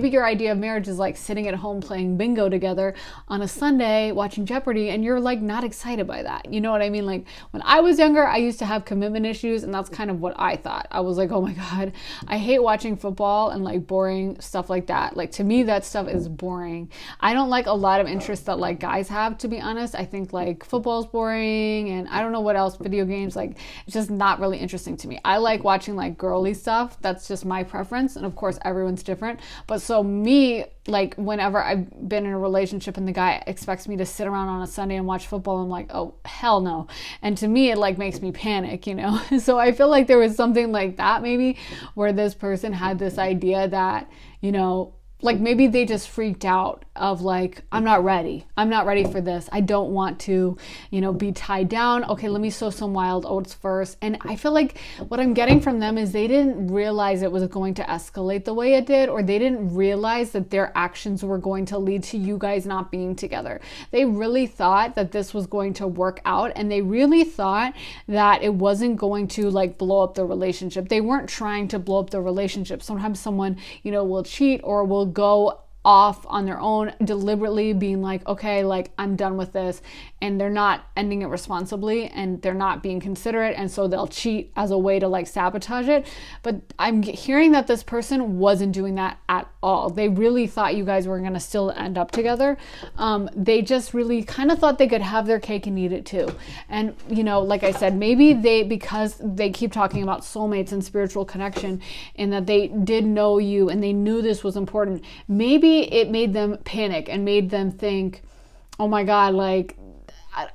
your idea of marriage is like sitting at home playing bingo together on a Sunday watching Jeopardy, and you're like not excited by that. You know what I mean? Like, when I was younger, I used to have commitment issues, and that's kind of what I thought. I was like, oh my God, I hate watching football and like boring stuff like that. Like, to me, that stuff is boring. I don't like a lot of interests that like guys have, to be honest. I think like football's boring, and I don't know what else, video games, like it's just not really interesting to me. I like watching like girly stuff. That's just my preference, and of course everyone's different. But so me, like, whenever I've been in a relationship and the guy expects me to sit around on a Sunday and watch football, I'm like, oh, hell no. And to me, it like makes me panic, you know? So I feel like there was something like that maybe, where this person had this idea that, you know, like maybe they just freaked out of like, I'm not ready for this. I don't want to, you know, be tied down. Okay, let me sow some wild oats first. And I feel like what I'm getting from them is they didn't realize it was going to escalate the way it did, or they didn't realize that their actions were going to lead to you guys not being together. They really thought that this was going to work out, and they really thought that it wasn't going to like blow up the relationship. They weren't trying to blow up the relationship. Sometimes someone, you know, will cheat or will go off on their own, deliberately being like, okay, like I'm done with this, and they're not ending it responsibly, and they're not being considerate, and so they'll cheat as a way to like sabotage it. But I'm hearing that this person wasn't doing that at all. They really thought you guys were gonna still end up together. They just really kind of thought they could have their cake and eat it too. And you know, like I said, maybe because they keep talking about soulmates and spiritual connection, and that they did know you and they knew this was important, maybe it made them panic and made them think, oh my God, like,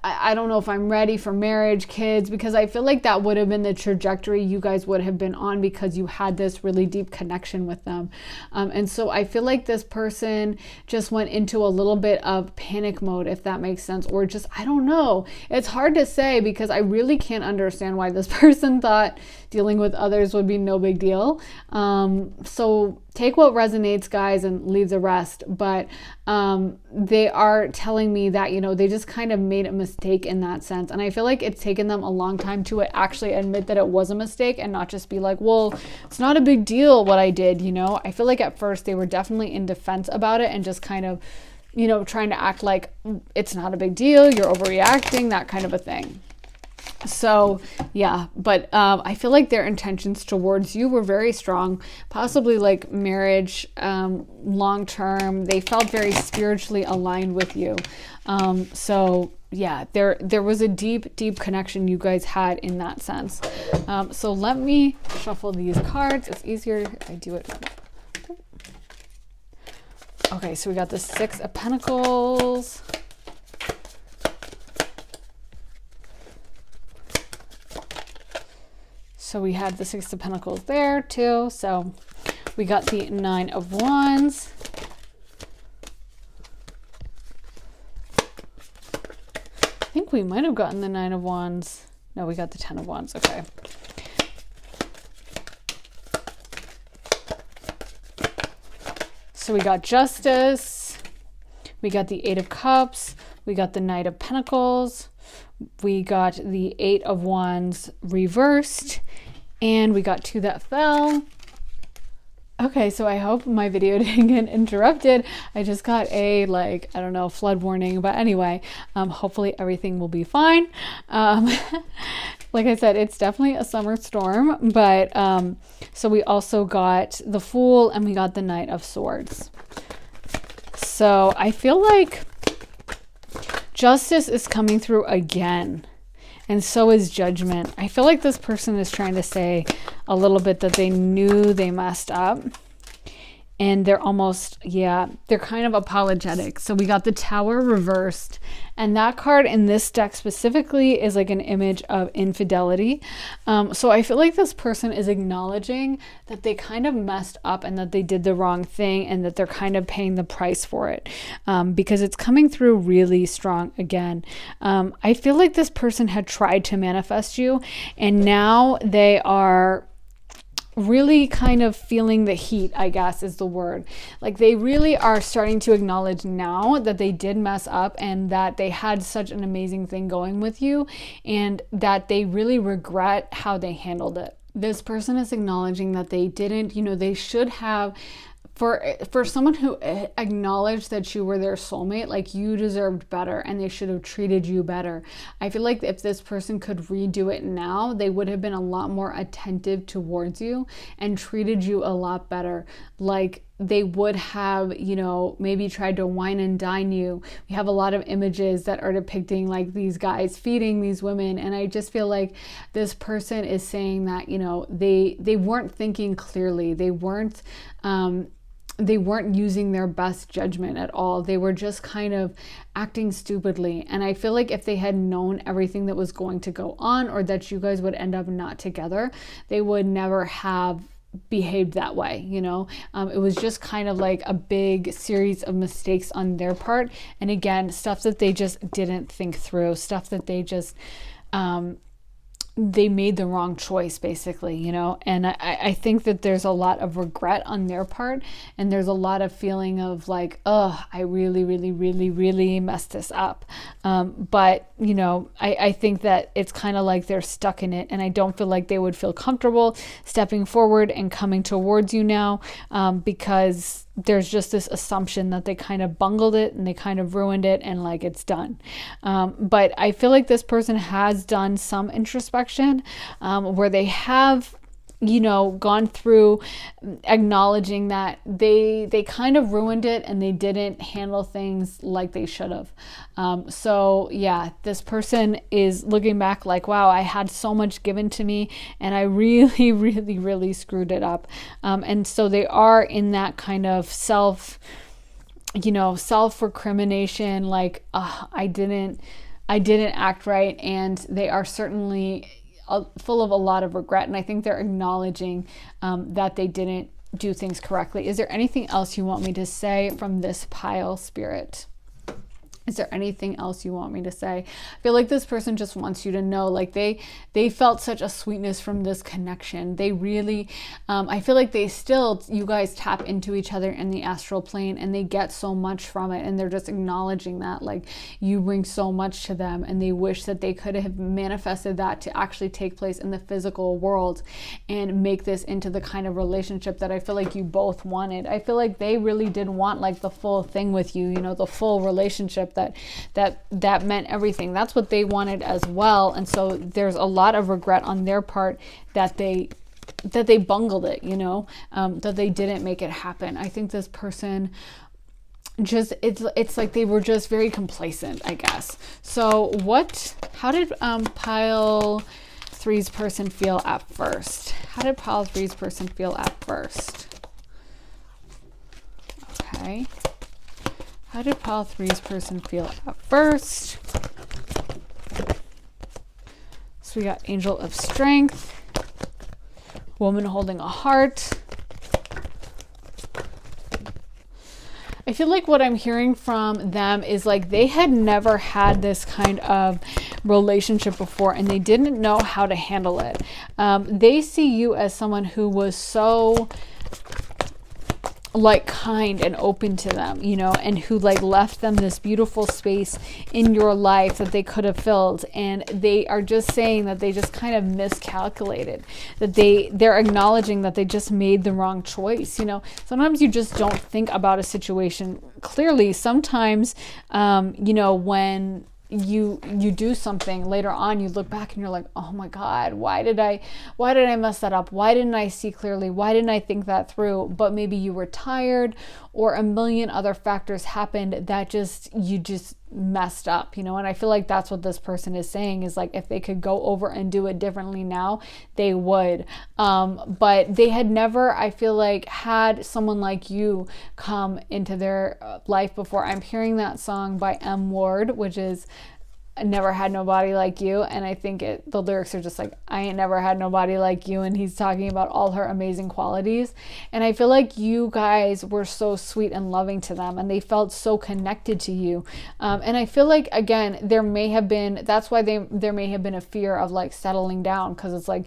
I don't know if I'm ready for marriage, kids, because I feel like that would have been the trajectory you guys would have been on, because you had this really deep connection with them. And so I feel like this person just went into a little bit of panic mode, if that makes sense, or just, I don't know. It's hard to say, because I really can't understand why this person thought dealing with others would be no big deal. So take what resonates, guys, and leave the rest. But they are telling me that, you know, they just kind of made a mistake in that sense. And I feel like it's taken them a long time to actually admit that it was a mistake, and not just be like, well, it's not a big deal what I did, you know? I feel like at first they were definitely in defense about it, and just kind of, you know, trying to act like it's not a big deal, you're overreacting, that kind of a thing. So yeah, but I feel like their intentions towards you were very strong, possibly like marriage, long term. They felt very spiritually aligned with you. So yeah, there was a deep connection you guys had in that sense. So let me shuffle these cards. It's easier if I do it. Okay, so we got the Six of Pentacles. So we had the Six of Pentacles there too. So we got the Nine of Wands. I think we might have gotten the Nine of Wands. No, we got the Ten of Wands. Okay. So we got Justice. We got the Eight of Cups. We got the Knight of Pentacles. We got the Eight of Wands reversed. And we got Two that fell. Okay, so I hope my video didn't get interrupted. I just got a, like, I don't know, flood warning. But anyway, hopefully everything will be fine. Like I said, it's definitely a summer storm. But so we also got the Fool, and we got the Knight of Swords. So I feel like Justice is coming through again. And so is Judgment. I feel like this person is trying to say a little bit that they knew they messed up. and they're almost, yeah, they're kind of apologetic. So we got the Tower reversed, and that card in this deck specifically is like an image of infidelity. So I feel like this person is acknowledging that they kind of messed up and that they did the wrong thing, and that they're kind of paying the price for it, because it's coming through really strong again. I feel like this person had tried to manifest you, and now they are really kind of feeling the heat, I guess is the word. Like they really are starting to acknowledge now that they did mess up, and that they had such an amazing thing going with you, and that they really regret how they handled it. This person is acknowledging that they didn't, they should have, for someone who acknowledged that you were their soulmate, like you deserved better and they should have treated you better. I feel like if this person could redo it now, they would have been a lot more attentive towards you and treated you a lot better. Like they would have, maybe tried to wine and dine you. We have a lot of images that are depicting like these guys feeding these women. And I just feel like this person is saying that, they weren't thinking clearly. They weren't using their best judgment at all. They were just kind of acting stupidly. And I feel like if they had known everything that was going to go on, or that you guys would end up not together, they would never have behaved that way. It was just kind of like a big series of mistakes on their part. And again, stuff that they just didn't think through, stuff that they just, they made the wrong choice, basically, and I think that there's a lot of regret on their part, and there's a lot of feeling of like, oh, I really, really, really, really messed this up. But, I think that it's kind of like they're stuck in it, and I don't feel like they would feel comfortable stepping forward and coming towards you now, because there's just this assumption that they kind of bungled it and they kind of ruined it, and like it's done. But I feel like this person has done some introspection, where they have gone through acknowledging that they kind of ruined it and they didn't handle things like they should have. So yeah, this person is looking back like, wow, I had so much given to me and I really, really, really screwed it up. And so they are in that kind of self-recrimination, like, I didn't act right. And they are certainly full of a lot of regret, and I think they're acknowledging that they didn't do things correctly. Is there anything else you want me to say from this pile, Spirit? Is there anything else you want me to say? I feel like this person just wants you to know, like they felt such a sweetness from this connection. They really, I feel like you guys tap into each other in the astral plane, and they get so much from it, and they're just acknowledging that, like, you bring so much to them, and they wish that they could have manifested that to actually take place in the physical world and make this into the kind of relationship that I feel like you both wanted. I feel like they really did want like the full thing with you, the full relationship that meant everything. That's what they wanted as well. And so there's a lot of regret on their part that they bungled it, that they didn't make it happen. I think this person just, it's like they were just very complacent, I guess. So how did pile 3's person feel at first? How did pile 3's person feel at first? Okay. How did pile 3's person feel at first? So we got Angel of Strength, Woman holding a heart. I feel like what I'm hearing from them is like they had never had this kind of relationship before, and they didn't know how to handle it. They see you as someone who was so like kind and open to them, and who like left them this beautiful space in your life that they could have filled. And they are just saying that they just kind of miscalculated, that they're acknowledging that they just made the wrong choice. Sometimes you just don't think about a situation clearly. Sometimes, when you do something later on, you look back and you're like, oh my God, why did I mess that up? Why didn't I see clearly? Why didn't I think that through? But maybe you were tired, or a million other factors happened that messed up, you know. And I feel like that's what this person is saying, is like if they could go over and do it differently now, they would. But they had never, I feel like, had someone like you come into their life before. I'm hearing that song by M. Ward, which is I never had nobody like you. And I think the lyrics are just like, I ain't never had nobody like you. And he's talking about all her amazing qualities. And I feel like you guys were so sweet and loving to them, and they felt so connected to you. And I feel like, again, that's why there may have been a fear of like settling down, because it's like,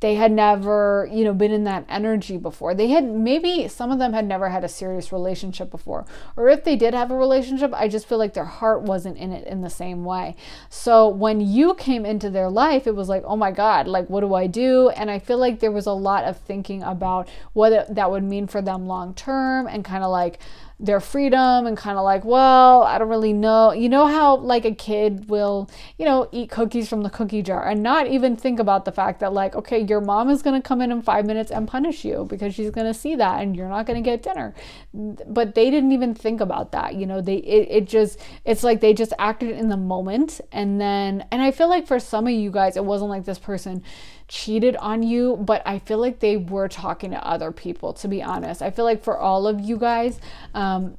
they had never, you know, been in that energy before. Maybe some of them had never had a serious relationship before. Or if they did have a relationship, I just feel like their heart wasn't in it in the same way. So when you came into their life, it was like, oh my God, like, what do I do? And I feel like there was a lot of thinking about what that would mean for them long term, and kind of like their freedom, and kind of like, well, I don't really know. You know how like a kid will, you know, eat cookies from the cookie jar and not even think about the fact that like, okay, your mom is going to come in 5 minutes and punish you because she's going to see that and you're not going to get dinner. But they didn't even think about that. You know, it's like they just acted in the moment. And I feel like for some of you guys, it wasn't like this person cheated on you, but I feel like they were talking to other people, to be honest. I feel like for all of you guys,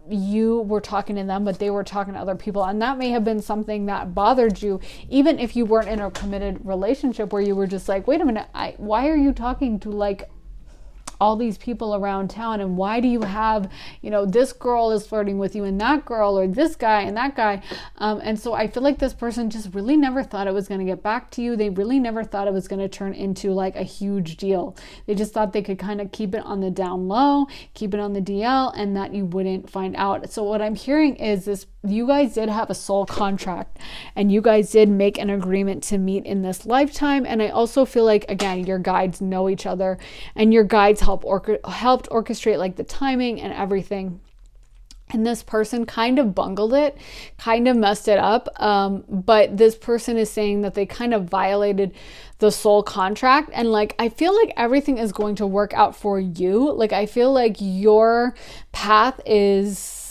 you were talking to them, but they were talking to other people. And that may have been something that bothered you, even if you weren't in a committed relationship, where you were just like, wait a minute, why are you talking to like all these people around town, and why do you have, you know, this girl is flirting with you and that girl, or this guy and that guy, and so I feel like this person just really never thought it was going to get back to you. They really never thought it was going to turn into like a huge deal. They just thought they could kind of keep it on the down low, keep it on the DL, and that you wouldn't find out. So what I'm hearing is this: you guys did have a soul contract, and you guys did make an agreement to meet in this lifetime. And I also feel like, again, your guides know each other, and your guides helped orchestrate like the timing and everything. And this person kind of bungled it, kind of messed it up. But this person is saying that they kind of violated the soul contract. And like, I feel like everything is going to work out for you. Like, I feel like your path is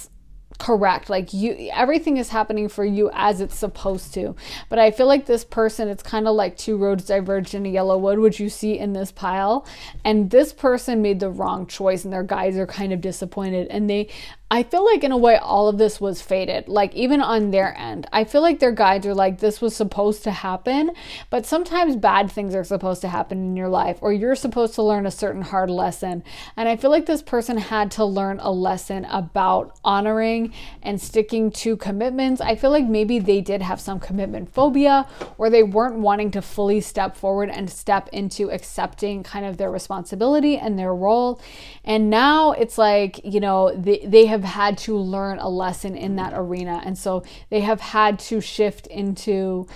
correct. Like, everything is happening for you as it's supposed to. But I feel like this person, it's kind of like two roads diverged in a yellow wood, which you see in this pile. And this person made the wrong choice, and their guides are kind of disappointed. And I feel like in a way all of this was fated, like even on their end. I feel like their guides are like, this was supposed to happen, but sometimes bad things are supposed to happen in your life, or you're supposed to learn a certain hard lesson. And I feel like this person had to learn a lesson about honoring and sticking to commitments. I feel like maybe they did have some commitment phobia, or they weren't wanting to fully step forward and step into accepting kind of their responsibility and their role. And now it's like, you know, they have had to learn a lesson in that arena. And so they have had to shift into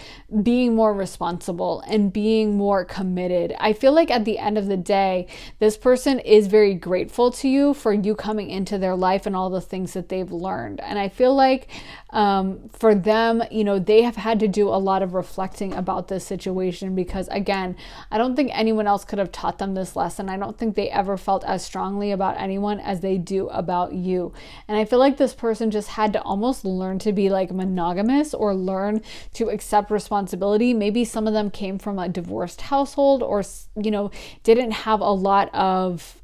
being more responsible and being more committed. I feel like at the end of the day, this person is very grateful to you for you coming into their life and all the things that they've learned. And I feel like for them, you know, they have had to do a lot of reflecting about this situation, because again, I don't think anyone else could have taught them this lesson. I don't think they ever felt as strongly about anyone as they do about you. And I feel like this person just had to almost learn to be like monogamous, or learn to accept responsibility. Maybe some of them came from a divorced household, or, you know, didn't have a lot of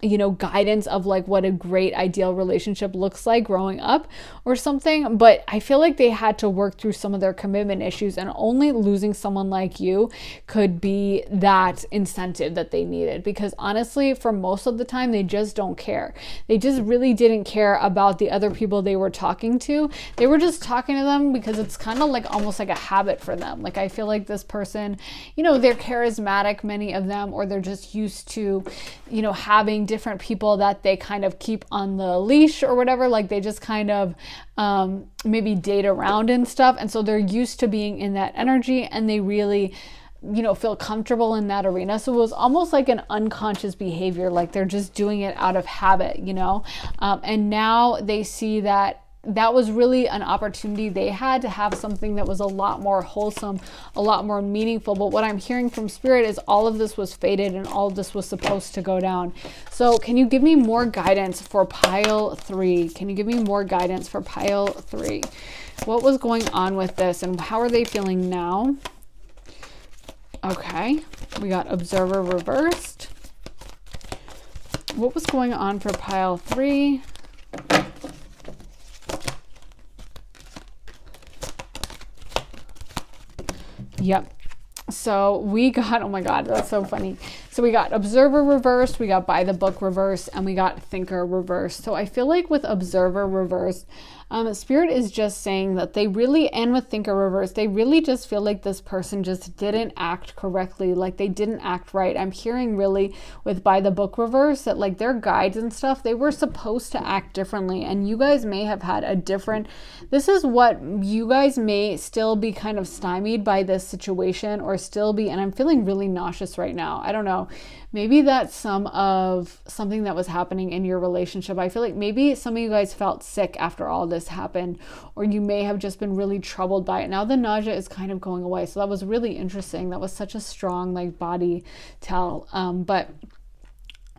you know, guidance of like what a great ideal relationship looks like growing up or something. But I feel like they had to work through some of their commitment issues, and only losing someone like you could be that incentive that they needed. Because honestly, for most of the time, they just don't care. They just really didn't care about the other people they were talking to. They were just talking to them because it's kind of like almost like a habit for them. Like, I feel like this person, you know, they're charismatic, many of them, or they're just used to, you know, having different people that they kind of keep on the leash or whatever. Like, they just kind of maybe date around and stuff. And so they're used to being in that energy, and they really, you know, feel comfortable in that arena. So it was almost like an unconscious behavior. Like, they're just doing it out of habit, you know? And now they see that that was really an opportunity they had to have something that was a lot more wholesome, a lot more meaningful. But what I'm hearing from Spirit is all of this was fated and all of this was supposed to go down. So can you give me more guidance for pile 3? Can you give me more guidance for pile 3? What was going on with this and how are they feeling now? Okay, we got Observer reversed. What was going on for pile 3? Yep. So we got, oh my God, that's so funny. So we got Observer reversed, we got By the Book reversed, and we got Thinker reversed. So I feel like with Observer reversed, Spirit is just saying that they really, and with Thinker reversed, they really just feel like this person just didn't act correctly, like they didn't act right. I'm hearing really with By the Book reversed that like their guides and stuff, they were supposed to act differently, and you guys may have had a different, this is what you guys may still be kind of stymied by this situation or still be, and I'm feeling really nauseous right now. I don't know. Maybe that's some of something that was happening in your relationship. I feel like maybe some of you guys felt sick after all this happened, or you may have just been really troubled by it. Now the nausea is kind of going away. So that was really interesting. That was such a strong like body tell. But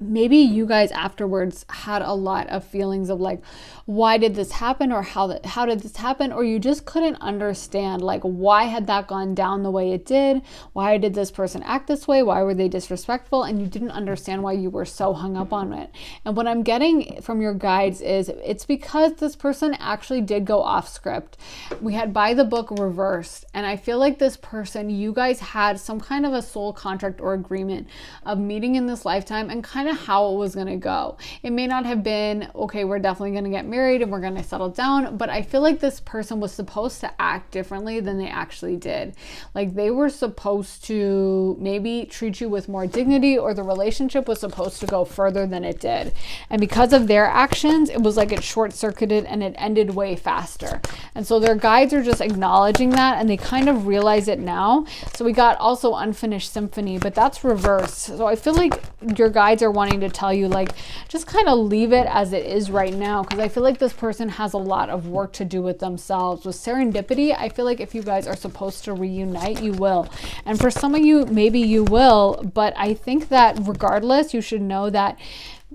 maybe you guys afterwards had a lot of feelings of like, why did this happen, or how did this happen, or you just couldn't understand like why had that gone down the way it did, why did this person act this way, why were they disrespectful, and you didn't understand why you were so hung up on it. And what I'm getting from your guides is it's because this person actually did go off script. We had By the Book reversed, and I feel like this person, you guys had some kind of a soul contract or agreement of meeting in this lifetime and kind of how it was going to go. It may not have been, okay, we're definitely going to get married and we're going to settle down, but I feel like this person was supposed to act differently than they actually did. Like they were supposed to maybe treat you with more dignity, or the relationship was supposed to go further than it did. And because of their actions, it was like it short-circuited and it ended way faster. And so their guides are just acknowledging that, and they kind of realize it now. So we got also Unfinished Symphony, but that's reversed. So I feel like your guides are wanting to tell you like, just kind of leave it as it is right now, because I feel like this person has a lot of work to do with themselves. With Serendipity, I feel like if you guys are supposed to reunite, you will. And for some of you, maybe you will, but I think that regardless, you should know that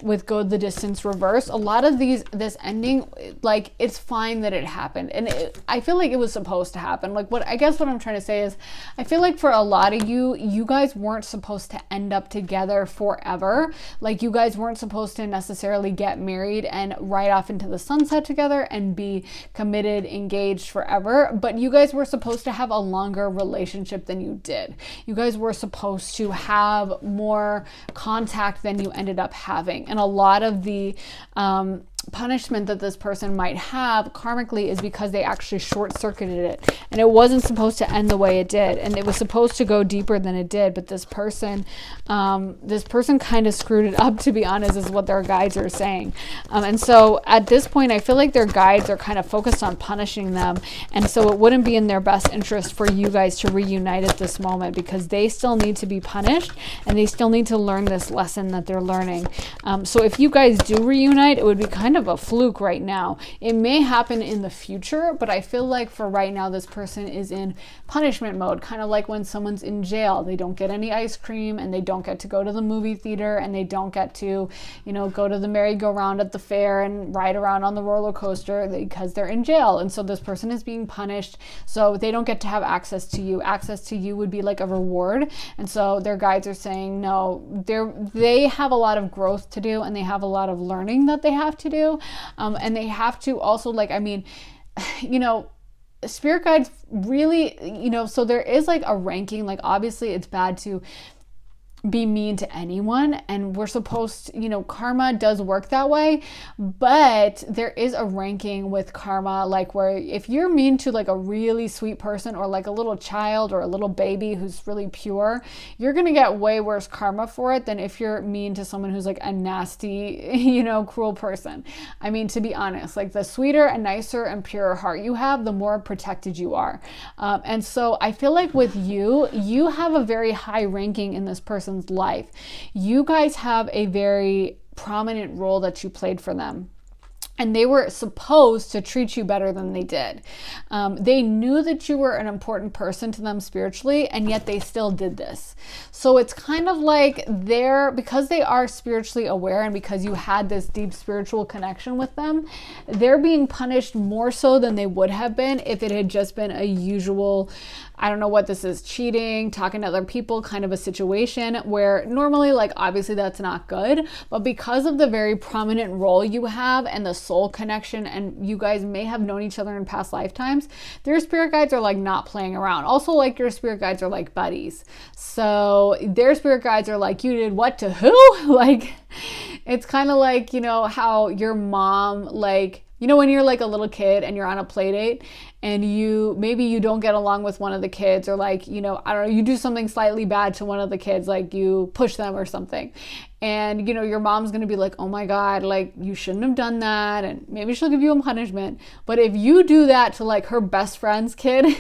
with Go the Distance reverse, a lot of this ending, like it's fine that it happened, and I feel like it was supposed to happen. Like what I'm trying to say is, I feel like for a lot of you guys weren't supposed to end up together forever. Like you guys weren't supposed to necessarily get married and ride off into the sunset together and be committed, engaged forever, but you guys were supposed to have a longer relationship than you did. You guys were supposed to have more contact than you ended up having. And a lot of the punishment that this person might have karmically is because they actually short-circuited it, and it wasn't supposed to end the way it did, and it was supposed to go deeper than it did. But this person kind of screwed it up, to be honest, is what their guides are saying. And so at this point, I feel like their guides are kind of focused on punishing them, and so it wouldn't be in their best interest for you guys to reunite at this moment, because they still need to be punished and they still need to learn this lesson that they're learning. So if you guys do reunite, it would be kind of a fluke right now. It may happen in the future, but I feel like for right now, this person is in punishment mode, kind of like when someone's in jail. They don't get any ice cream, and they don't get to go to the movie theater, and they don't get to, go to the merry-go-round at the fair and ride around on the roller coaster because they're in jail. And so this person is being punished, so they don't get to have access to you. Access to you would be like a reward. And so their guides are saying, no, they have a lot of growth to do, and they have a lot of learning that they have to do. And they have to also, spirit guides really, so there is like a ranking. Like obviously it's bad to be mean to anyone, and we're supposed to, karma does work that way, but there is a ranking with karma, like where if you're mean to like a really sweet person, or like a little child or a little baby who's really pure, you're gonna get way worse karma for it than if you're mean to someone who's like a nasty, cruel person. I mean, to be honest, like the sweeter and nicer and purer heart you have, the more protected you are. And so I feel like with you have a very high ranking in this person's life. You guys have a very prominent role that you played for them. and they were supposed to treat you better than they did. They knew that you were an important person to them spiritually, and yet they still did this. So it's kind of like because they are spiritually aware, and because you had this deep spiritual connection with them, they're being punished more so than they would have been if it had just been a usual, I don't know what this is, cheating, talking to other people kind of a situation, where normally, like, obviously that's not good, but because of the very prominent role you have and the soul connection, and you guys may have known each other in past lifetimes, their spirit guides are like not playing around. Also, like, your spirit guides are like buddies. So their spirit guides are like, you did what to who? Like, it's kind of like, you know, how your mom, like, you know, when you're like a little kid and you're on a play date and maybe you don't get along with one of the kids, or like, you know, I don't know, you do something slightly bad to one of the kids, like you push them or something. And, you know, your mom's going to be like, oh my God, like, you shouldn't have done that. And maybe she'll give you a punishment. But if you do that to like her best friend's kid,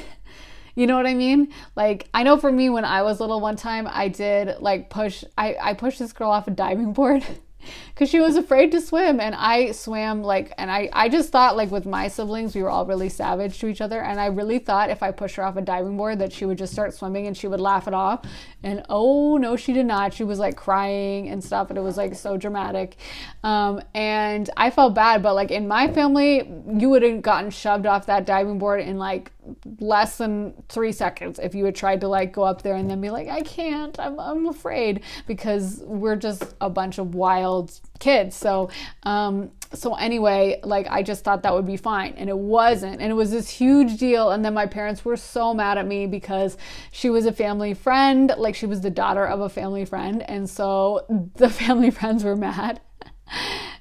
you know what I mean? Like, I know for me, when I was little, one time I did like I pushed this girl off a diving board because she was afraid to swim, and I swam like, and I just thought, like, with my siblings, we were all really savage to each other, and I really thought if I pushed her off a diving board that she would just start swimming and she would laugh it off. And oh no, she did not. She was like crying and stuff, and it was like so dramatic. And I felt bad, but like in my family, you would have gotten shoved off that diving board in like less than 3 seconds if you had tried to like go up there and then be like, I can't, I'm afraid, because we're just a bunch of wild kids. So anyway, like, I just thought that would be fine, and it wasn't, and it was this huge deal. And then my parents were so mad at me because she was a family friend, like she was the daughter of a family friend, and so the family friends were mad.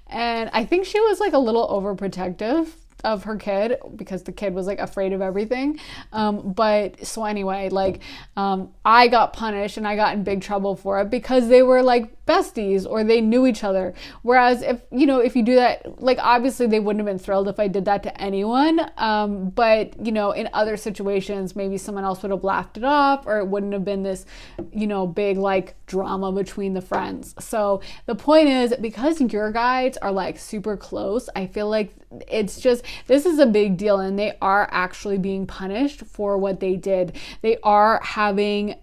And I think she was like a little overprotective of her kid because the kid was like afraid of everything. But so anyway, like, I got punished and I got in big trouble for it because they were like besties or they knew each other. Whereas if you do that, like, obviously they wouldn't have been thrilled if I did that to anyone. But, you know, in other situations, maybe someone else would have laughed it off, or it wouldn't have been this, you know, big like drama between the friends. So the point is, because your guides are like super close, I feel like it's just, this is a big deal, and they are actually being punished for what they did. They are having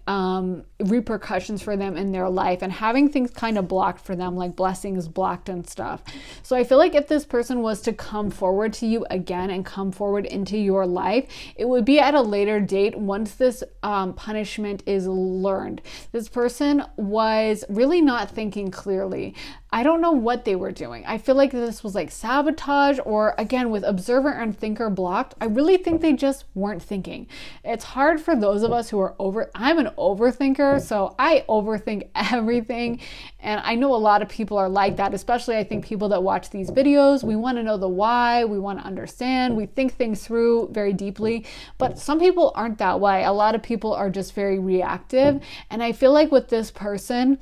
repercussions for them in their life, and having things kind of blocked for them, like blessings blocked and stuff. So I feel like if this person was to come forward to you again and come forward into your life, it would be at a later date once this punishment is learned. This person was really not thinking clearly. I don't know what they were doing. I feel like this was like sabotage, or again, with observer and thinker blocked, I really think they just weren't thinking. It's hard for those of us who are I'm an overthinker, so I overthink everything. And I know a lot of people are like that, especially I think people that watch these videos. We want to know the why, we want to understand, we think things through very deeply, but some people aren't that way. A lot of people are just very reactive. And I feel like with this person,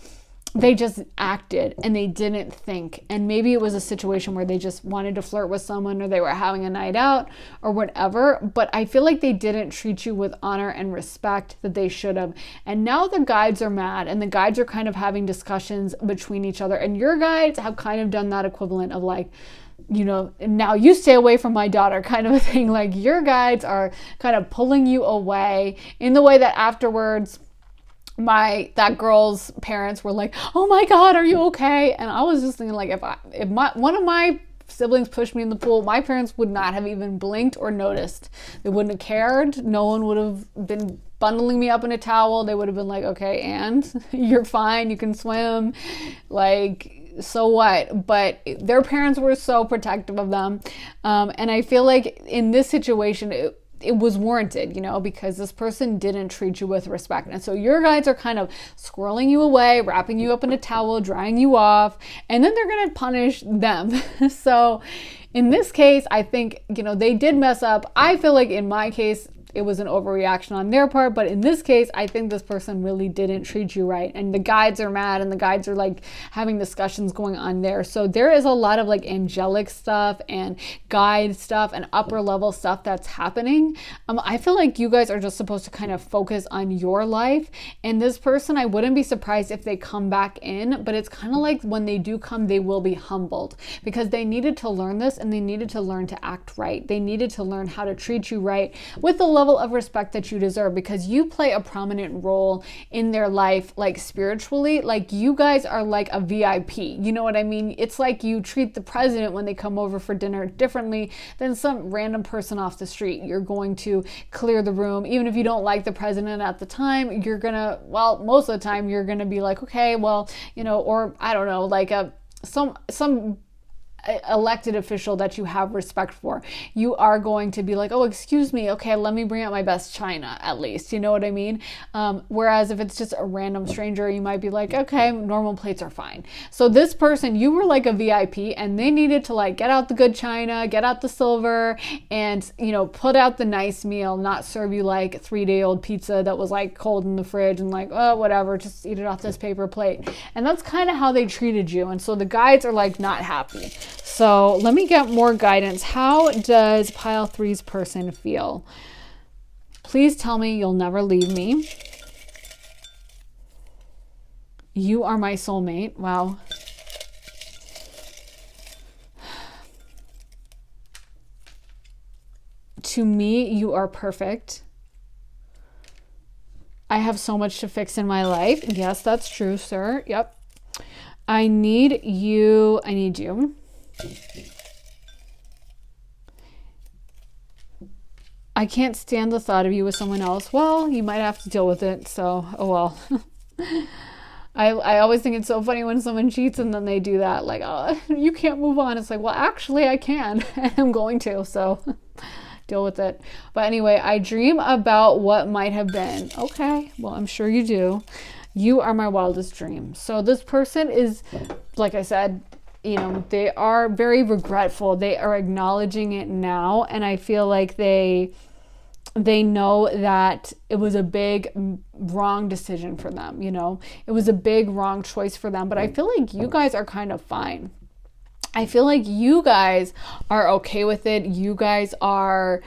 they just acted and they didn't think. And maybe it was a situation where they just wanted to flirt with someone, or they were having a night out or whatever. But I feel like they didn't treat you with honor and respect that they should have. And now the guides are mad, and the guides are kind of having discussions between each other. And your guides have kind of done that equivalent of like, you know, now you stay away from my daughter kind of a thing. Like, your guides are kind of pulling you away in the way that afterwards, that girl's parents were like, oh my God, are you okay? And I was just thinking, like, if one of my siblings pushed me in the pool, my parents would not have even blinked or noticed. They wouldn't have cared. No one would have been bundling me up in a towel. They would have been like, okay, and you're fine, you can swim, like, so what? But their parents were so protective of them. And I feel like in this situation, it was warranted, you know, because this person didn't treat you with respect. And so your guides are kind of squirreling you away, wrapping you up in a towel, drying you off, and then they're going to punish them. So in this case, I think, you know, they did mess up. I feel like in my case, it was an overreaction on their part. But in this case, I think this person really didn't treat you right. And the guides are mad, and the guides are like having discussions going on there. So there is a lot of like angelic stuff and guide stuff and upper level stuff that's happening. I feel like you guys are just supposed to kind of focus on your life. And this person, I wouldn't be surprised if they come back in, but it's kind of like when they do come, they will be humbled because they needed to learn this, and they needed to learn to act right. They needed to learn how to treat you right with the level of respect that you deserve, because you play a prominent role in their life, like spiritually. Like you guys are like a VIP. You know what I mean? It's like you treat the president when they come over for dinner differently than some random person off the street. You're going to clear the room. Even if you don't like the president at the time, you're gonna, well, most of the time you're gonna be like, okay, well, you know, or I don't know, like some elected official that you have respect for, you are going to be like, oh, excuse me, okay, let me bring out my best china at least, you know what I mean? Whereas if it's just a random stranger, you might be like, okay, normal plates are fine. So this person, you were like a VIP, and they needed to like get out the good china, get out the silver, and, you know, put out the nice meal, not serve you like 3-day-old pizza that was like cold in the fridge and like, oh, whatever, just eat it off this paper plate. And that's kind of how they treated you. And so the guides are like not happy. So let me get more guidance. How does pile 3's person feel? Please tell me you'll never leave me. You are my soulmate. Wow. To me, you are perfect. I have so much to fix in my life. Yes, that's true, sir. Yep. I need you. I need you. I can't stand the thought of you with someone else. Well, you might have to deal with it. So, oh well. I always think it's so funny when someone cheats and then they do that. Like, oh, you can't move on. It's like, well, actually I can. And I'm going to. So deal with it. But anyway, I dream about what might have been. Okay. Well, I'm sure you do. You are my wildest dream. So this person is, like I said, you know, they are very regretful. They are acknowledging it now. And I feel like they know that it was a big wrong decision for them. You know, it was a big wrong choice for them. But I feel like you guys are kind of fine. I feel like you guys are okay with it. You guys are,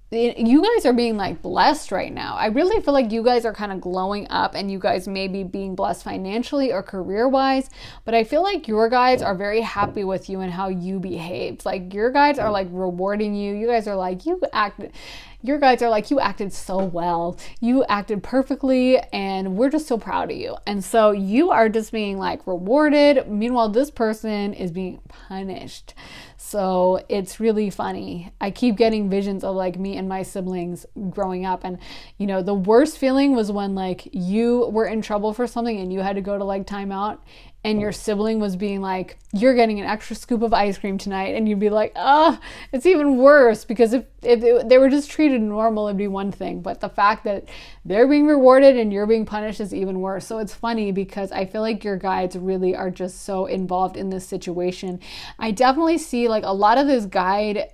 being like blessed right now. I really feel like you guys are kind of glowing up, and you guys may be being blessed financially or career wise, but I feel like your guys are very happy with you and how you behaved. Like your guys are like rewarding you. You guys are like, your guys are like, you acted so well. You acted perfectly, and we're just so proud of you. And so you are just being like rewarded. Meanwhile, this person is being punished. So it's really funny. I keep getting visions of like me and my siblings growing up. And, you know, the worst feeling was when like you were in trouble for something and you had to go to like timeout, and your sibling was being like, you're getting an extra scoop of ice cream tonight. And you'd be like, oh, it's even worse, because if they were just treated normal, it'd be one thing. But the fact that they're being rewarded and you're being punished is even worse. So it's funny because I feel like your guides really are just so involved in this situation. I definitely see like a lot of this guide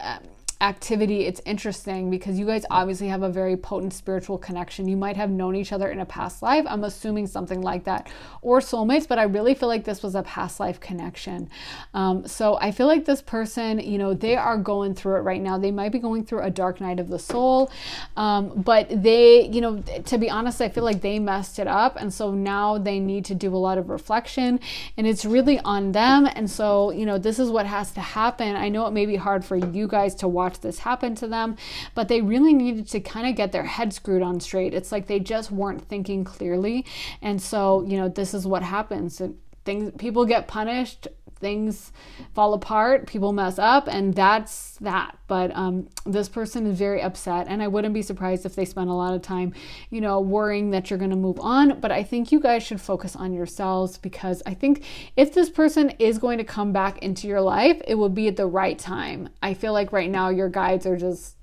activity. It's interesting because you guys obviously have a very potent spiritual connection. You might have known each other in a past life. I'm assuming something like that, or soulmates, but I really feel like this was a past life connection. So I feel like this person, you know, they are going through it right now. They might be going through a dark night of the soul, but they, you know, to be honest, I feel like they messed it up. And so now they need to do a lot of reflection, and it's really on them. And so, you know, this is what has to happen. I know it may be hard for you guys to watch this happen to them, but they really needed to kind of get their head screwed on straight. It's like they just weren't thinking clearly. And so, you know, this is what happens. People get punished, things fall apart, people mess up, and that's that. But this person is very upset, and I wouldn't be surprised if they spend a lot of time, you know, worrying that you're going to move on. But I think you guys should focus on yourselves, because I think if this person is going to come back into your life, it will be at the right time. I feel like right now your guides are just,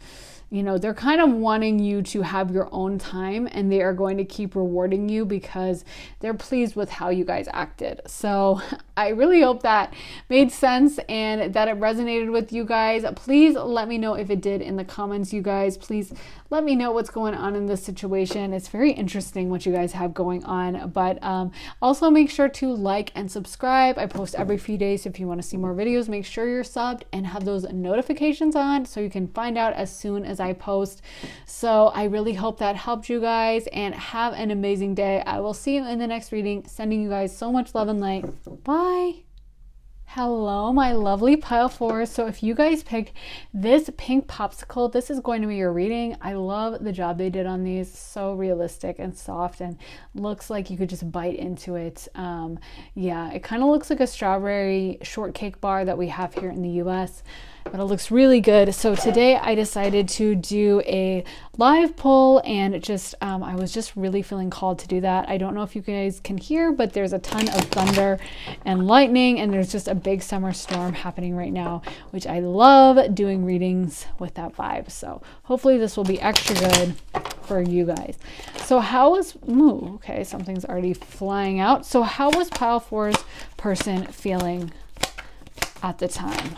you know, they're kind of wanting you to have your own time, and they are going to keep rewarding you because they're pleased with how you guys acted. So I really hope that made sense and that it resonated with you guys. Please let me know if it did in the comments, you guys. Please let me know what's going on in this situation. It's very interesting what you guys have going on. But also make sure to like and subscribe. I post every few days. So if you want to see more videos, make sure you're subbed and have those notifications on so you can find out as soon as I post. So I really hope that helped you guys, and have an amazing day. I will see you in the next reading. Sending you guys so much love and light. Bye. Hello, my lovely pile fours. So if you guys picked this pink popsicle, this is going to be your reading. I love the job they did on these. So realistic and soft, and looks like you could just bite into it. Yeah, it kind of looks like a strawberry shortcake bar that we have here in the US, but it looks really good. So today I decided to do a live pull, and just I was just really feeling called to do that. I don't know if you guys can hear, but there's a ton of thunder and lightning, and there's just a big summer storm happening right now, which I love doing readings with that vibe. So hopefully this will be extra good for you guys. So how was okay, something's already flying out. So how was pile four's person feeling at the time?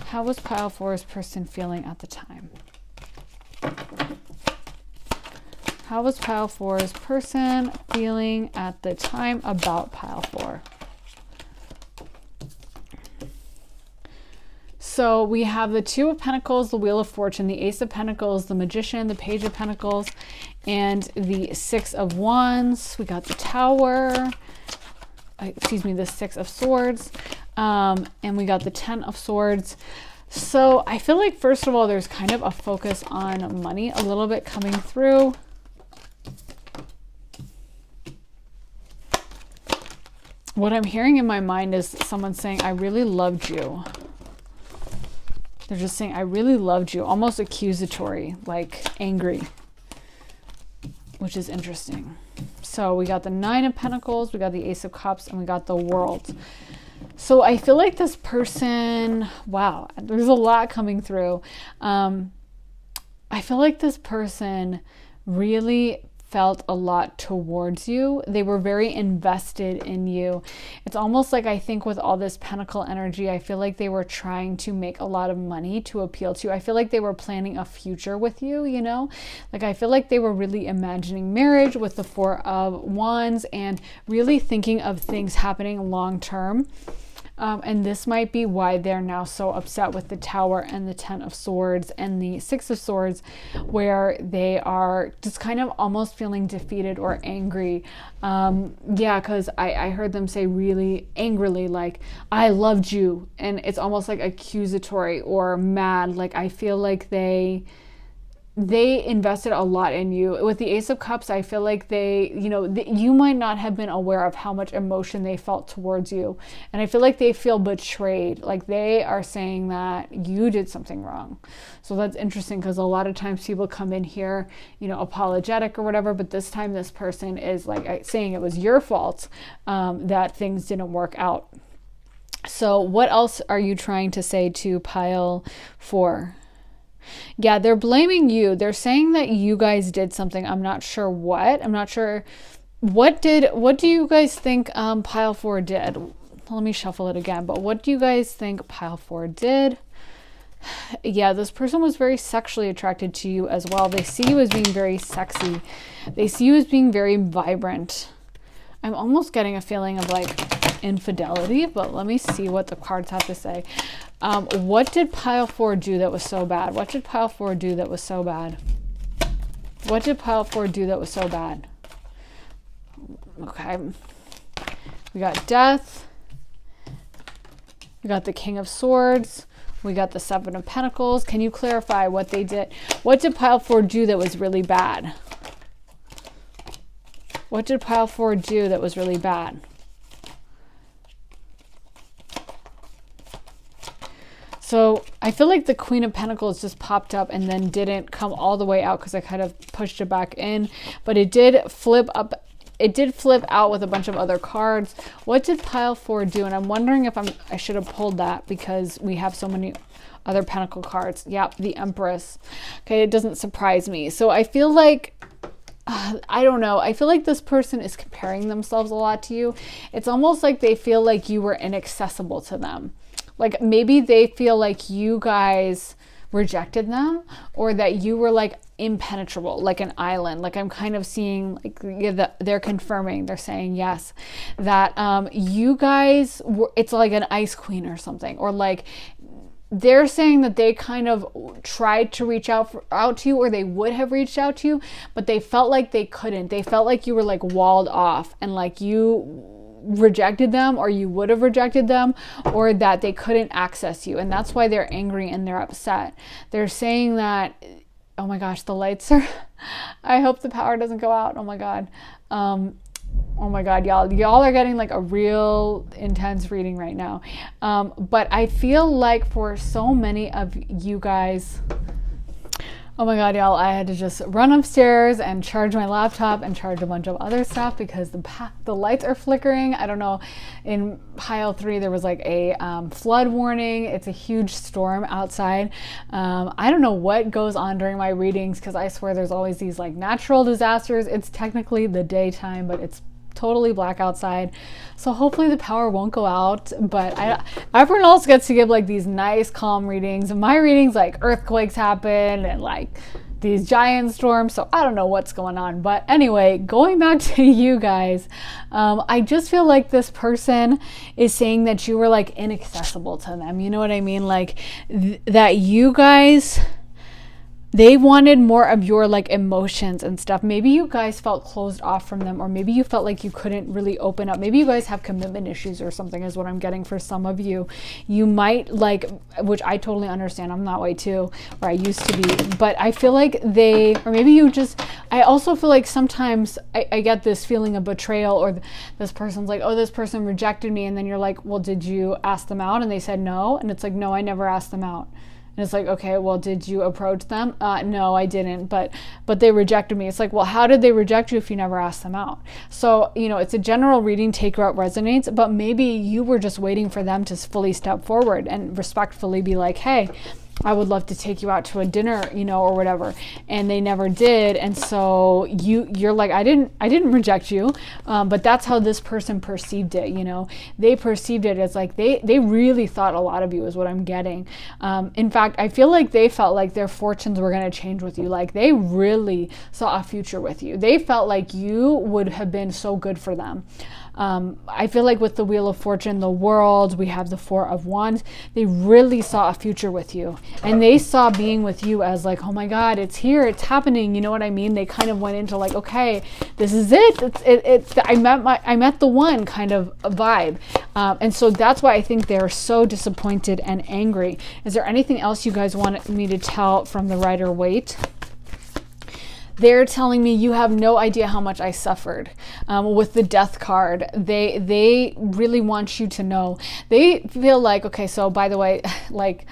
How was pile four's person feeling at the time? How was pile four's person feeling at the time about pile four? So we have the Two of Pentacles, the Wheel of Fortune, the Ace of Pentacles, the Magician, the Page of Pentacles, and the Six of Wands. We got the Tower, excuse me, the Six of Swords, and we got the Ten of Swords. So I feel like, first of all, there's kind of a focus on money a little bit coming through. What I'm hearing in my mind is someone saying, I really loved you. They're just saying, I really loved you, almost accusatory, like angry, which is interesting. So we got the Nine of Pentacles, we got the Ace of Cups, and we got the World. So I feel like this person, wow, there's a lot coming through. I feel like this person really felt a lot towards you. They were very invested in you. It's almost like, I think with all this pentacle energy, I feel like they were trying to make a lot of money to appeal to you. I feel like they were planning a future with you, you know? Like, I feel like they were really imagining marriage with the Four of Wands, and really thinking of things happening long term. And this might be why they're now so upset with the Tower and the Ten of Swords and the Six of Swords, where they are just kind of almost feeling defeated or angry. Yeah, because I heard them say really angrily, like, I loved you. And it's almost like accusatory or mad. Like, I feel like they invested a lot in you. With the Ace of Cups, I feel like they, you know, you might not have been aware of how much emotion they felt towards you. And I feel like they feel betrayed. Like, they are saying that you did something wrong. So that's interesting, because a lot of times people come in here, you know, apologetic or whatever, but this time this person is like saying it was your fault, that things didn't work out. So what else are you trying to say to pile four? Yeah, they're blaming you. They're saying that you guys did something. I'm not sure what. I'm not sure what do you guys think pile four did? Let me shuffle it again. But what do you guys think pile four did? Yeah, this person was very sexually attracted to you as well. They see you as being very sexy. They see you as being very vibrant. I'm almost getting a feeling of like infidelity, but let me see what the cards have to say. What did pile four do that was so bad? What did pile four do that was so bad? What did pile four do that was so bad? Okay. We got Death. We got the King of Swords. We got the Seven of Pentacles. Can you clarify what they did? What did pile four do that was really bad? What did pile four do that was really bad? So I feel like the Queen of Pentacles just popped up and then didn't come all the way out because I kind of pushed it back in. But it did flip up. it did flip out with a bunch of other cards. What did pile 4 do? And I'm wondering if I should have pulled that because we have so many other pentacle cards. Yep, the Empress. Okay, it doesn't surprise me. So I feel like, I don't know. I feel like this person is comparing themselves a lot to you. It's almost like they feel like you were inaccessible to them. Like maybe they feel like you guys rejected them, or that you were like impenetrable, like an island. Like I'm kind of seeing like they're confirming, they're saying yes, that you guys were, it's like an ice queen or something, or like they're saying that they kind of tried to reach out to you, or they would have reached out to you, but they felt like they couldn't. They felt like you were like walled off, and like you rejected them, or you would have rejected them, or that they couldn't access you. And that's why they're angry and they're upset. They're saying that, oh my gosh, the lights are, I hope the power doesn't go out. Oh my God. Oh my God, y'all are getting like a real intense reading right now. But I feel like for so many of you guys, oh my God, y'all, I had to just run upstairs and charge my laptop and charge a bunch of other stuff because the lights are flickering. I don't know, in pile 3 there was like a flood warning. It's a huge storm outside. I don't know what goes on during my readings because I swear there's always these like natural disasters. It's technically the daytime, but it's totally black outside, so hopefully the power won't go out. But everyone else gets to give like these nice calm readings. My readings, like earthquakes happen and like these giant storms, so I don't know what's going on. But anyway, going back to you guys, I just feel like this person is saying that you were like inaccessible to them. You know what I mean? Like that you guys, they wanted more of your like emotions and stuff. Maybe you guys felt closed off from them, or maybe you felt like you couldn't really open up. Maybe you guys have commitment issues or something is what I'm getting for some of you. You might like, which I totally understand. I'm that way too, or I used to be. But I feel like they, or maybe you just, I also feel like sometimes I get this feeling of betrayal, or this person's like, oh, this person rejected me. And then you're like, well, did you ask them out? And they said no. And it's like, no, I never asked them out. And it's like, okay, well, did you approach them? No, I didn't, but they rejected me. It's like, well, how did they reject you if you never asked them out? So, you know, it's a general reading, take what resonates, but maybe you were just waiting for them to fully step forward and respectfully be like, hey, I would love to take you out to a dinner, you know, or whatever. And they never did. And so you're like, I didn't reject you. But that's how this person perceived it. You know, they perceived it as like, they really thought a lot of you is what I'm getting. In fact, I feel like they felt like their fortunes were going to change with you. Like they really saw a future with you. They felt like you would have been so good for them. I feel like with the Wheel of Fortune, the World, we have the Four of Wands. They really saw a future with you, and they saw being with you as like, oh my God, it's here, it's happening. You know what I mean? They kind of went into like, okay, this is it. I met the one kind of a vibe, and so that's why I think they're so disappointed and angry. Is there anything else you guys want me to tell from the Rider-Waite? They're telling me you have no idea how much I suffered with the Death card. They really want you to know. They feel like, okay, so by the way, like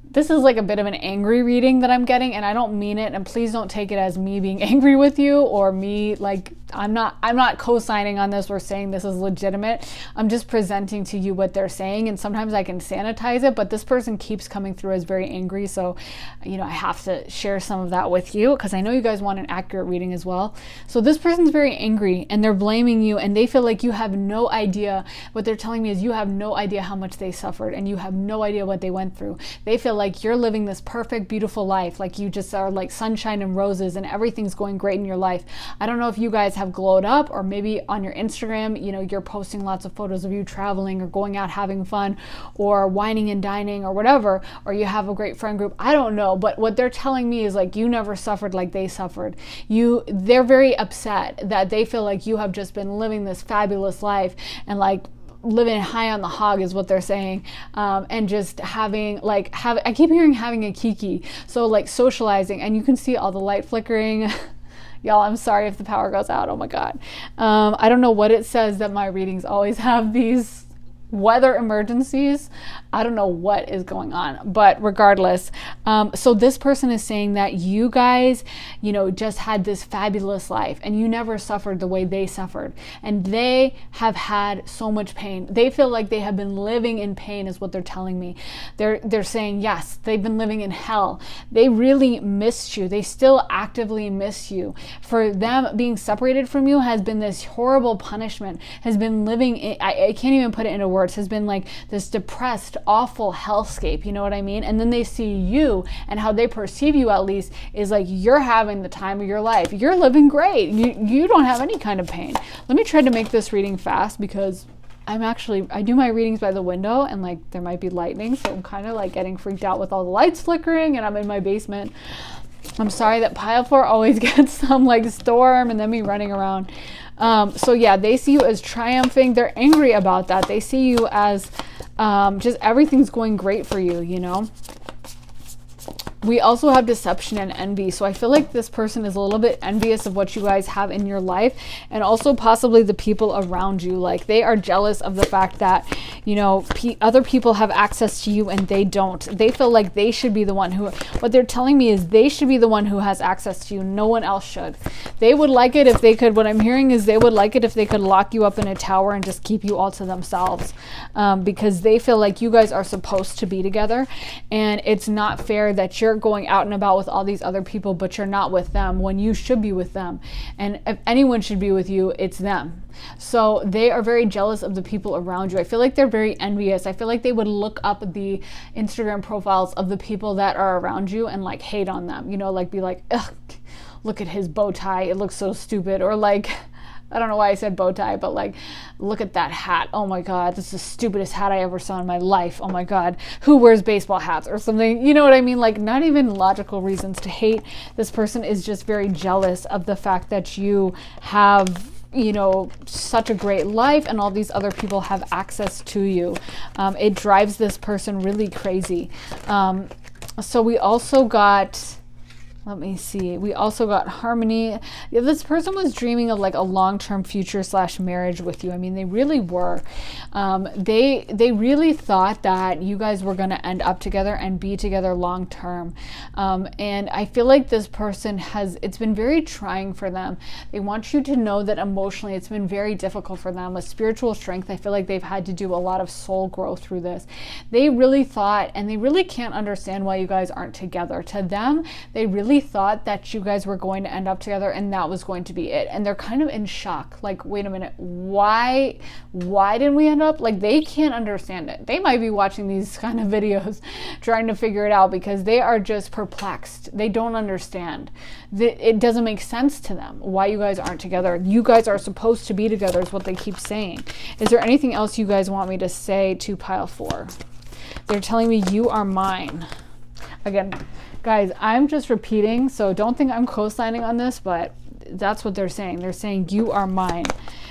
this is like a bit of an angry reading that I'm getting, and I don't mean it, and please don't take it as me being angry with you or me like I'm not co-signing on this or saying this is legitimate. I'm just presenting to you what they're saying, and sometimes I can sanitize it, but this person keeps coming through as very angry, so you know, I have to share some of that with you because I know you guys want an accurate reading as well. So this person's very angry and they're blaming you, and they feel like you have no idea. What they're telling me is you have no idea how much they suffered, and you have no idea what they went through. They feel like you're living this perfect, beautiful life, like you just are like sunshine and roses and everything's going great in your life. I don't know if you guys have glowed up, or maybe on your Instagram, you know, you're posting lots of photos of you traveling or going out having fun or whining and dining or whatever, or you have a great friend group. I don't know, but what they're telling me is like you never suffered like they suffered. They're very upset that they feel like you have just been living this fabulous life and like living high on the hog is what they're saying, and just having like I keep hearing having a kiki, so like socializing, and you can see all the light flickering. Y'all, I'm sorry if the power goes out. Oh my God. I don't know what it says that my readings always have these weather emergencies. I don't know what is going on, but regardless, so this person is saying that you guys, you know, just had this fabulous life and you never suffered the way they suffered, and they have had so much pain. They feel like they have been living in pain is what they're telling me. They're saying, yes, they've been living in hell. They really missed you. They still actively miss you. For them, being separated from you has been this horrible punishment, has been living in, I can't even put it into words, has been like this depressed, awful hellscape, you know what I mean? And then they see you, and how they perceive you at least is like you're having the time of your life. You're living great. You don't have any kind of pain. Let me try to make this reading fast because I do my readings by the window and like there might be lightning, so I'm kind of like getting freaked out with all the lights flickering and I'm in my basement. I'm sorry that pile 4 always gets some like storm and then me running around. So yeah, they see you as triumphing. They're angry about that. They see you as just everything's going great for you, you know? We also have deception and envy. So I feel like this person is a little bit envious of what you guys have in your life, and also possibly the people around you. Like they are jealous of the fact that, you know, other people have access to you and they don't. They feel like they should be the one who, what they're telling me is they should be the one who has access to you. No one else should. They would like it if they could, what I'm hearing is they would like it if they could lock you up in a tower and just keep you all to themselves, because they feel like you guys are supposed to be together, and it's not fair that you're going out and about with all these other people but you're not with them when you should be with them. And if anyone should be with you, it's them. So they are very jealous of the people around you. I feel like they're very envious. I feel like they would look up the Instagram profiles of the people that are around you and like hate on them, you know, like be like, ugh, look at his bow tie, it looks so stupid. Or like, I don't know why I said bow tie, but like, look at that hat. Oh my God, this is the stupidest hat I ever saw in my life. Oh my God, who wears baseball hats or something? You know what I mean? Like not even logical reasons to hate. This person is just very jealous of the fact that you have, you know, such a great life and all these other people have access to you. It drives this person really crazy. So we also got, let me see. We also got harmony. Yeah, this person was dreaming of like a long-term future / marriage with you. I mean, they really were. They really thought that you guys were going to end up together and be together long-term. And I feel like this person it's been very trying for them. They want you to know that emotionally it's been very difficult for them. With spiritual strength, I feel like they've had to do a lot of soul growth through this. They really thought, and they really can't understand why you guys aren't together. To them, they really thought that you guys were going to end up together and that was going to be it, and they're kind of in shock, like, wait a minute, why didn't we end up? Like, they can't understand it. They might be watching these kind of videos trying to figure it out because they are just perplexed. They don't understand. It doesn't make sense to them why you guys aren't together. You guys are supposed to be together is what they keep saying. Is there anything else you guys want me to say to pile 4? They're telling me you are mine. Again, guys, I'm just repeating, so don't think I'm co-signing on this, but that's what they're saying. They're saying you are mine.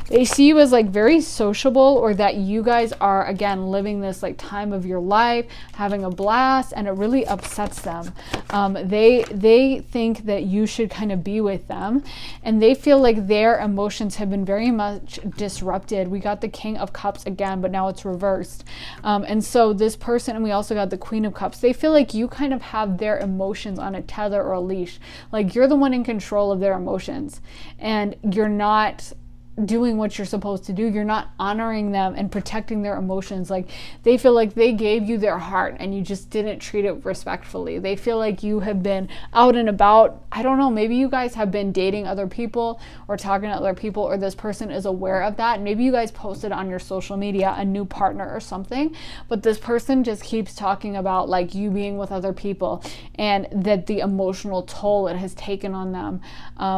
They see you as like very sociable, or that you guys are, again, living this like time of your life, having a blast, and it really upsets them. They think that you should kind of be with them, and they feel like their emotions have been very much disrupted. We got the King of Cups again, but now it's reversed. And so this person, and we also got the Queen of Cups, they feel like you kind of have their emotions on a tether or a leash. Like you're the one in control of their emotions, and you're not doing what you're supposed to do. You're not honoring them and protecting their emotions. Like they feel like they gave you their heart and you just didn't treat it respectfully. They feel like you have been out and about. I don't know, maybe you guys have been dating other people or talking to other people, or this person is aware of that. Maybe you guys posted on your social media a new partner or something, but this person just keeps talking about like you being with other people and that the emotional toll it has taken on them.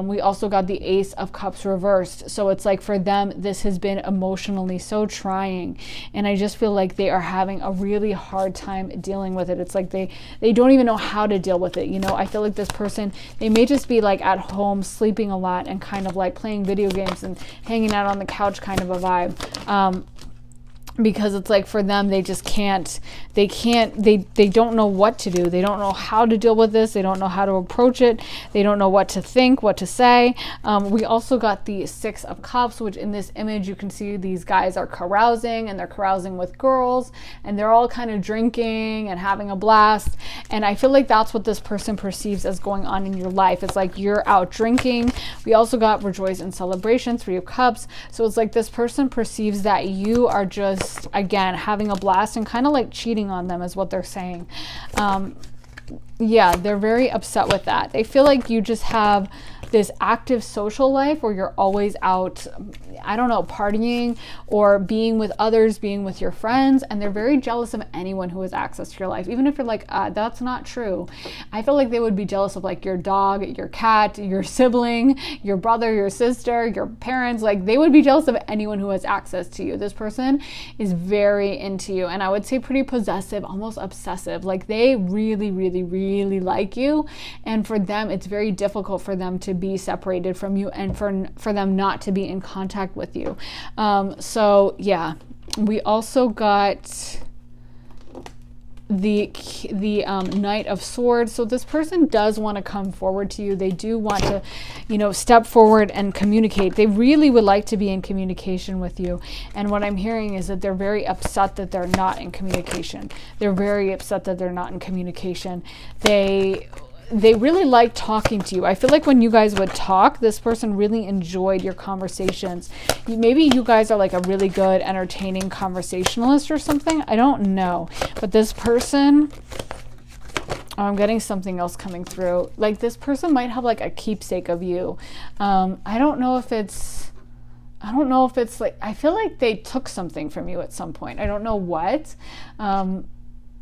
We also got the Ace of Cups reversed. So it's like for them, this has been emotionally so trying, and I just feel like they are having a really hard time dealing with it. It's like they don't even know how to deal with it. You know, I feel like this person, they may just be like at home sleeping a lot and kind of like playing video games and hanging out on the couch, kind of a vibe. because it's like for them, they just they don't know what to do. They don't know how to deal with this. They don't know how to approach it. They don't know what to think, what to say. We also got the Six of Cups, which in this image, you can see these guys are carousing, and they're carousing with girls, and they're all kind of drinking and having a blast. And I feel like that's what this person perceives as going on in your life. It's like you're out drinking. We also got Rejoice in Celebration, Three of Cups. So it's like this person perceives that you are just, again, having a blast and kind of like cheating on them is what they're saying. Yeah, they're very upset with that. They feel like you just have this active social life where you're always out, I don't know, partying or being with others, being with your friends, and they're very jealous of anyone who has access to your life. Even if you're like, that's not true. I feel like they would be jealous of like your dog, your cat, your sibling, your brother, your sister, your parents. Like they would be jealous of anyone who has access to you. This person is very into you, and I would say pretty possessive, almost obsessive. Like they really, really, really like you, and for them, it's very difficult for them to be separated from you and for them not to be in contact with you. So yeah, we also got the Knight of Swords. So this person does want to come forward to you. They do want to, step forward and communicate. They really would like to be in communication with you. And what I'm hearing is that they're very upset that they're not in communication. They're very upset that they're not in communication. They really like talking to you. I feel like when you guys would talk, this person really enjoyed your conversations. Maybe you guys are like a really good, entertaining conversationalist or something. I don't know. But this person, I'm getting something else coming through. Like this person might have like a keepsake of you. I don't know if it's like, I feel like they took something from you at some point. I don't know what.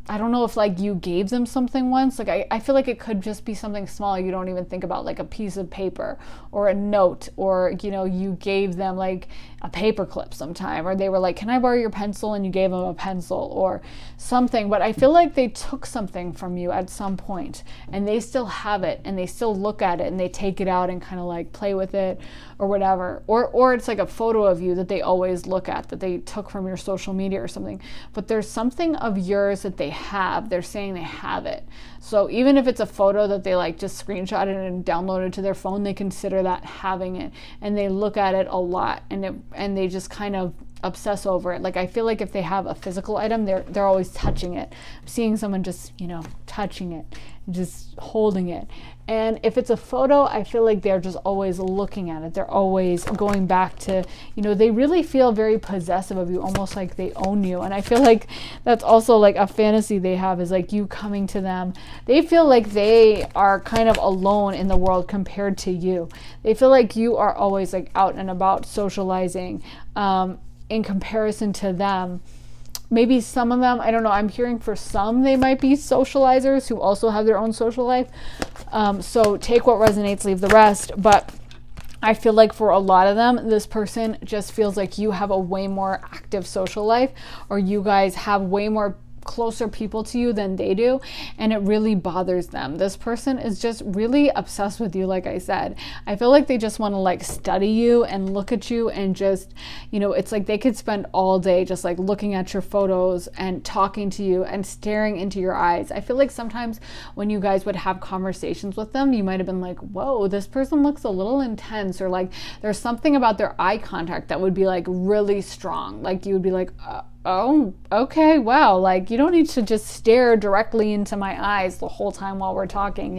I don't know if like you gave them something once. Like I feel like it could just be something small you don't even think about, like a piece of paper or a note, or you gave them like a paper clip sometime, or they were like, can I borrow your pencil, and you gave them a pencil or something. But I feel like they took something from you at some point, and they still have it, and they still look at it, and they take it out and kind of like play with it or whatever, or it's like a photo of you that they always look at, that they took from your social media or something. But there's something of yours that they have. They're saying they have it. So even if it's a photo that they like just screenshotted and downloaded to their phone, they consider that having it, and they look at it a lot, and they just kind of obsess over it. Like I feel like if they have a physical item, they're always touching it. I'm seeing someone just touching it, just holding it. And if it's a photo, I feel like they're just always looking at it. They're always going back to, they really feel very possessive of you, almost like they own you. And I feel like that's also like a fantasy they have, is like you coming to them. They feel like they are kind of alone in the world compared to you. They feel like you are always like out and about socializing, in comparison to them. Maybe some of them, I don't know, I'm hearing for some they might be socializers who also have their own social life. So take what resonates, leave the rest. But I feel like for a lot of them, this person just feels like you have a way more active social life, or you guys have way more closer people to you than they do, and it really bothers them. This person is just really obsessed with you. Like I said, I feel like they just want to like study you and look at you, and just it's like they could spend all day just like looking at your photos and talking to you and staring into your eyes. I feel like sometimes when you guys would have conversations with them, you might have been like, whoa, this person looks a little intense, or like there's something about their eye contact that would be like really strong. Like you would be like, oh, okay, wow, like you don't need to just stare directly into my eyes the whole time while we're talking,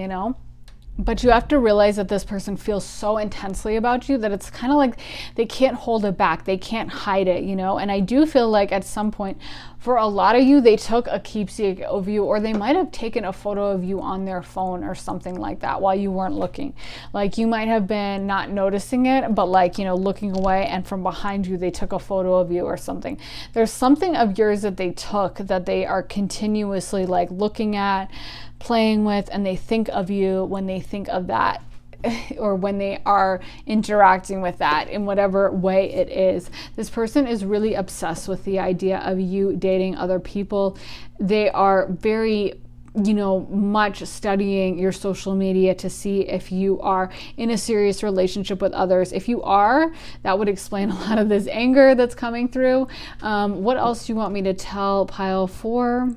But you have to realize that this person feels so intensely about you that it's kind of like they can't hold it back. They can't hide it, And I do feel like at some point, for a lot of you, they took a keepsake of you, or they might have taken a photo of you on their phone or something like that while you weren't looking. Like you might have been not noticing it, but like, looking away, and from behind you, they took a photo of you or something. There's something of yours that they took that they are continuously like looking at, playing with, and they think of you when they think of that, or when they are interacting with that in whatever way it is. This person is really obsessed with the idea of you dating other people. They are very much studying your social media to see if you are in a serious relationship with others. If you are, that would explain a lot of this anger that's coming through. What else do you want me to tell pile 4?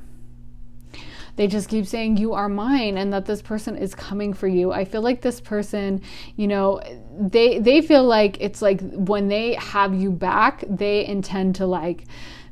They just keep saying you are mine and that this person is coming for you. I feel like this person, they feel like it's like when they have you back, they intend to like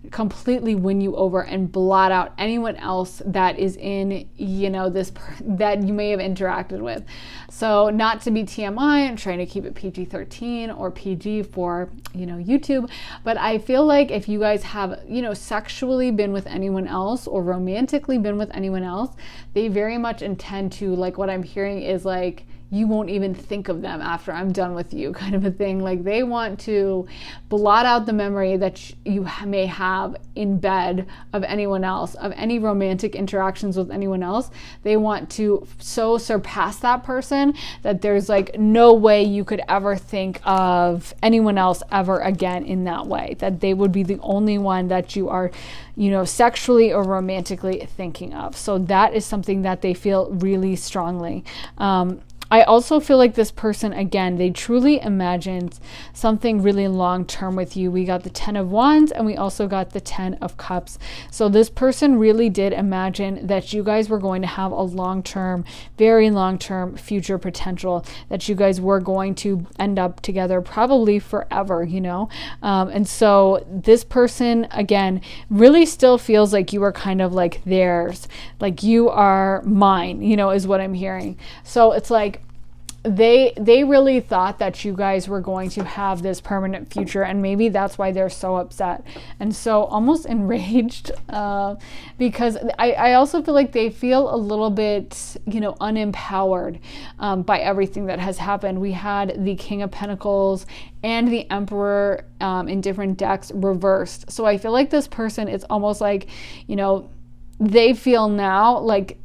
completely win you over and blot out anyone else that is in, that you may have interacted with. So not to be TMI, I'm trying to keep it PG-13 or PG for, YouTube. But I feel like if you guys have, sexually been with anyone else or romantically been with anyone else, they very much intend to, like what I'm hearing is like, you won't even think of them after I'm done with you, kind of a thing. Like they want to blot out the memory that you may have in bed of anyone else, of any romantic interactions with anyone else. They want to so surpass that person that there's like no way you could ever think of anyone else ever again in that way, that they would be the only one that you are, sexually or romantically thinking of. So that is something that they feel really strongly. I also feel like this person, again, they truly imagined something really long-term with you. We got the 10 of Wands and we also got the 10 of Cups. So this person really did imagine that you guys were going to have a long-term, very long-term future potential, that you guys were going to end up together probably forever, and so this person, again, really still feels like you are kind of like theirs, like you are mine, is what I'm hearing. So it's like, they really thought that you guys were going to have this permanent future, and maybe that's why they're so upset and so almost enraged, because I also feel like they feel a little bit, unempowered by everything that has happened. We had the King of Pentacles and the Emperor in different decks reversed. So I feel like this person, it's almost like, they feel now like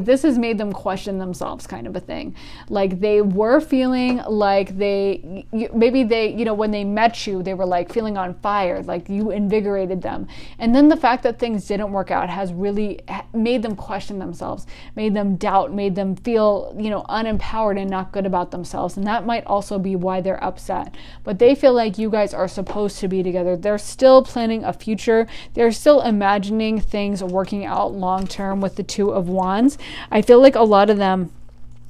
this has made them question themselves, kind of a thing. Like they were feeling like maybe they, when they met you, they were like feeling on fire, like you invigorated them. And then the fact that things didn't work out has really made them question themselves, made them doubt, made them feel, unempowered and not good about themselves. And that might also be why they're upset. But they feel like you guys are supposed to be together. They're still planning a future. They're still imagining things working out long term with the Two of Wands. I feel like a lot of them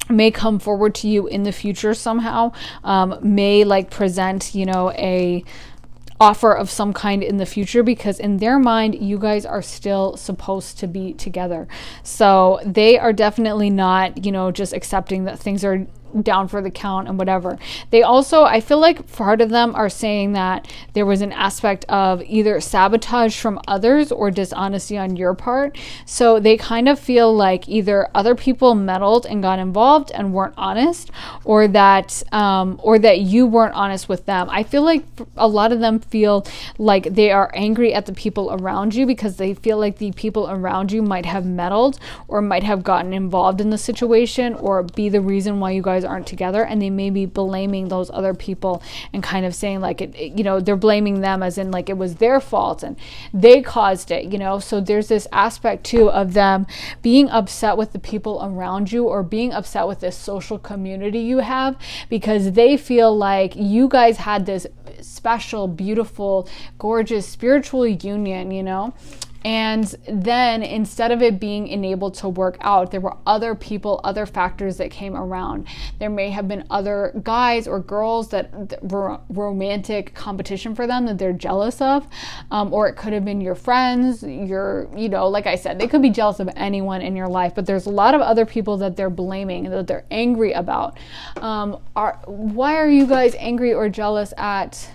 may come forward to you in the future somehow, may like present, a offer of some kind in the future, because in their mind, you guys are still supposed to be together. So they are definitely not, just accepting that things are down for the count and whatever. They also, I feel like part of them are saying that there was an aspect of either sabotage from others or dishonesty on your part. So they kind of feel like either other people meddled and got involved and weren't honest, or that you weren't honest with them. I feel like a lot of them feel like they are angry at the people around you because they feel like the people around you might have meddled or might have gotten involved in the situation or be the reason why you guys aren't together, and they may be blaming those other people and kind of saying like they're blaming them as in like it was their fault and they caused it, so there's this aspect too of them being upset with the people around you or being upset with this social community you have, because they feel like you guys had this special, beautiful, gorgeous spiritual union, and then instead of it being enabled to work out, there were other people, other factors that came around. There may have been other guys or girls that were romantic competition for them that they're jealous of, or it could have been your friends, like I said, they could be jealous of anyone in your life, but there's a lot of other people that they're blaming, that they're angry about. Why are you guys angry or jealous at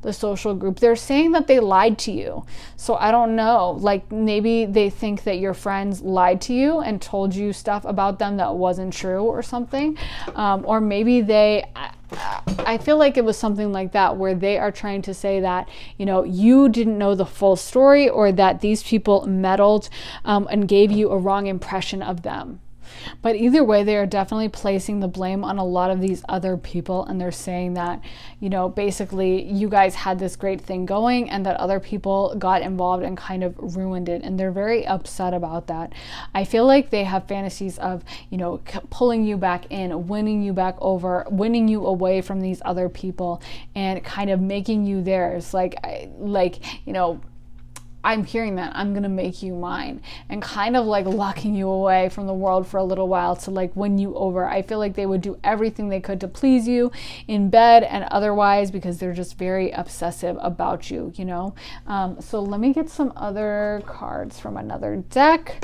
the social group? They're saying that they lied to you. So I don't know, like maybe they think that your friends lied to you and told you stuff about them that wasn't true or something. Or maybe I feel like it was something like that, where they are trying to say that, you didn't know the full story, or that these people meddled and gave you a wrong impression of them. But either way, they are definitely placing the blame on a lot of these other people, and they're saying that, you know, basically you guys had this great thing going and that other people got involved and kind of ruined it, and they're very upset about that. I feel like they have fantasies of, you know, pulling you back in, winning you back over, winning you away from these other people, and kind of making you theirs. Like, you know, I'm hearing that I'm gonna make you mine, and kind of like locking you away from the world for a little while to like win you over. I feel like they would do everything they could to please you in bed and otherwise, because they're just very obsessive about you, you know. So let me get some other cards from another deck.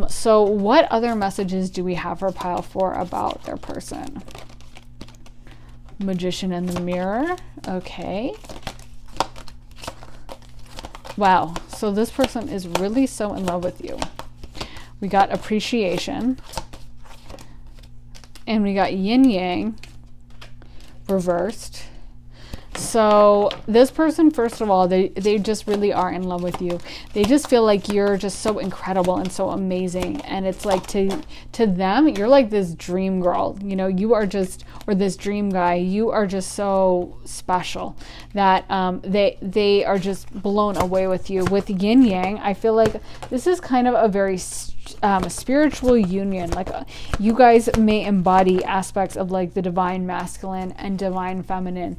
So what other messages do we have for pile 4 about their person? Magician in the Mirror. Okay. Wow, so this person is really so in love with you. We got appreciation, and we got yin yang reversed. So this person, first of all, they just really are in love with you. They just feel like you're just so incredible and so amazing. And it's like to them, you're like this dream girl. You know, you are just, or this dream guy, you are just so special that they are just blown away with you. With yin yang, I feel like this is kind of a very spiritual union. Like you guys may embody aspects of like the divine masculine and divine feminine,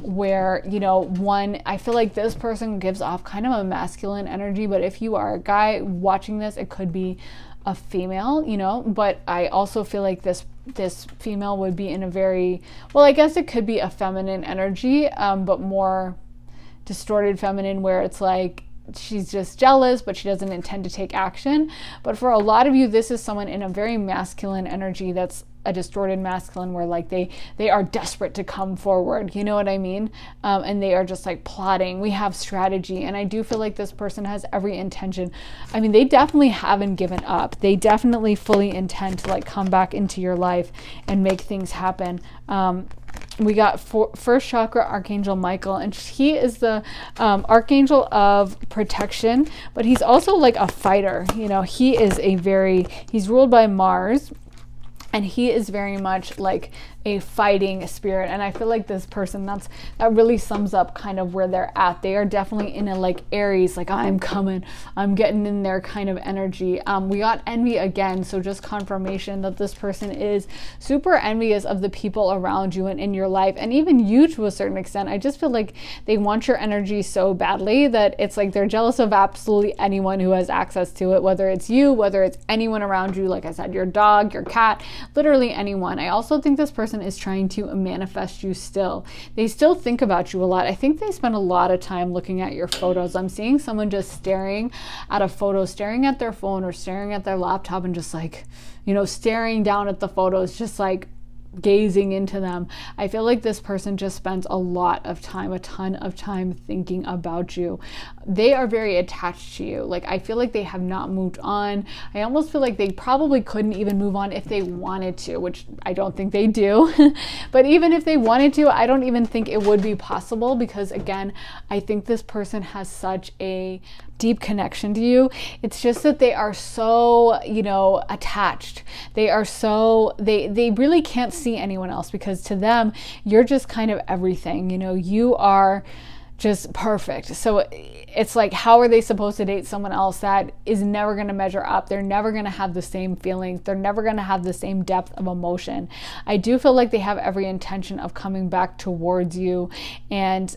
where, you know, one, I feel like this person gives off kind of a masculine energy, but if you are a guy watching this, it could be a female, you know. But I also feel like this female would be in a very, well, I guess it could be a feminine energy, but more distorted feminine, where it's like she's just jealous, but she doesn't intend to take action. But for a lot of you, this is someone in a very masculine energy, that's a distorted masculine, where like they are desperate to come forward, you know what I mean? And they are just like plotting. We have strategy, and I do feel like this person has every intention. I mean, they definitely haven't given up. They definitely fully intend to like come back into your life and make things happen. We got first chakra Archangel Michael, and he is the archangel of protection, but he's also like a fighter. You know, he's ruled by Mars, and he is very much like a fighting spirit. And I feel like this person, that really sums up kind of where they're at. They are definitely in a like Aries, like I'm coming, I'm getting in there kind of energy. We got envy again, so just confirmation that this person is super envious of the people around you and in your life, and even you to a certain extent. I just feel like they want your energy so badly that it's like they're jealous of absolutely anyone who has access to it, whether it's you, whether it's anyone around you, like I said, your dog, your cat, literally anyone. I also think this person is trying to manifest you still. They still think about you a lot. I think they spend a lot of time looking at your photos. I'm seeing someone just staring at a photo, staring at their phone or staring at their laptop, and just like, you know, staring down at the photos, just like gazing into them. I feel like this person just spends a lot of time, a ton of time thinking about you. They are very attached to you. Like, I feel like they have not moved on. I almost feel like they probably couldn't even move on if they wanted to, which I don't think they do. But even if they wanted to, I don't even think it would be possible, because again, I think this person has such a deep connection to you. It's just that they are so, you know, attached. They are so, they really can't see anyone else, because to them, you're just kind of everything. You know, you are just perfect. So it's like, how are they supposed to date someone else that is never going to measure up? They're never going to have the same feelings. They're never going to have the same depth of emotion. I do feel like they have every intention of coming back towards you and,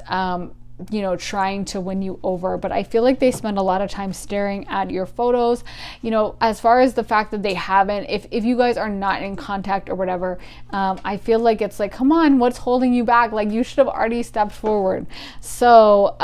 you know, trying to win you over. But I feel like they spend a lot of time staring at your photos. You know, as far as the fact that they haven't, if you guys are not in contact or whatever, I feel like it's like, come on, what's holding you back? Like, you should have already stepped forward. So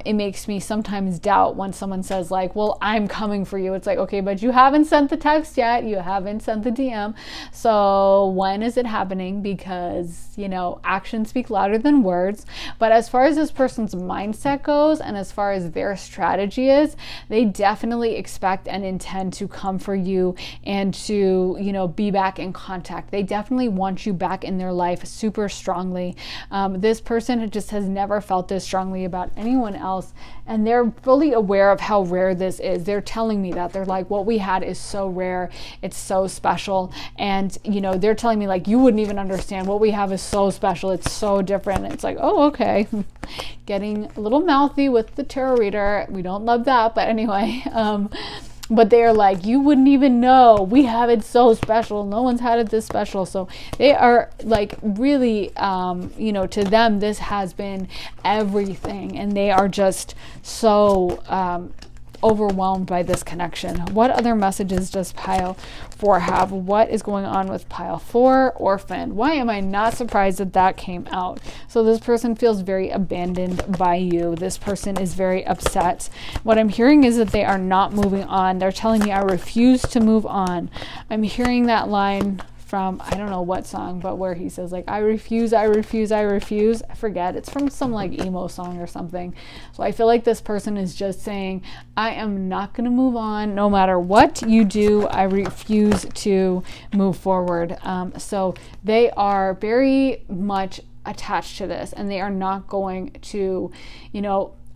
it makes me sometimes doubt when someone says like, well, I'm coming for you. It's like, okay, but you haven't sent the text yet. You haven't sent the DM. So when is it happening? Because, you know, actions speak louder than words. But as far as this person's mindset goes and as far as their strategy is, they definitely expect and intend to come for you and to, be back in contact. They definitely want you back in their life super strongly. This person just has never felt this strongly about anyone else, and they're fully aware of how rare this is. They're telling me that. They're like, what we had is so rare. It's so special. And, they're telling me like, you wouldn't even understand. What we have is so special. It's so different. It's like, oh, okay. Getting a little mouthy with the tarot reader. We don't love that. But anyway, but they're like, you wouldn't even know. We have it so special. No one's had it this special. So they are like really, to them, this has been everything. And they are just so overwhelmed by this connection. What other messages does pile 4 have? What is going on with pile 4? Orphan. Why am I not surprised that that came out? So this person feels very abandoned by you. This person is very upset. What I'm hearing is that they are not moving on. They're telling me I refuse to move on. I'm hearing that line from, I don't know what song, but where he says like, I refuse, I refuse, I refuse. I forget. It's from some like emo song or something. So I feel like this person is just saying, I am not going to move on. No matter what you do, I refuse to move forward. So they are very much attached to this, and they are not going to,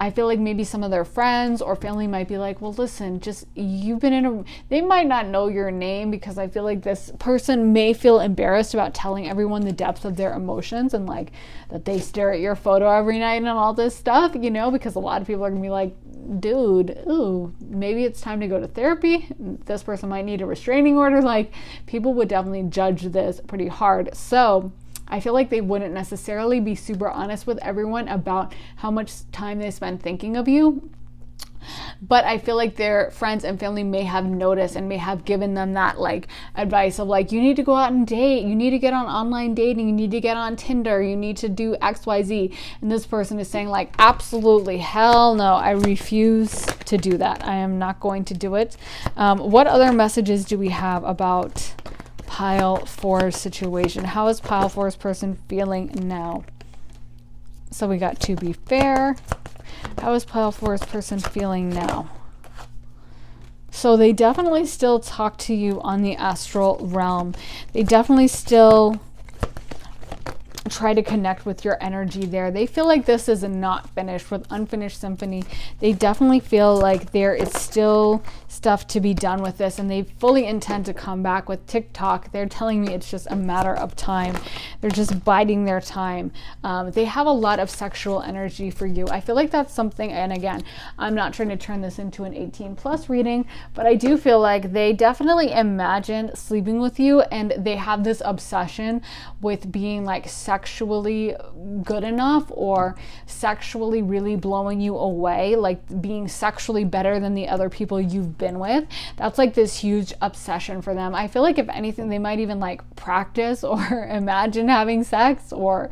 I feel like maybe some of their friends or family might be like, well, listen, they might not know your name, because I feel like this person may feel embarrassed about telling everyone the depth of their emotions, and like that they stare at your photo every night and all this stuff, because a lot of people are gonna be like, dude, ooh, maybe it's time to go to therapy. This person might need a restraining order. Like, people would definitely judge this pretty hard. So I feel like they wouldn't necessarily be super honest with everyone about how much time they spend thinking of you. But I feel like their friends and family may have noticed and may have given them that like advice of like, you need to go out and date. You need to get on online dating. You need to get on Tinder. You need to do XYZ. And this person is saying like, absolutely, hell no, I refuse to do that. I am not going to do it. What other messages do we have about pile 4's situation? How is pile 4's person feeling now? So we got to be fair. How is pile 4's person feeling now? So they definitely still talk to you on the astral realm. They definitely still try to connect with your energy there. They feel like this is not finished, with unfinished symphony. They definitely feel like there is still stuff to be done with this, and they fully intend to come back with TikTok. They're telling me it's just a matter of time. They're just biding their time. They have a lot of sexual energy for you. I feel like that's something, and again, I'm not trying to turn this into an 18+ reading, but I do feel like they definitely imagine sleeping with you, and they have this obsession with being like sexually good enough, or sexually really blowing you away, like being sexually better than the other people you've been with. That's like this huge obsession for them. I feel like if anything, they might even like practice or imagine having sex or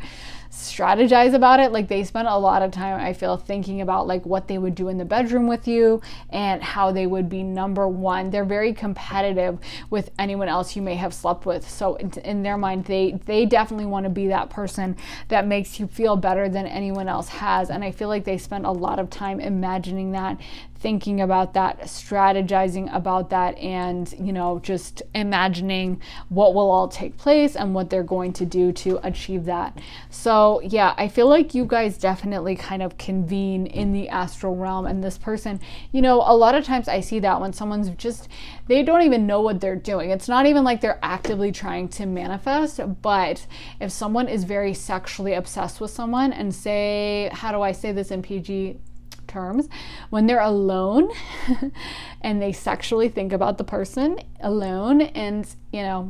strategize about it. Like, they spend a lot of time, I feel, thinking about like what they would do in the bedroom with you and how they would be number one. They're very competitive with anyone else you may have slept with. So in their mind, they definitely want to be that person that makes you feel better than anyone else has. And I feel like they spend a lot of time imagining that, thinking about that, strategizing about that, and just imagining what will all take place and what they're going to do to achieve that. So yeah, I feel like you guys definitely kind of convene in the astral realm, and this person, a lot of times I see that when someone's just, they don't even know what they're doing. It's not even like they're actively trying to manifest, but if someone is very sexually obsessed with someone, and say, how do I say this in PG terms, when they're alone and they sexually think about the person alone, and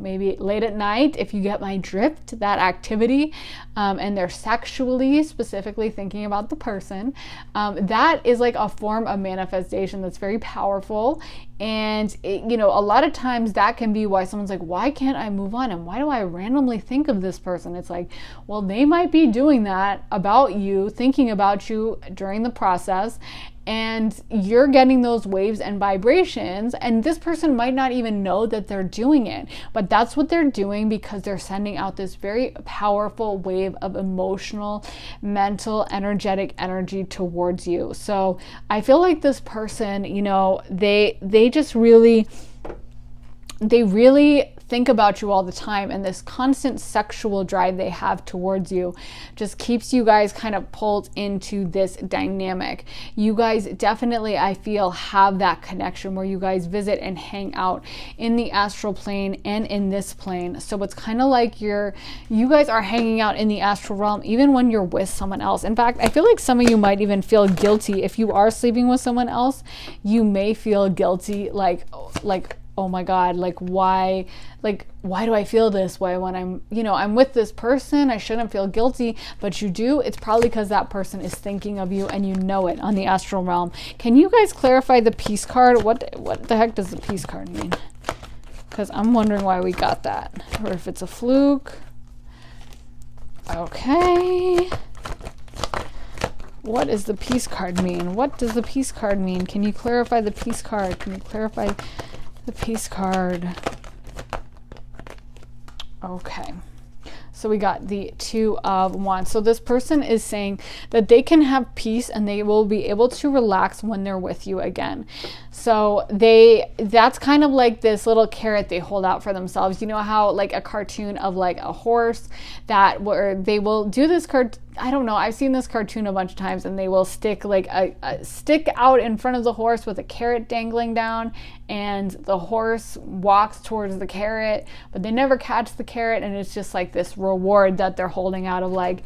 maybe late at night, if you get my drift, that activity, and they're sexually specifically thinking about the person, that is like a form of manifestation that's very powerful. And a lot of times that can be why someone's like, why can't I move on, and why do I randomly think of this person? It's like, well, they might be doing that about you, thinking about you during the process, has, and you're getting those waves and vibrations, and this person might not even know that they're doing it, but that's what they're doing because they're sending out this very powerful wave of emotional, mental, energetic energy towards you. So I feel like this person, you know, they just really think about you all the time, and this constant sexual drive they have towards you just keeps you guys kind of pulled into this dynamic. You guys definitely, I feel, have that connection where you guys visit and hang out in the astral plane and in this plane. So it's kind of like you guys are hanging out in the astral realm even when you're with someone else. In fact, I feel like some of you might even feel guilty if you are sleeping with someone else. You may feel guilty, like oh my God, why do I feel this way when I'm with this person? I shouldn't feel guilty, but you do. It's probably because that person is thinking of you and you know it on the astral realm. Can you guys clarify the peace card? What the heck does the peace card mean? Because I'm wondering why we got that, or if it's a fluke. Okay. What does the peace card mean? What does the peace card mean? Can you clarify the peace card? Can you clarify the peace card? Okay. So we got the Two of Wands. So this person is saying that they can have peace and they will be able to relax when they're with you again. So that's kind of like this little carrot they hold out for themselves. You know how like a cartoon of like a horse where they will do this I don't know. I've seen this cartoon a bunch of times, and they will stick like a stick out in front of the horse with a carrot dangling down, and the horse walks towards the carrot, but they never catch the carrot, and it's just like this reward that they're holding out of like,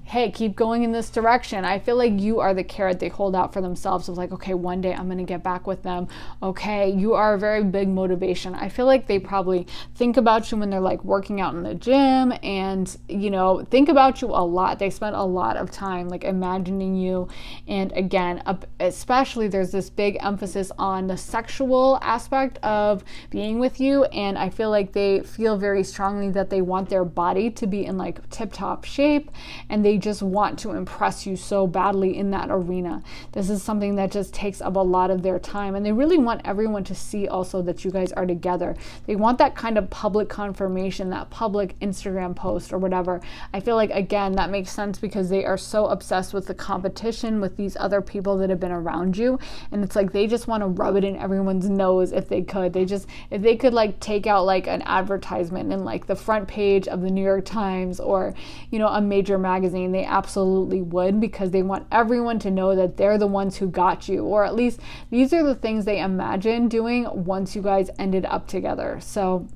hey, keep going in this direction. I feel like you are the carrot they hold out for themselves of like, okay, one day I'm going to get back with them. Okay, you are a very big motivation. I feel like they probably think about you when they're like working out in the gym, and, you know, think about you a lot. They spend a lot of time like imagining you. And again, especially there's this big emphasis on the sexual aspect of being with you. And I feel like they feel very strongly that they want their body to be in like tip-top shape, and they just want to impress you so badly in that arena. This is something that just takes up a lot of their time, and they really want everyone to see also that you guys are together. They want that kind of public confirmation, that public Instagram post or whatever. I feel like, again, that makes sense because they are so obsessed with the competition with these other people that have been around you, and it's like they just want to rub it in everyone's nose if they could. If they could like take out like an advertisement in like the front page of the New York Times or, you know, a major magazine, they absolutely would, because they want everyone to know that they're the ones who got you, or at least these are the things they imagine doing once you guys ended up together. So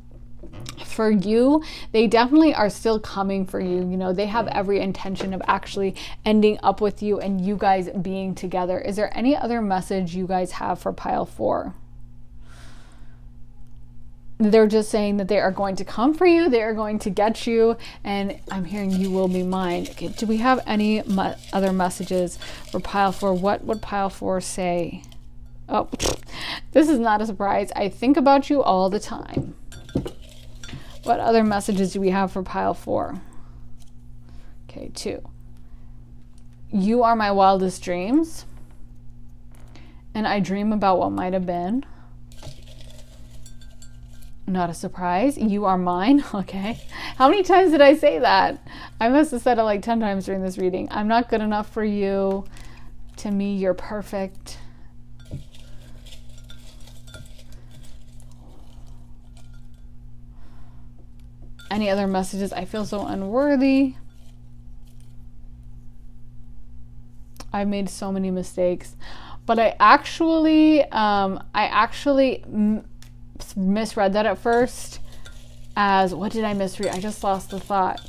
for you, they definitely are still coming for you. You know, they have every intention of actually ending up with you and you guys being together. Is there any other message you guys have for pile 4? They're just saying that they are going to come for you, they are going to get you, and I'm hearing you will be mine. Okay, do we have any other messages for pile 4? What would pile 4 say? Oh, this is not a surprise. I think about you all the time. What other messages do we have for pile 4? Okay, 2. You are my wildest dreams, and I dream about what might have been. Not a surprise. You are mine. Okay. How many times did I say that? I must have said it like 10 times during this reading. I'm not good enough for you. To me, you're perfect. Any other messages? I feel so unworthy. I've made so many mistakes. But I actually misread that at first as, what did I misread? I just lost the thought.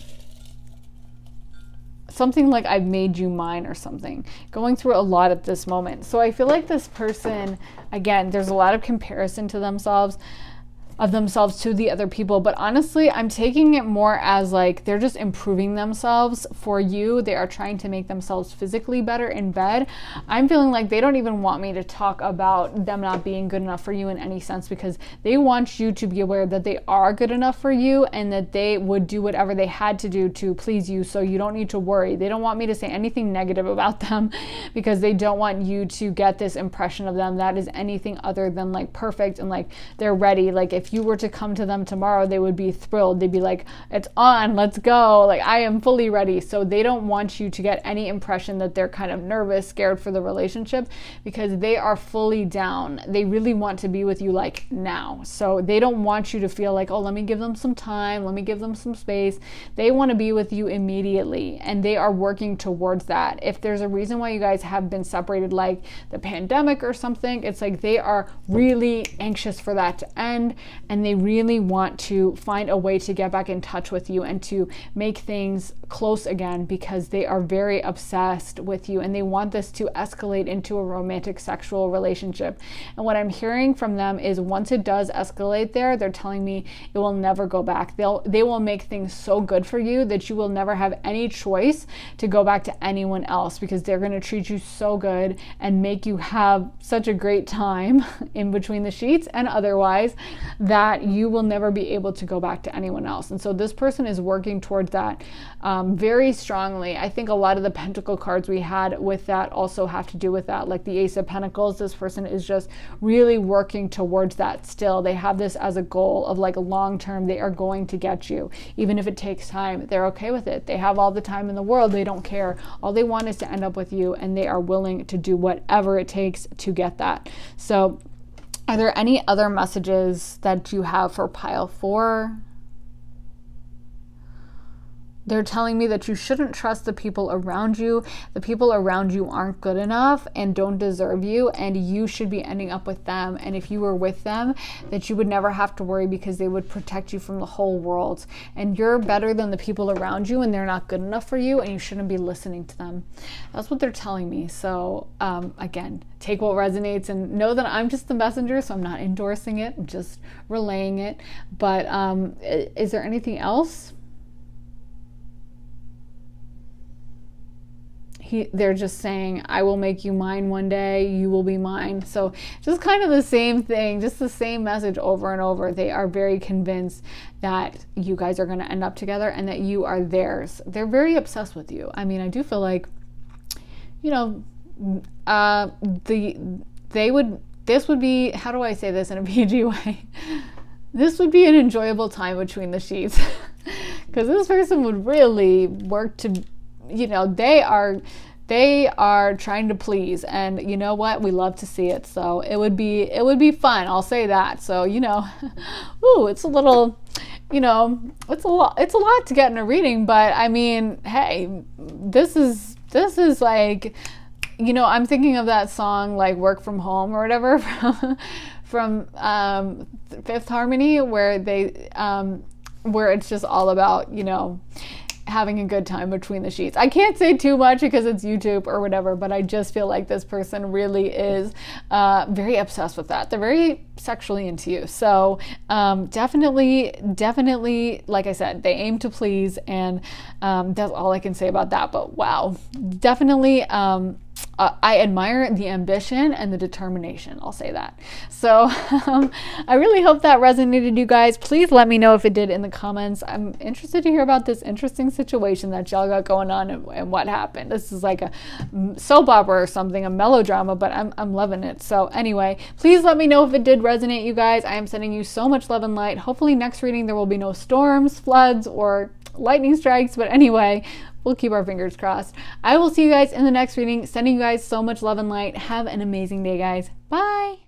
Something like I've made you mine or something. Going through a lot at this moment. So I feel like this person, again, there's a lot of comparison to themselves. of themselves to the other people. But honestly, I'm taking it more as like they're just improving themselves for you. They are trying to make themselves physically better in bed. I'm feeling like they don't even want me to talk about them not being good enough for you in any sense, because they want you to be aware that they are good enough for you and that they would do whatever they had to do to please you, so you don't need to worry. They don't want me to say anything negative about them because they don't want you to get this impression of them that is anything other than like perfect and like they're ready. Like if you were to come to them tomorrow, they would be thrilled. They'd be like, it's on, let's go. Like I am fully ready. So they don't want you to get any impression that they're kind of nervous, scared for the relationship, because they are fully down. They really want to be with you like now. So they don't want you to feel like, oh, let me give them some time. Let me give them some space. They want to be with you immediately, and they are working towards that. If there's a reason why you guys have been separated, like the pandemic or something, it's like they are really anxious for that to end, and they really want to find a way to get back in touch with you and to make things close again, because they are very obsessed with you and they want this to escalate into a romantic sexual relationship. And what I'm hearing from them is once it does escalate there, they're telling me it will never go back. They will make things so good for you that you will never have any choice to go back to anyone else, because they're going to treat you so good and make you have such a great time in between the sheets and otherwise that you will never be able to go back to anyone else. And so this person is working towards that very strongly. I think a lot of the pentacle cards we had with that also have to do with that, like the Ace of Pentacles. This person is just really working towards that still. They have this as a goal of like long term. They are going to get you. Even if it takes time, they're okay with it. They have all the time in the world. They don't care. All they want is to end up with you, and they are willing to do whatever it takes to get that. So are there any other messages that you have for pile 4? They're telling me that you shouldn't trust the people around you. The people around you aren't good enough and don't deserve you, and you should be ending up with them. And if you were with them, that you would never have to worry because they would protect you from the whole world. And you're better than the people around you, and they're not good enough for you, and you shouldn't be listening to them. That's what they're telling me. So again, take what resonates and know that I'm just the messenger, so I'm not endorsing it. I'm just relaying it. But is there anything else? They're just saying, I will make you mine one day, you will be mine. So just kind of the same thing, just the same message over and over. They are very convinced that you guys are going to end up together and that you are theirs. They're very obsessed with you. I mean, I do feel like, you know, this would be, how do I say this in a PG way? This would be an enjoyable time between the sheets, because this person would really work to, you know, they are trying to please, and you know what, we love to see it. So it would be fun, I'll say that. So, you know, ooh, it's a little, you know, it's a lot to get in a reading, but I mean, hey, this is like, you know, I'm thinking of that song like Work From Home or whatever from Fifth Harmony, where it's just all about, you know, having a good time between the sheets. I can't say too much because it's YouTube or whatever, but I just feel like this person really is very obsessed with that. They're very sexually into you. So definitely, like I said, they aim to please, and that's all I can say about that. But wow, definitely I admire the ambition and the determination. I'll say that. So I really hope that resonated, you guys. Please let me know if it did in the comments. I'm interested to hear about this interesting situation that y'all got going on and what happened. This is like a soap opera or something, a melodrama, but I'm loving it. So anyway, please let me know if it did resonate, you guys. I am sending you so much love and light. Hopefully next reading there will be no storms, floods, or lightning strikes. But anyway, we'll keep our fingers crossed. I will see you guys in the next reading. Sending you guys so much love and light. Have an amazing day, guys. Bye.